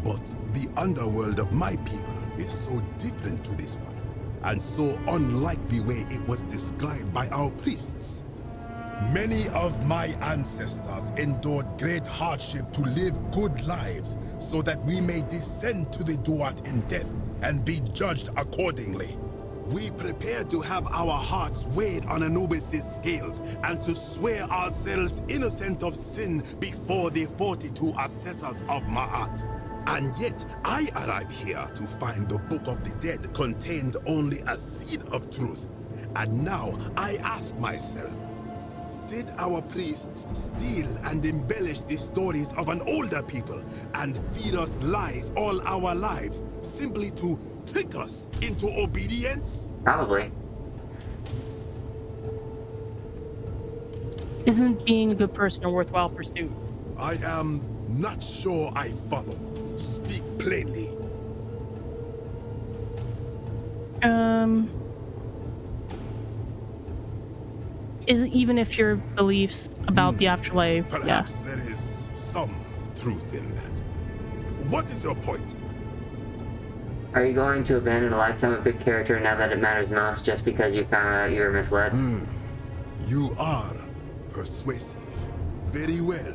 But the underworld of my people is so different to this one, and so unlike the way it was described by our priests. Many of my ancestors endured great hardship to live good lives so that we may descend to the Duat in death and be judged accordingly. We prepare to have our hearts weighed on Anubis' scales and to swear ourselves innocent of sin before the 42 assessors of Ma'at. And yet, I arrive here to find the Book of the Dead contained only a seed of truth. And now I ask myself, did our priests steal and embellish the stories of an older people and feed us lies all our lives simply to trick us into obedience? Probably. Isn't being a good person a worthwhile pursuit? I am not sure I follow. Speak plainly. Even if your beliefs about the afterlife, Perhaps there is some truth in that. What is your point? Are you going to abandon a lifetime of good character now that it matters most just because you found out you were misled? You are persuasive. Very well.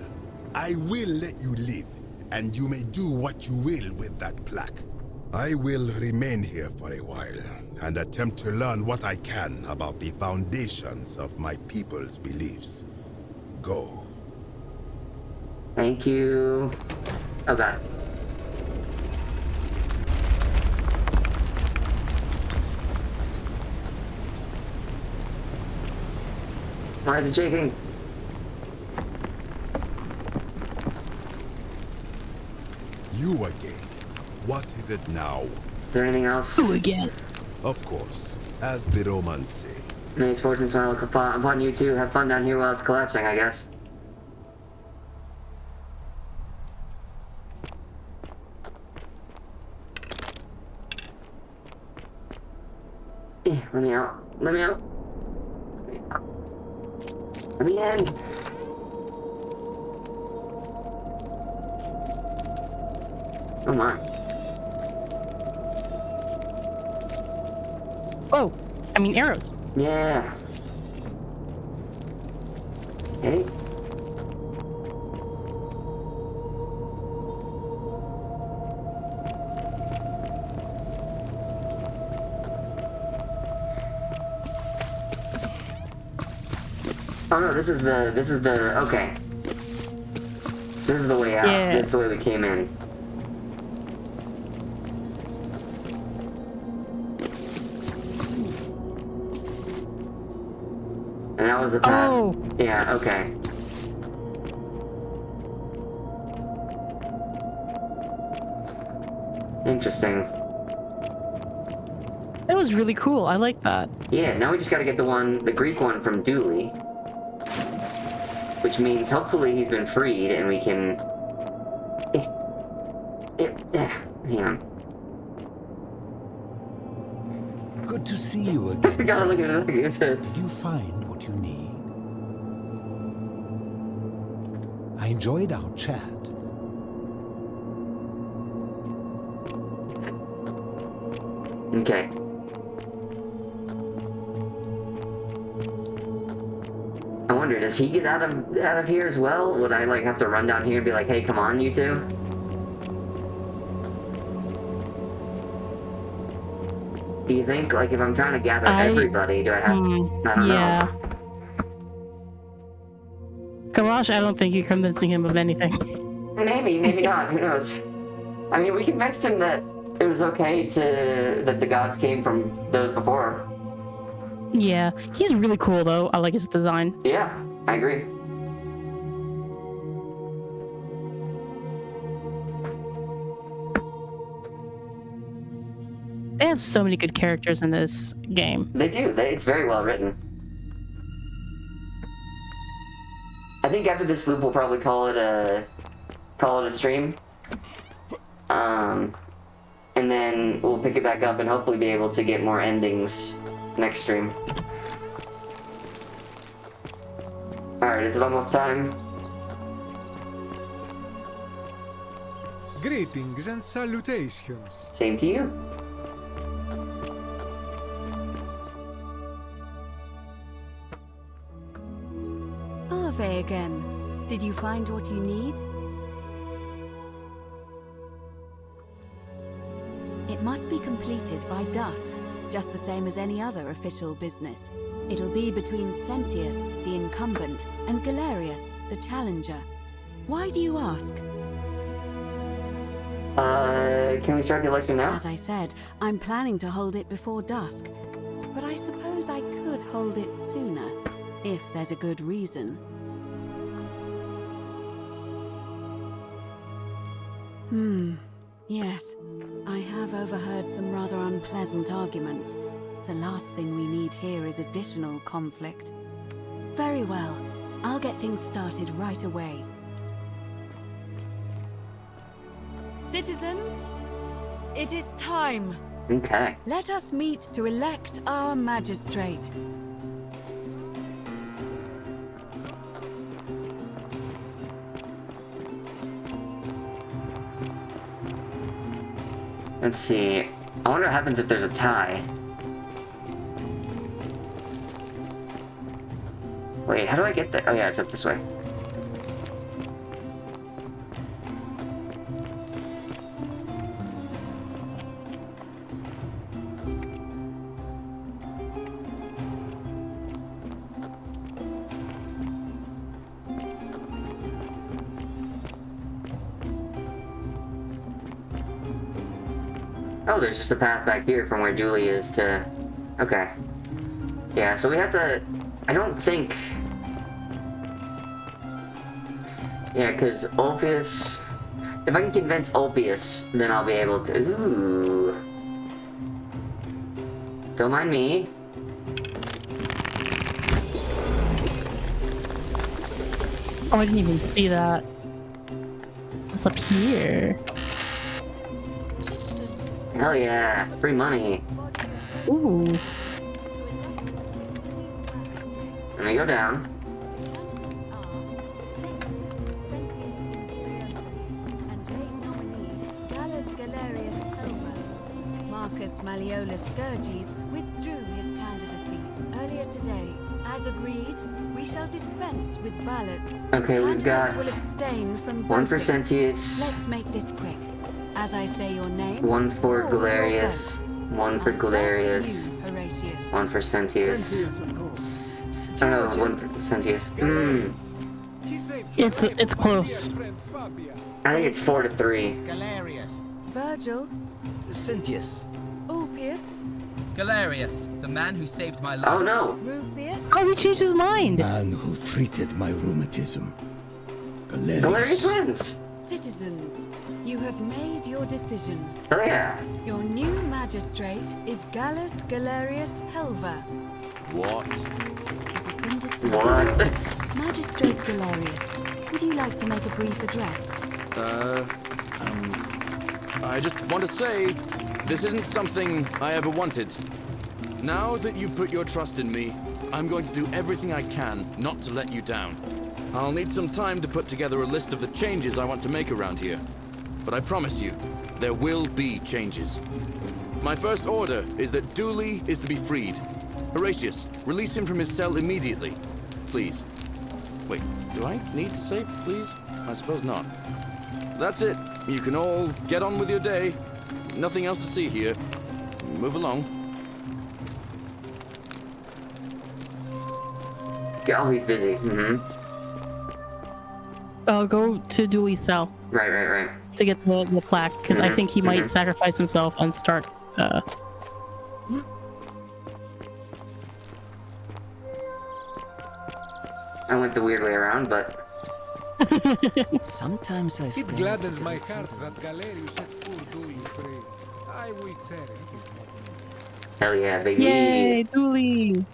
I will let you live, and you may do what you will with that plaque. I will remain here for a while and attempt to learn what I can about the foundations of my people's beliefs. Go. Thank you. Oh god. Why is it shaking? You again. What is it now? Is there anything else? Who again? Of course, as the Romans say. May its fortune smile upon you too. Have fun down here while it's collapsing, I guess. Let me out. Let me out. Let me in. Oh my. Oh, I mean arrows. Yeah. Okay. Oh no, this is the, okay. This is the way out. Yeah. This is the way we came in. And that was the path. Oh. Yeah, okay. Interesting. That was really cool. I like that. Yeah, now we just gotta get the Greek one from Dooley. Which means hopefully he's been freed and we can... Hang on. Good to see you again. Gotta look at it like this. Did you find what you need? I enjoyed our chat. Okay. I wonder, does he get out of here as well? Would I like have to run down here and be like, hey, come on, you two? Do you think, like, if I'm trying to gather everybody, do I have... I don't know. Kalash, I don't think you're convincing him of anything. Maybe, maybe not. Who knows? I mean, we convinced him that it was okay that the gods came from those before. Yeah, he's really cool though. I like his design. Yeah, I agree. They have so many good characters in this game. They do. It's very well written. I think after this loop, we'll probably call it a stream. And then we'll pick it back up and hopefully be able to get more endings next stream. Alright, is it almost time? Greetings and salutations. Same to you. Ave again. Did you find what you need? It must be completed by dusk, just the same as any other official business. It'll be between Sentius, the incumbent, and Galerius, the challenger. Why do you ask? Can we start the election now? As I said, I'm planning to hold it before dusk. But I suppose I could hold it sooner, if there's a good reason. Yes. I have overheard some rather unpleasant arguments. The last thing we need here is additional conflict. Very well. I'll get things started right away. Citizens, it is time. Okay. Let us meet to elect our magistrate. Let's see. I wonder what happens if there's a tie. Wait, how do I get there? Oh yeah, it's up this way. Oh, there's just a path back here from where Dooley is to... Okay. Yeah, so we have to... I don't think... Yeah, because Ulpius... If I can convince Ulpius, then I'll be able to... Ooh. Don't mind me. Oh, I didn't even see that. What's up here? Hell yeah, free money. Ooh. Let me go down. Marcus Malleolus Gurges withdrew his candidacy earlier today. As agreed, we shall dispense with ballots. Okay, we've got will abstain from one for voting. Sentius. Let's make this quick. As I say your name, One for call your Galerius. vote. One for I'll start with Galerius. you, Horatius. One for Sentius. Oh no, one for Sentius. It's close. I think it's 4-3. Galerius. Virgil. Sentius. Ulpius. Galerius, the man who saved my life. Oh no! Rufius. Oh, he changed his mind! Man who treated my rheumatism. Galerius Galerius. wins! Citizens, you have made your decision. Oh yeah. Your new magistrate is Gallus Galerius Helva. What? It has been decided. What? Magistrate Galerius, would you like to make a brief address? I just want to say, this isn't something I ever wanted. Now that you've put your trust in me, I'm going to do everything I can not to let you down. I'll need some time to put together a list of the changes I want to make around here. But I promise you, there will be changes. My first order is that Dooley is to be freed. Horatius, release him from his cell immediately. Please. Wait, do I need to say please? I suppose not. That's it. You can all get on with your day. Nothing else to see here. Move along. Yeah, oh, he's busy. Go to Dooley's cell. Right. To get the plaque, because I think he might sacrifice himself and start. I went the weird way around, but... Sometimes I It stand gladdens to my the heart that Galerius set poor Dooley free. I will cherish this moment. Hell yeah, baby. Yay, Dooley!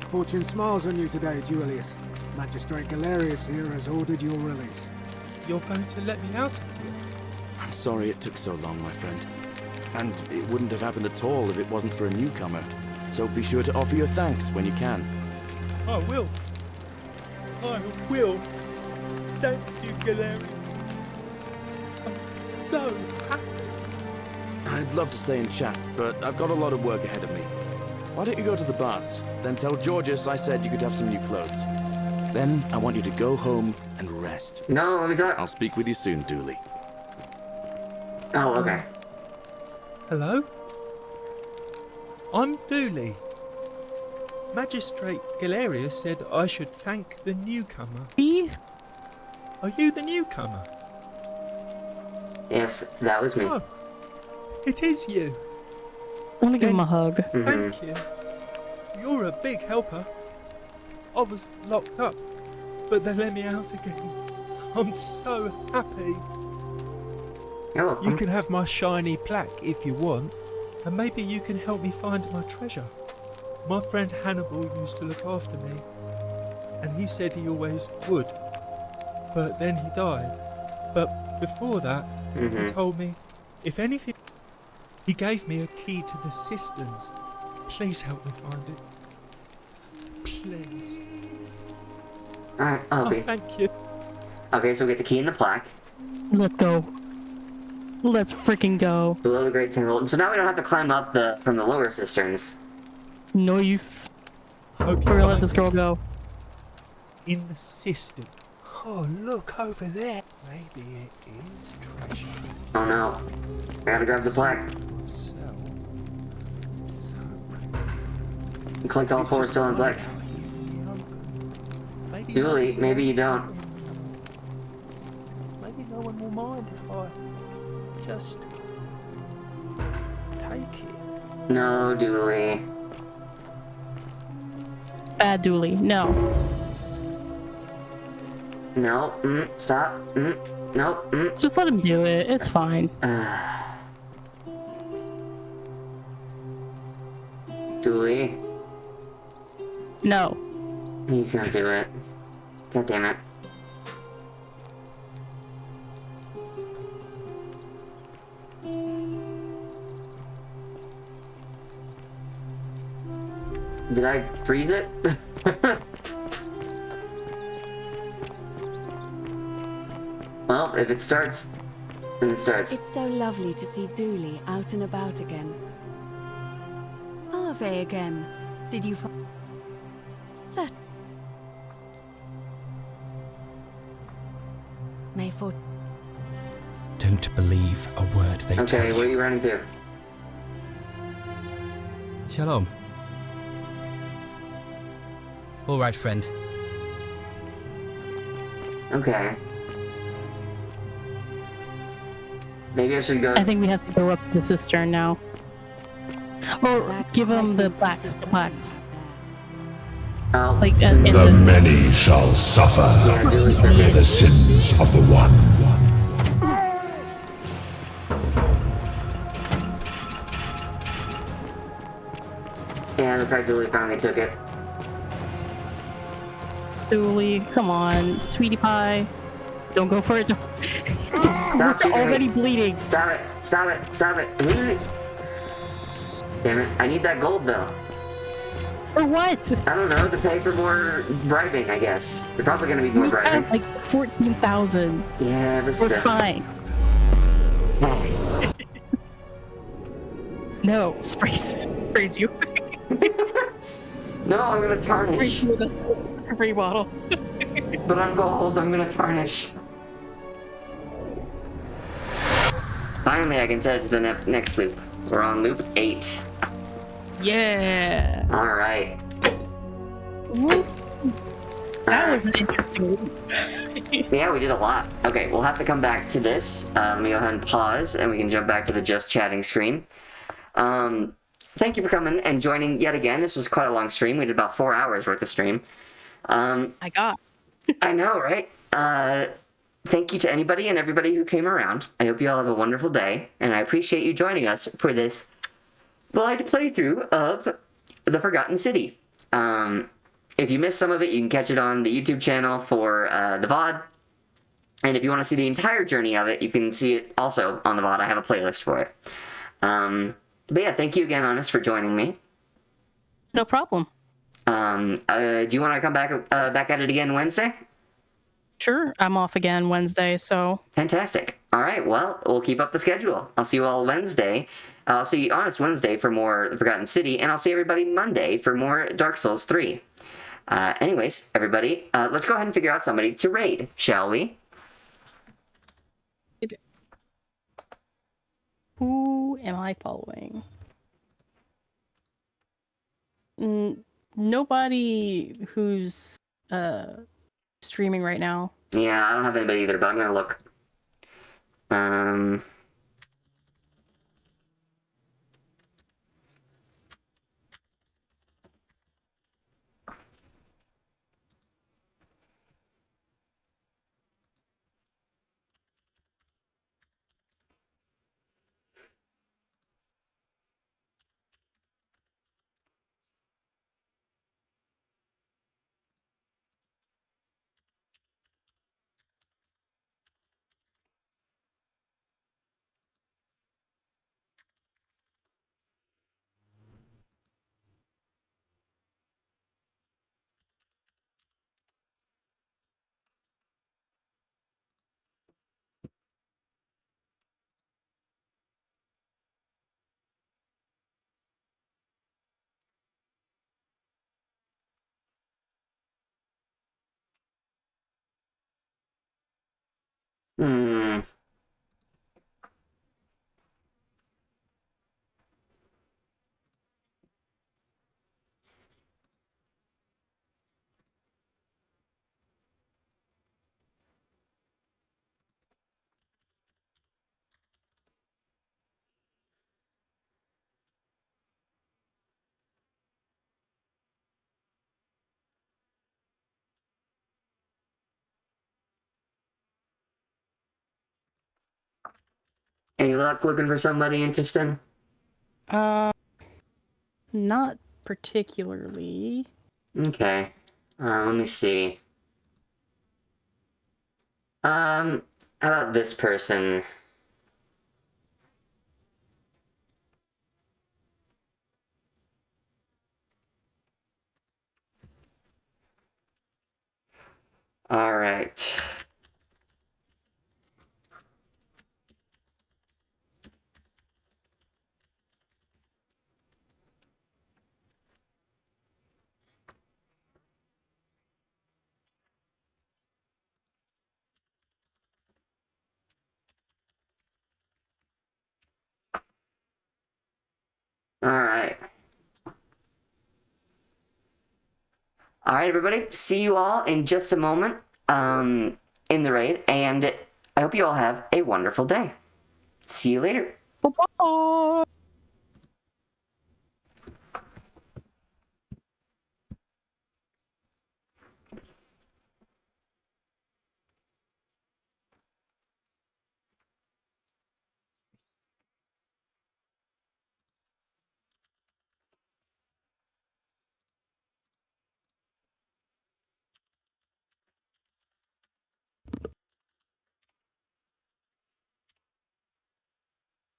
Fortune smiles on you today, Julius. Magistrate Galerius here has ordered your release. You're going to let me out of here? I'm sorry it took so long, my friend. And it wouldn't have happened at all if it wasn't for a newcomer. So be sure to offer your thanks when you can. I will. I will. Thank you, Galerius. I'm so happy. I'd love to stay and chat, but I've got a lot of work ahead of me. Why don't you go to the baths? Then tell Georgius I said you could have some new clothes. Then I want you to go home and rest. No, let me talk. I'll speak with you soon, Dooley. Oh, okay. Hello? I'm Dooley. Magistrate Galerius said I should thank the newcomer. Me? Are you the newcomer? Yes, that was me. Oh, it is you. I want to give him a hug. Thank you. You're a big helper. I was locked up, but they let me out again. I'm so happy. You're welcome. You can have my shiny plaque if you want, and maybe you can help me find my treasure. My friend Hannibal used to look after me, and he said he always would, but then he died. But before that, he told me, if anything, he gave me a key to the cisterns. Please help me find it. Please. Alright, okay. Oh, thank you. Okay, so we get the key and the plaque. Let's go. Let's freaking go. Below the Great Temple. So now we don't have to climb up from the lower cisterns. Nice. We're gonna let this girl go. In the cistern. Oh, look over there. Maybe it is treasure. Oh no. I gotta grab the plaque. So pretty. Collect all four stolen plaques. Dooley, maybe you don't. Maybe no one will mind if I just take it. No, Dooley. Bad Dooley. No. No. Stop. No. Just let him do it. It's fine. Dooley. No. He's gonna do it. God damn it. Did I freeze it? Well, if it starts, then it starts. It's so lovely to see Dooley out and about again. Ave again. Did you find... Sir... May for... Don't believe a word they tell Okay, you. what are you running to? Shalom. All right, friend. Okay. Maybe I should go... I think we have to go up the cistern now. Or give him the plaques. The plaques. Oh. Like, The many shall suffer for the sins of the one. Yeah, looks like Dooley finally took it. Dooley, come on, sweetie pie. Don't go for it. Stop We're shooting already me. bleeding. Stop it. Stop it. Stop it. Damn it. I need that gold, though. For what? I don't know, to pay for more bribing, I guess. They're probably gonna be more We bribing. have like 14,000. Yeah, but We're still. fine. No, sprays you. No, I'm gonna tarnish. Free bottle. But I'm gold, I'm gonna tarnish. Finally, I can set it to the next loop. We're on loop 8. Yeah. Alright. That was an interesting loop. Yeah, we did a lot. Okay, we'll have to come back to this. Let me go ahead and pause, and we can jump back to the just chatting screen. Thank you for coming and joining yet again. This was quite a long stream. We did about 4 hours worth of stream. I got. I know, right? Thank you to anybody and everybody who came around. I hope you all have a wonderful day, and I appreciate you joining us for this blind playthrough of The Forgotten City. If you missed some of it, you can catch it on the YouTube channel for the VOD. And if you want to see the entire journey of it, you can see it also on the VOD. I have a playlist for it. But yeah, thank you again, Honest, for joining me. No problem. Do you want to come back at it again Wednesday? Sure, I'm off again Wednesday, so... Fantastic. All right, well, we'll keep up the schedule. I'll see you all Wednesday. I'll see Honest Wednesday for more The Forgotten City, and I'll see everybody Monday for more Dark Souls 3. Anyways, everybody, let's go ahead and figure out somebody to raid, shall we? Who am I following? Nobody who's streaming right now. Yeah, I don't have anybody either, but I'm gonna look. Any luck looking for somebody interesting? Not particularly. Okay. Let me see. How about this person? All right. All right. All right, everybody. See you all in just a moment in the raid, and I hope you all have a wonderful day. See you later. Bye-bye.